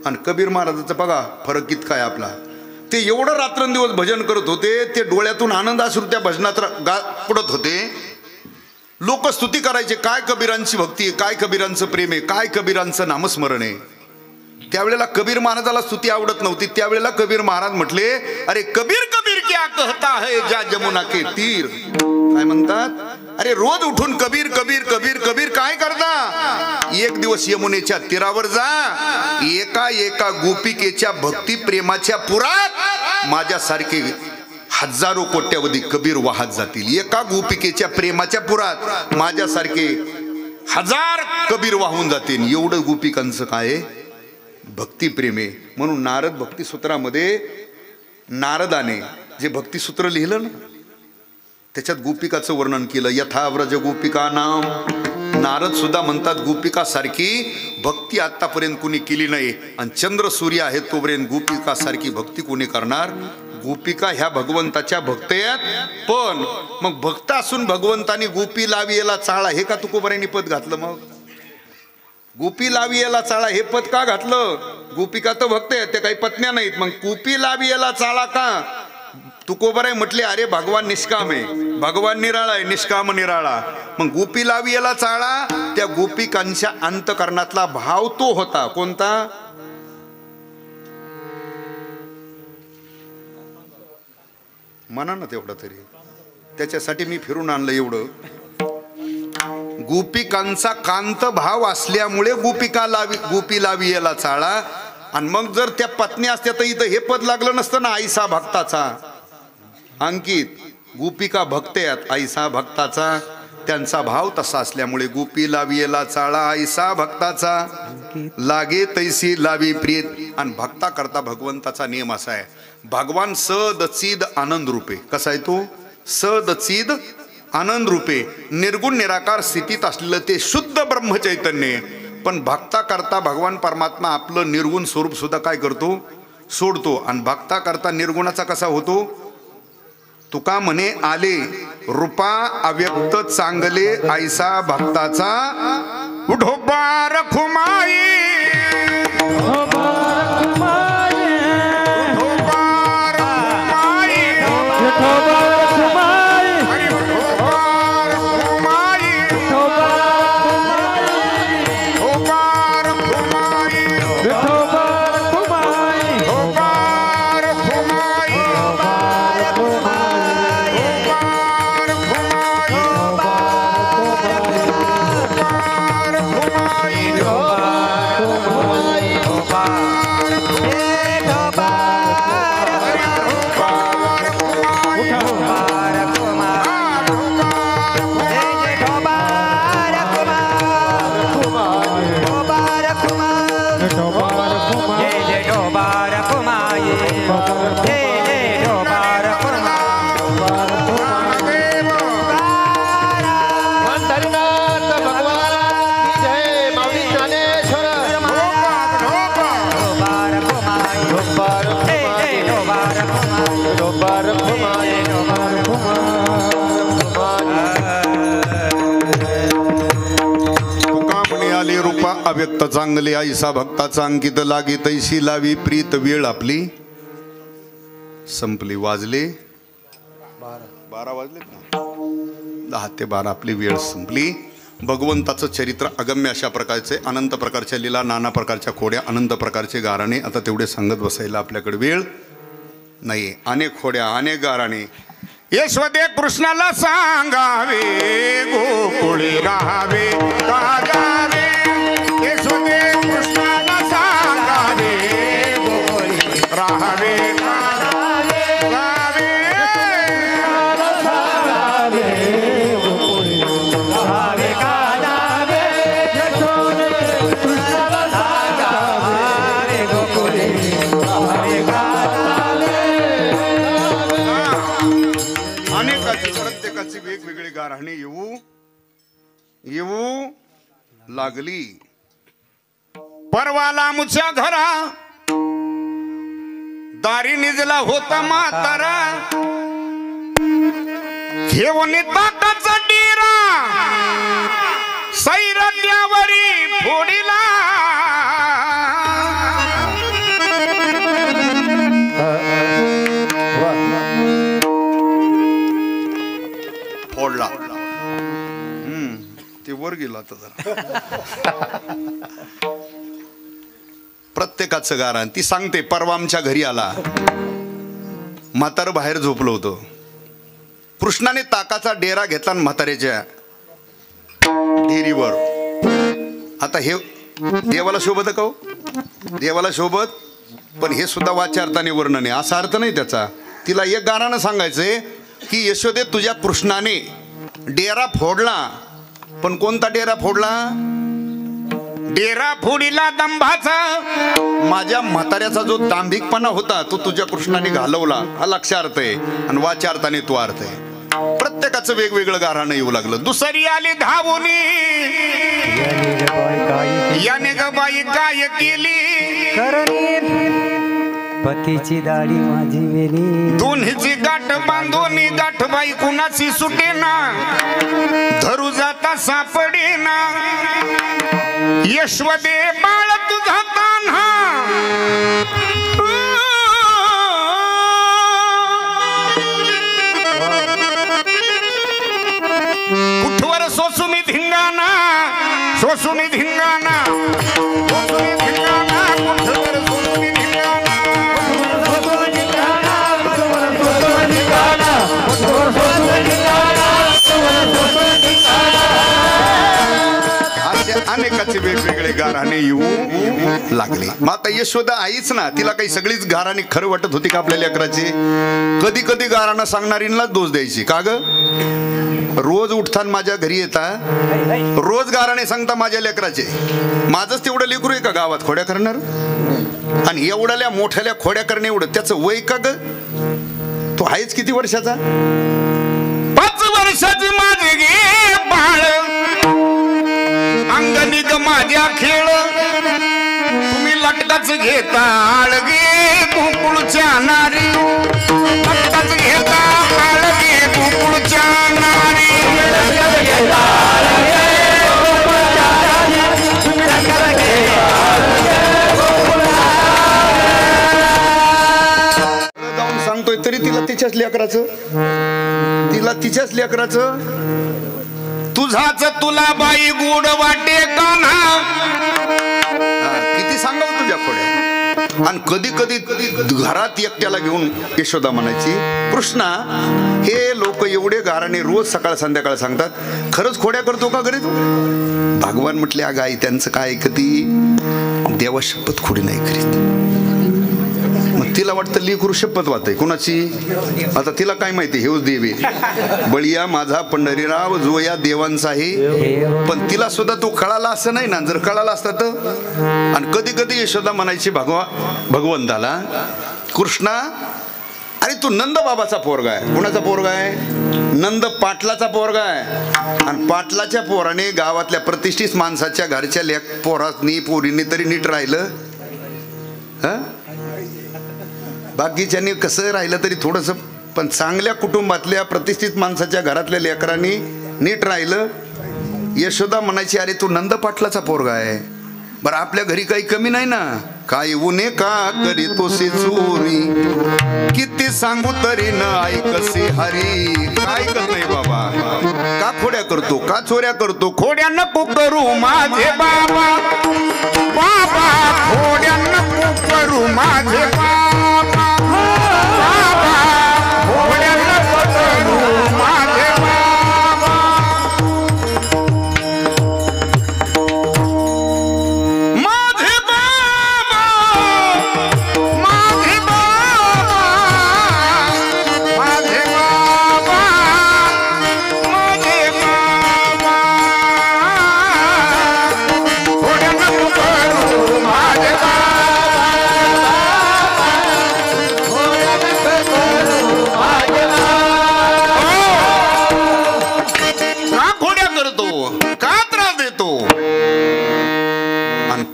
आणि कबीर महाराजाचं बघा फरक कितका आहे आपला. ते एवढं रात्रंदिवस भजन करत होते, ते डोळ्यातून आनंदाश्रू त्या भजनात पडत होते. लोक स्तुती करायचे, काय कबीरांची भक्ती आहे, काय कबीरांचं प्रेम आहे, काय कबीरांचं नामस्मरण आहे. त्यावेळेला कबीर महाराजाला स्तुती आवडत नव्हती. त्यावेळेला कबीर महाराज म्हटले, अरे कबीर कबीर क्या कहता है जा जमुना के तीर. काय म्हणतात? अरे रोज उठून कबीर कबीर कबीर कबीर काय करता? एक दिवस यमुनेच्या तीरावर जा, एका एका गोपिकेच्या भक्ती प्रेमाच्या पुरात माझ्यासारखे हजारो कोट्यावधी कबीर वाहत जातील. एका गोपिकेच्या प्रेमाच्या पुरात माझ्यासारखे हजार कबीर वाहून जातील. एवढं गोपिकांचं काय भक्तिप्रेम आहे. म्हणून नारद भक्तिसूत्रामध्ये नारदाने जे भक्तिसूत्र लिहिलं ना, त्याच्यात गोपिकाचं वर्णन केलं. यथा व्रज गोपिका नाम. नारद सुद्धा म्हणतात, गोपिकासारखी भक्ती आतापर्यंत कुणी केली नाही. आणि चंद्र सूर्य आहे तोपर्यंत गोपिकासारखी भक्ती कोणी करणार? गोपिका ह्या भगवंताच्या भक्त आहेत. पण मग भक्त असून भगवंतानी गोपी लावी याला चाळा, हे का तुकोबारांनी पद घातलं? मग गोपी लावी याला चाळा हे पद का घातलं? गोपिका तर भक्त आहेत, ते काही पत्न्या नाहीत, मग गोपी लावी याला चाळा का? तुकोबराय म्हटले अरे भगवान निष्काम आहे, भगवान निराळा आहे, निष्काम निराळा. मग गोपी लावी याला चाळा, त्या गोपिकांच्या अंतकरणातला भाव तो होता कोणता? म्हणा ना तेवढं तरी, त्याच्यासाठी मी फिरून आणलं एवढं. गोपिकांचा कांत भाव असल्यामुळे गोपी लावी याला चाळा. आणि मग जर त्या पत्नी असत्या तर इथं हे पद लागलं नसतं ना, आईसा भक्ताचा. अंकित गोपिका भक्त आहेत, आईसा भक्ताचा. त्यांचा भाव तसा असल्यामुळे गोपी लावी याला चाळा, आईसा भक्ताचा लागे तैसी लावी प्रीत. आणि भक्ता करता भगवंताचा नियम असा आहे, भगवान सदचिद आनंद रूपे. कसा आहे तो? सदचिद आनंद रूपे, निर्गुण निराकार स्थितीत असलेलं ते शुद्ध ब्रह्मचैतन्य. पण भक्ता करता भगवान परमात्मा आपलं निर्गुण स्वरूप सुद्धा काय करतो? सोडतो. आणि भक्ता करता निर्गुणाचा कसा होतो? तुका म्हणे आले रूपा अव्यक्त चांगले ऐसा भक्ताचा उढोबा रखुमाई. अव्यक्त चांगले ऐसा भक्ताचा अंकित लागे तैशी लावी प्रीत. वेळ आपली संपली. वाजले 12 वाजलेत ना, 10 ते 12 आपली वेळ संपली. भगवंताचं चरित्र अगम्य अशा प्रकारचे, अनंत प्रकारच्या लीला, नाना प्रकारच्या खोड्या, अनंत प्रकारचे गाराणे. आता तेवढे सांगत बसायला आपल्याकडे वेळ नाही. अनेक खोड्या, अनेक गाराणे. यशोदे कृष्णाला सांगावे, गोकुळी राहावे का जावे. यशोदे कृष्णाला सांगावे, गोकुळी राहावे का जावे. राहावे का जावे. यशोदे कृष्णाला सांगावे, गोकुळी राहावे का जावे. अनेकाची, प्रत्येकाची वेगवेगळी गाराणी येऊ लागली. परवाला मुच्या घरा दारी निजला होता म्हातारा. घेऊन ताटाचा डेरा सैरल्यावरी फोडीला. फोडला. ते वर गेला तर जरा. प्रत्येकाचं गारण ती सांगते. परवा आमच्या घरी आला, म्हातारं बाहेर झोपलं होतं. कृष्णाने ताकाचा डेरा घेतला म्हाताऱ्याच्या डेरीवर. आता हे देवाला शोभत का? देवाला शोभत, पण हे सुद्धा वाच्यार्थाने वर्णन आहे, असा अर्थ नाही त्याचा. तिला एक गाणं सांगायचंय की यशोदे तुझ्या कृष्णाने डेरा फोडला. पण कोणता डेरा फोडला? डेरा फोडीला दंभाचा. माझ्या म्हाताऱ्याचा जो दांभिकपणा होता तो तुझ्या कृष्णाने घालवला, हा लक्षार्थ आहे. आणि वाच्यार्थाने तो अर्थ आहे. प्रत्येकाचं वेगवेगळं गाराणं येऊ लागलं. दुसरी आली धावूनी, याने ग बाई काय केली. पतीची दाढी माझी वेली. दोन्हीची गाठ बांधून गाठ बाई कुणाची सुटेना. धरू जाता सापडेना. यशवदे बाळ तुझा तान्हा कुठवर सोसुमी धिंगाणा सोसुमी धिंगाणा सोसुमी धिंगाणा कुठवर सोसुमी धिंगाणा असे अनेकाचे वेगवेगळे गाराणे येऊ लागले. मग आता यशोदा आईच ना, तिला काही सगळीच गाराणी खरं वाटत होती का आपल्या लेकराची? कधी कधी गाराणं सांगणारींनाच दोष द्यायची. का ग? रोज उठताना माझ्या घरी येता, रोज गाराणे सांगता माझ्या लेकराचे. माझंच तेवढं लेकरू आहे का गावात खोड्या करणार? आणि एवढ्याल्या मोठ्याल्या खोड्या करणे एवढं त्याचं वय का ग? तो आहेच किती वर्षाचा? 5 वर्षाची माझे गे बाळ अंगणी ग माझ्या खेळ तुम्ही लटकाच घेता आळगे गोकुळच्या नारी लटकाच घेता आळगे गोकुळच्या नारी जाऊन सांगतोय तरी तिला तिच्याच लेकराचं तुझाच तुला बाई गोड वाटे कान्हा किती सांगावं तुझ्या खोड्या. आणि कधी कधी घरात एकट्याला घेऊन यशोदा म्हणायची, कृष्णा हे लोक एवढे गाराने रोज सकाळ संध्याकाळ सांगतात, खरंच खोड्या करतो का घरी तू? भगवान म्हटले, अगं आई त्यांचं काय ऐकती, देवा शपथ खोडी नाही करीत. मग तिला वाटतं लेकरू शपथ वाटतंय कुणाची? आता तिला काय माहिती, हेच देवी बळिया माझा पंढरीराव जो या देवांचा आहे. पण तिला सुद्धा तो कळाला असं नाही ना. जर कळाला असता तर. आणि कधी कधी यशोदा म्हणायची भगवंताला, कृष्णा अरे तू नंद बाबाचा पोरगा आहे. कुणाचा पोरगा आहे? नंद पाटलाचा पोरगा आहे. आणि पाटलाच्या पोराने गावातल्या प्रतिष्ठित माणसाच्या घरच्या पोरांनी पोरींनी तरी नीट राहिलं. बाकीच्यांनी कसं राहिलं तरी थोडंसं, पण चांगल्या कुटुंबातल्या प्रतिष्ठित माणसाच्या घरातल्या लेकरांनी नीट राहिलं. यशोदा म्हणायची, अरे तू नंद पाटलाचा पोरगा आहे. बरं आपल्या घरी काही कमी नाही ना. काय उने का करीतोसी चोरी, किती सांगू तरी न ऐकसे हरी. काय करतोय बाबा? का खोड्या करतो, का चोऱ्या करतो? खोड्या नको करू माझे बाबा बाबा खोड्या नको करू माझे बाबा बाबा खोड्या नको करू माझे बाबा. माझे बाबा माझे बाबा माझे बाबा माझे बाबा खोड्या नको करू माझे बाबा.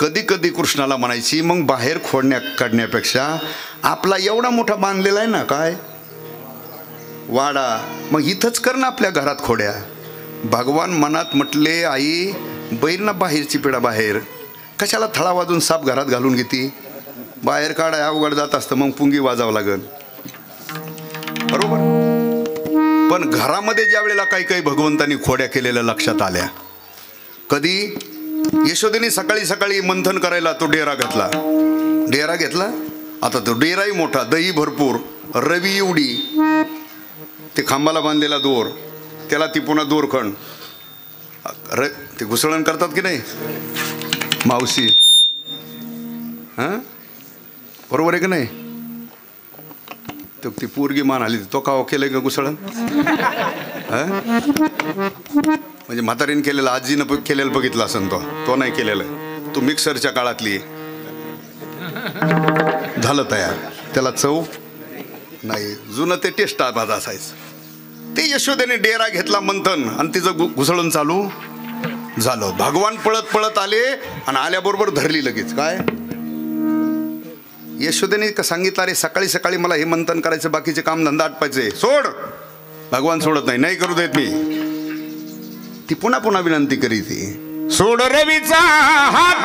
कधी कधी कृष्णाला म्हणायची, मग बाहेर काढण्यापेक्षा आपला एवढा मोठा बांधलेला आहे ना काय वाडा, मग इथंच कर ना आपल्या घरात खोड्या. भगवान मनात म्हटले, आई बैल ना बाहेरची पिढा बाहेर, कशाला थळा वाजून साप घरात घालून घेती? बाहेर काढाय अवघड जात असतं, मग पुंगी वाजावं लागल. बरोबर. पण घरामध्ये ज्या वेळेला काही काही भगवंतांनी खोड्या केलेल्या लक्षात आल्या. कधी यशोदेने सकाळी सकाळी मंथन करायला तो डेरा घेतला. आता तो डेराही मोठा, दही भरपूर, रवी एवढी, ते खांबाला बांधलेला दोर, त्याला ती पुन्हा दोरखंड, ते घुसळण करतात की नाही मावशी? बरोबर आहे की नाही? ती पोरगी मान आली, तो का केलंय का घुसळण? म्हणजे म्हातारीने केलेलं, आजीनं केलेलं बघितलं असं तो नाही केलेलं. तो मिक्सरच्या काळातली झालं तयार, त्याला चव नाही. जुनं ते टेस्ट आवाज असायचं. ते यशोदेने डेरा घेतला मंथन, आणि तिचं घुसळून चालू झालं. भगवान पळत पळत आले आणि आल्याबरोबर धरली लगेच. काय यशोदेने सांगितलं, अरे सकाळी सकाळी मला हे मंथन करायचं, बाकीचे काम धंदा आटपायचे, सोड. भगवान सोडत नाही, नाही करू देत मी. ती पुन्हा पुन्हा विनंती करीत, सोड रवीचा हात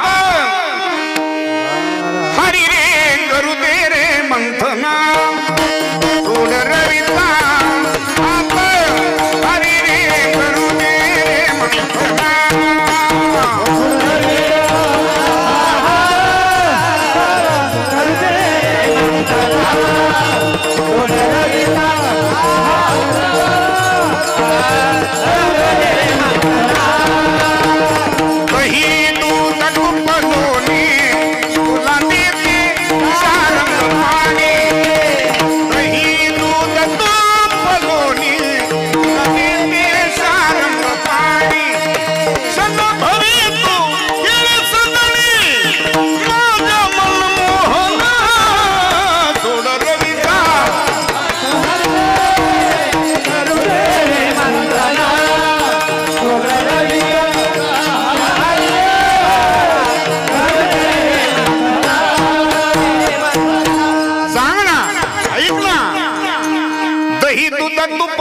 हरी रे करू दे रे मंथना सोड रवीचा हात हरी रे करू दे रे मंथना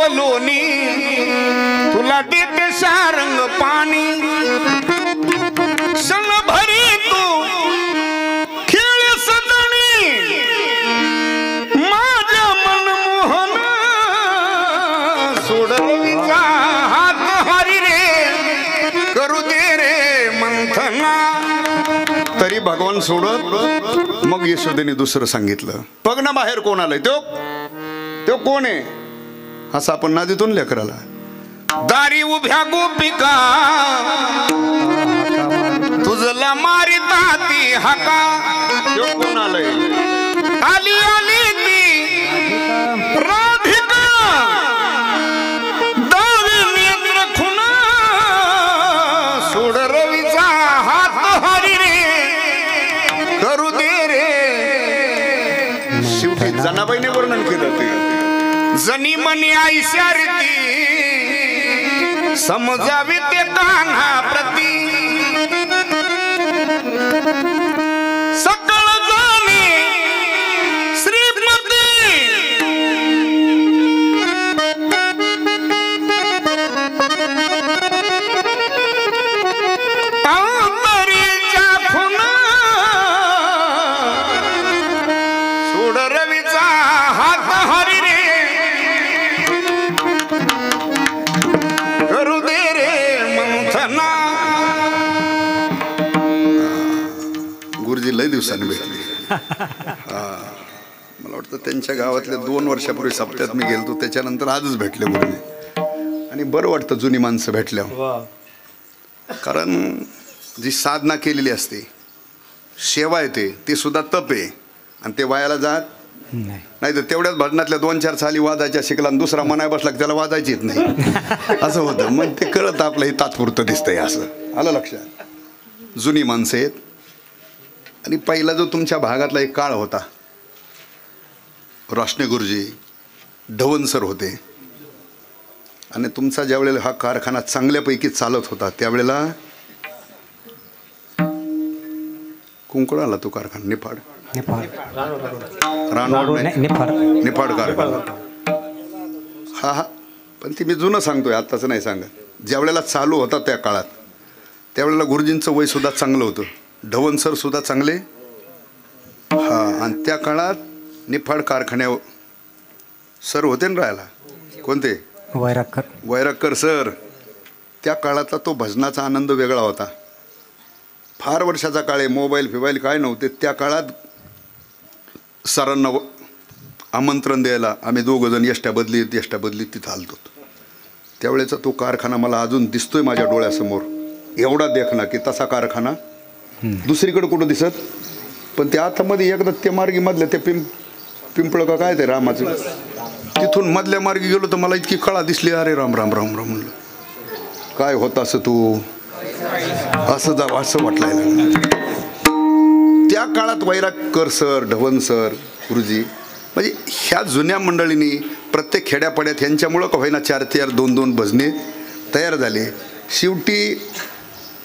लोणी तुला देते सारंग पाणी सन भरी तू खेळ सदणी माझ्या मनमोहन सोड रवीचा हात हरी रे करू दे रे मंथना तरी भगवान सोडत मग यशोदेने दुसरं सांगितलं बघ ना बाहेर कोण आलंय तो कोण आहे असं आपण नादीतून लेकराला दारी उभ्या गोपिका तुझला मारिता ती हाका कोण आलंय आली आली ती राधिका दावी नेत्र खुना सोड रवीचा हात हरी रे करू दे रे शेवटी जनाबाईने वर्णन केलं ते जनी मनी ऐशारती समजावी ते कान्हा प्रती सकळ जाणे श्रीपती अंतरीच्या खुना सोड रवीचा हात हरी रे गुरुजी लय दिवसांनी भेटले मला वाटतं त्यांच्या गावातल्या 2 वर्षापूर्वी सप्त्यात मी गेलतो त्याच्यानंतर आजच भेटले गुरुजी आणि बरं वाटतं जुनी माणसं भेटल्यावर कारण जी साधना केलेली असते सेवा येते ते सुद्धा तप आहे आणि ते वायाला जात नाही तर तेवढ्याच भजनातल्या 2-4 साली वाजायच्या शिकला आणि दुसरा मनाय बसला की त्याला वाजायची येत नाही असं होतं मग ते कळत आपलं हे तात्पुरतं दिसतंय असं आलं लक्षात जुनी माणसं आहेत आणि पहिला जो तुमच्या भागातला एक काळ होता रोशने गुरुजी ढवण सर होते आणि तुमचा ज्या वेळेला हा कारखाना चांगल्यापैकी चालत होता त्यावेळेला कुंकळाला तो कारखाना निफाड निफाड कारखाना हा पण ती मी जुनं सांगतोय आत्ताचं नाही सांगत ज्या वेळेला चालू होता त्या काळात त्यावेळेला गुरुजींचं वय सुद्धा चांगलं होतं ढवण सर सुद्धा चांगले आणि त्या काळात निफाड कारखान्यावर सर होते ना राहायला कोणते वैरागकर सर त्या काळातला तो भजनाचा आनंद वेगळा होता फार वर्षाचा काळ आहे मोबाईल फिबाईल काय नव्हते त्या काळात सरांना आमंत्रण द्यायला आम्ही 2 जण यष्ट्या बदलीत तिथं आलतो त्यावेळेचा तो कारखाना मला अजून दिसतोय माझ्या डोळ्यासमोर एवढा देखना की तसा कारखाना दुसरीकडे कुठं दिसत पण त्या आतामध्ये एकदा त्या मार्गी मधल्या ते पिंपळ का काय ते रामाचं तिथून मधल्या मार्गी गेलो तर मला इतकी कळा दिसली अरे राम राम राम राम म्हणलं काय होत असं तू असं जावं असं वाटलंय त्या काळात वैरागकर सर ढवण सर गुरुजी म्हणजे ह्या जुन्या मंडळींनी प्रत्येक खेड्यापाड्यात ह्यांच्यामुळं का होईना 4-4 2-2 भजने तयार झाले शेवटी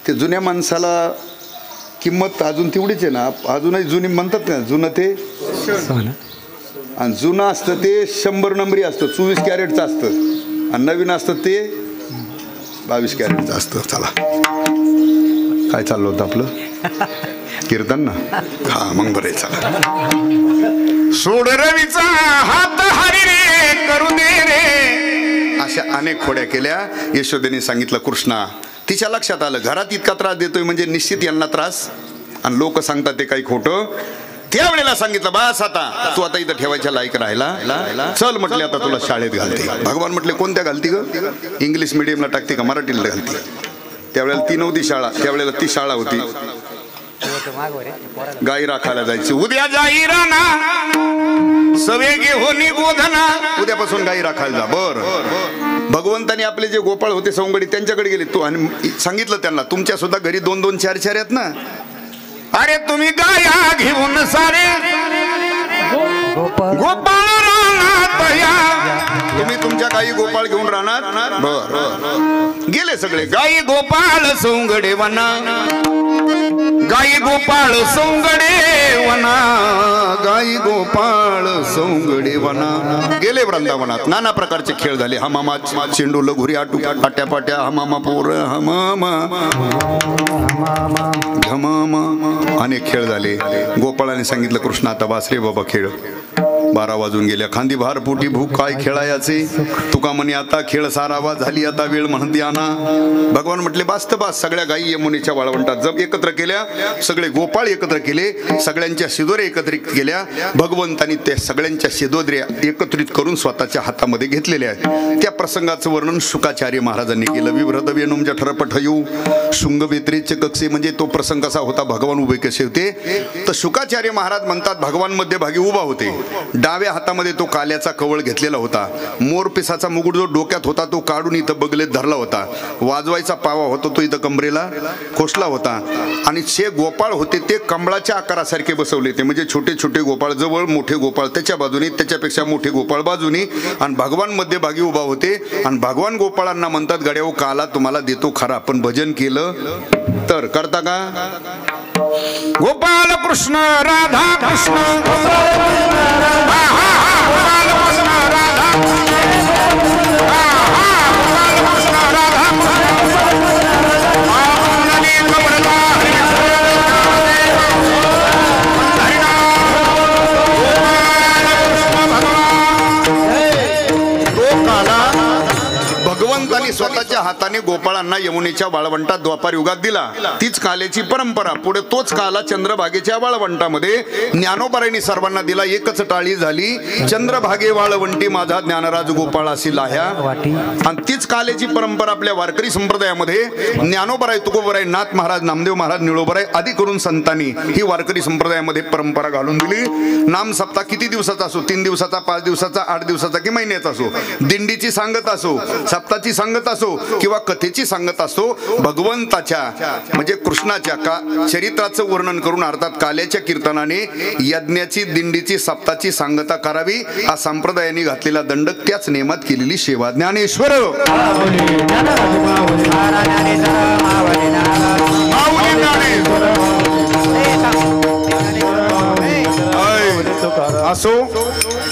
ते जुन्या माणसाला किंमत अजून तेवढीच आहे ना अजूनही जुनी म्हणतात ना जुनं ते आणि जुनं असतं ते 100 नंबरी असतं 24 कॅरेटचं असतं आणि नवीन असतं ते 22 कॅरेटचं असतं चला काय चाललं होतं आपलं कीर्तन ना? हा मग बरं आहे, चला. सोड रवीचा हात हरी रे करू दे रे, अशा अनेक खोड्या केल्या. यशोदेने सांगितलं कृष्णा. तिच्या लक्षात आलं घरात इतका त्रास देतोय म्हणजे निश्चित यांना त्रास, आणि लोक सांगतात ते काही खोटं. त्यावेळेला सांगितलं बस आता तू आता इथं ठेवायच्या लायक राहिला, चल म्हटले आता तुला शाळेत घालते. भगवान म्हटले कोणत्या घालती ग? इंग्लिश मिडियमला टाकते का मराठीला घालते? त्यावेळेला ती नव्हती शाळा, त्यावेळेला ती शाळा होती. गाई राखायला जायची. उद्या जाई राना सवे घेऊन गोधना, उद्यापासून गाई राखायला जा. बर भगवंतानी आपले जे गोपाळ होते सवंगडी त्यांच्याकडे गेले. तू आणि सांगितलं त्यांना तुमच्या सुद्धा घरी 2-2, 4-4 आहेत ना. अरे तुम्ही गाया घेऊन सारे गोपाळ रानात या, तुम्ही तुमच्या गाई गोपाळ घेऊन राहणार. बर गेले सगळे. गाई गोपाळ सौंगडे वना, गाई गोपाळ सौंगडे वना, गाई गोपाळ सौंगडे वना. गेले वृंदावनात. नाना प्रकारचे खेळ झाले. हा मामा चेंडू लगुरी आटू आट्या पाट्या, हा मामा पोर, हा मामा घमामा, अनेक खेळ झाले. गोपाळाने सांगितलं कृष्ण आता बास रे बाबा खेळ. 12 वाजून गेल्या. खांदी भार पोटी भूक काय खेळायाचे, तुका म्हणे आता खेळ सारावा, झाली आता वेळ म्हणते आना. भगवान म्हटले बास तर बास. सगळ्या गायी यमुनेच्या वाळवंटात जप एकत्र केल्या, सगळे गोपाळ एकत्र केले, सगळ्यांच्या शिदोऱ्या एकत्रित केल्या. भगवंतांनी त्या सगळ्यांच्या शिदोऱ्या एकत्रित करून स्वतःच्या हातामध्ये घेतलेल्या आहेत. त्या प्रसंगाचं वर्णन शुकाचार्य महाराजांनी केलं. विभ्रद वेणुम जठर पठयू शुंग वेत्रेचे कक्षे, म्हणजे तो प्रसंग कसा होता, भगवान उभे कसे होते. तर शुकाचार्य महाराज म्हणतात भगवान मध्यभागी उभा होते. डाव्या हातामध्ये तो काल्याचा कवळ घेतलेला होता. मोरपिसाचा मुकुट जो डोक्यात होता तो काढून इथं बगलेत धरला होता. वाजवायचा पावा होता तो इथं कमरेला खोसला होता. आणि जे गोपाळ होते ते कमळाच्या आकारासारखे बसवले होते, म्हणजे छोटे छोटे गोपाळ जवळ, मोठे गोपाळ त्याच्या बाजूने, त्याच्यापेक्षा मोठे गोपाळ बाजूने, आणि भगवान मध्यभागी उभा होते. आणि भगवान गोपाळांना म्हणतात गड्या काला तुम्हाला देतो खरा, पण भजन केलं तर करता का? गोपाल कृष्ण राधा कृष्ण, गोपाल कृष्ण राधा भगवंतांनी स्वतःच्या हाताने गोपाळांना यमुनेच्या वाळवंटात द्वापार युगात दिला. तीच कालेची परंपरा. पुढे तोच काला चंद्रभागेच्या वाळवंटामध्ये ज्ञानोबारांनी सर्वांना दिला. एकच टाळी झाली, चंद्रभागे वाळवंटी माझा ज्ञानराज गोपाळ अशी लाह्या. आणि तीच कालेची परंपरा आपल्या वारकरी संप्रदायामध्ये ज्ञानोबाराय, तुकोबाराय, नाथ महाराज, नामदेव महाराज, निळोबाराय आदी करून संतांनी ही वारकरी संप्रदायामध्ये परंपरा घालून दिली. नाम सप्ताह किती दिवसाचा असो, 3 दिवसाचा, 5 दिवसाचा, 8 दिवसाचा की महिन्याचा असो, दिंडीची सांगत असो, सप्ताची सांगत असो किंवा कथेची सांगत असो, भगवंताच्या म्हणजे कृष्णाच्या का चरित्राचं वर्णन करून अर्थात काल्याच्या कीर्तनाने यज्ञाची, दिंडीची, सप्ताची सांगता करावी हा संप्रदायाने घातलेला दंडक, त्याच नियमात केलेली सेवा. ज्ञानेश्वर असो.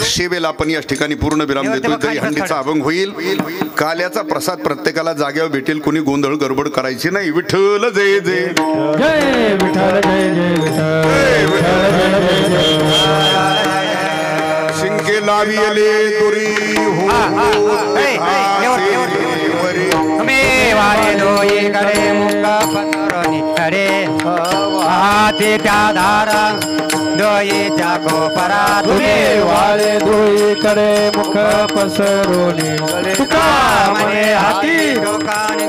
सेवेला आपण या ठिकाणी पूर्ण विराम देतोय. तरी हंडीचा अभंग होईल. काल्याचा प्रसाद प्रत्येकाला जाग्यावर भेटेल. कोणी गोंधळ गडबड करायची नाही. विठ्ठल जय जय जय विठ्ठल, जय जय विठ्ठल, शिंके लाविले दुरी हो वारे डोई करे मुक्का पसरोनी करे हाती त्या धारा डोईच्या कोपरा तुने वारे धुई करे मुख पसरोनी तुका म्हणे हाती लोकांनी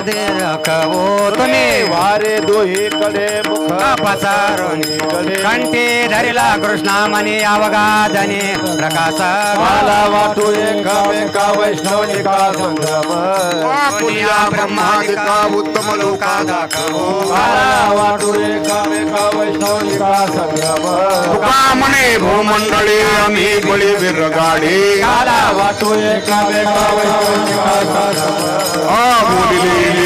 दे रखवो तुने वारे धुई करे मुख पसरोनी कंठी धरिला कृष्णा मनी अवगाधने प्रकाश मला वाटू एका वैष्णवनिका संगम ब्रह्मादिका उत्तम लोका दाखवो. मला वाटू एका वैष्णवनिका संगम म्हणे भूमंडळी आम्ही बळी विरगाडे. मला वाटू एका वैष्णवनिका संगम बोलिले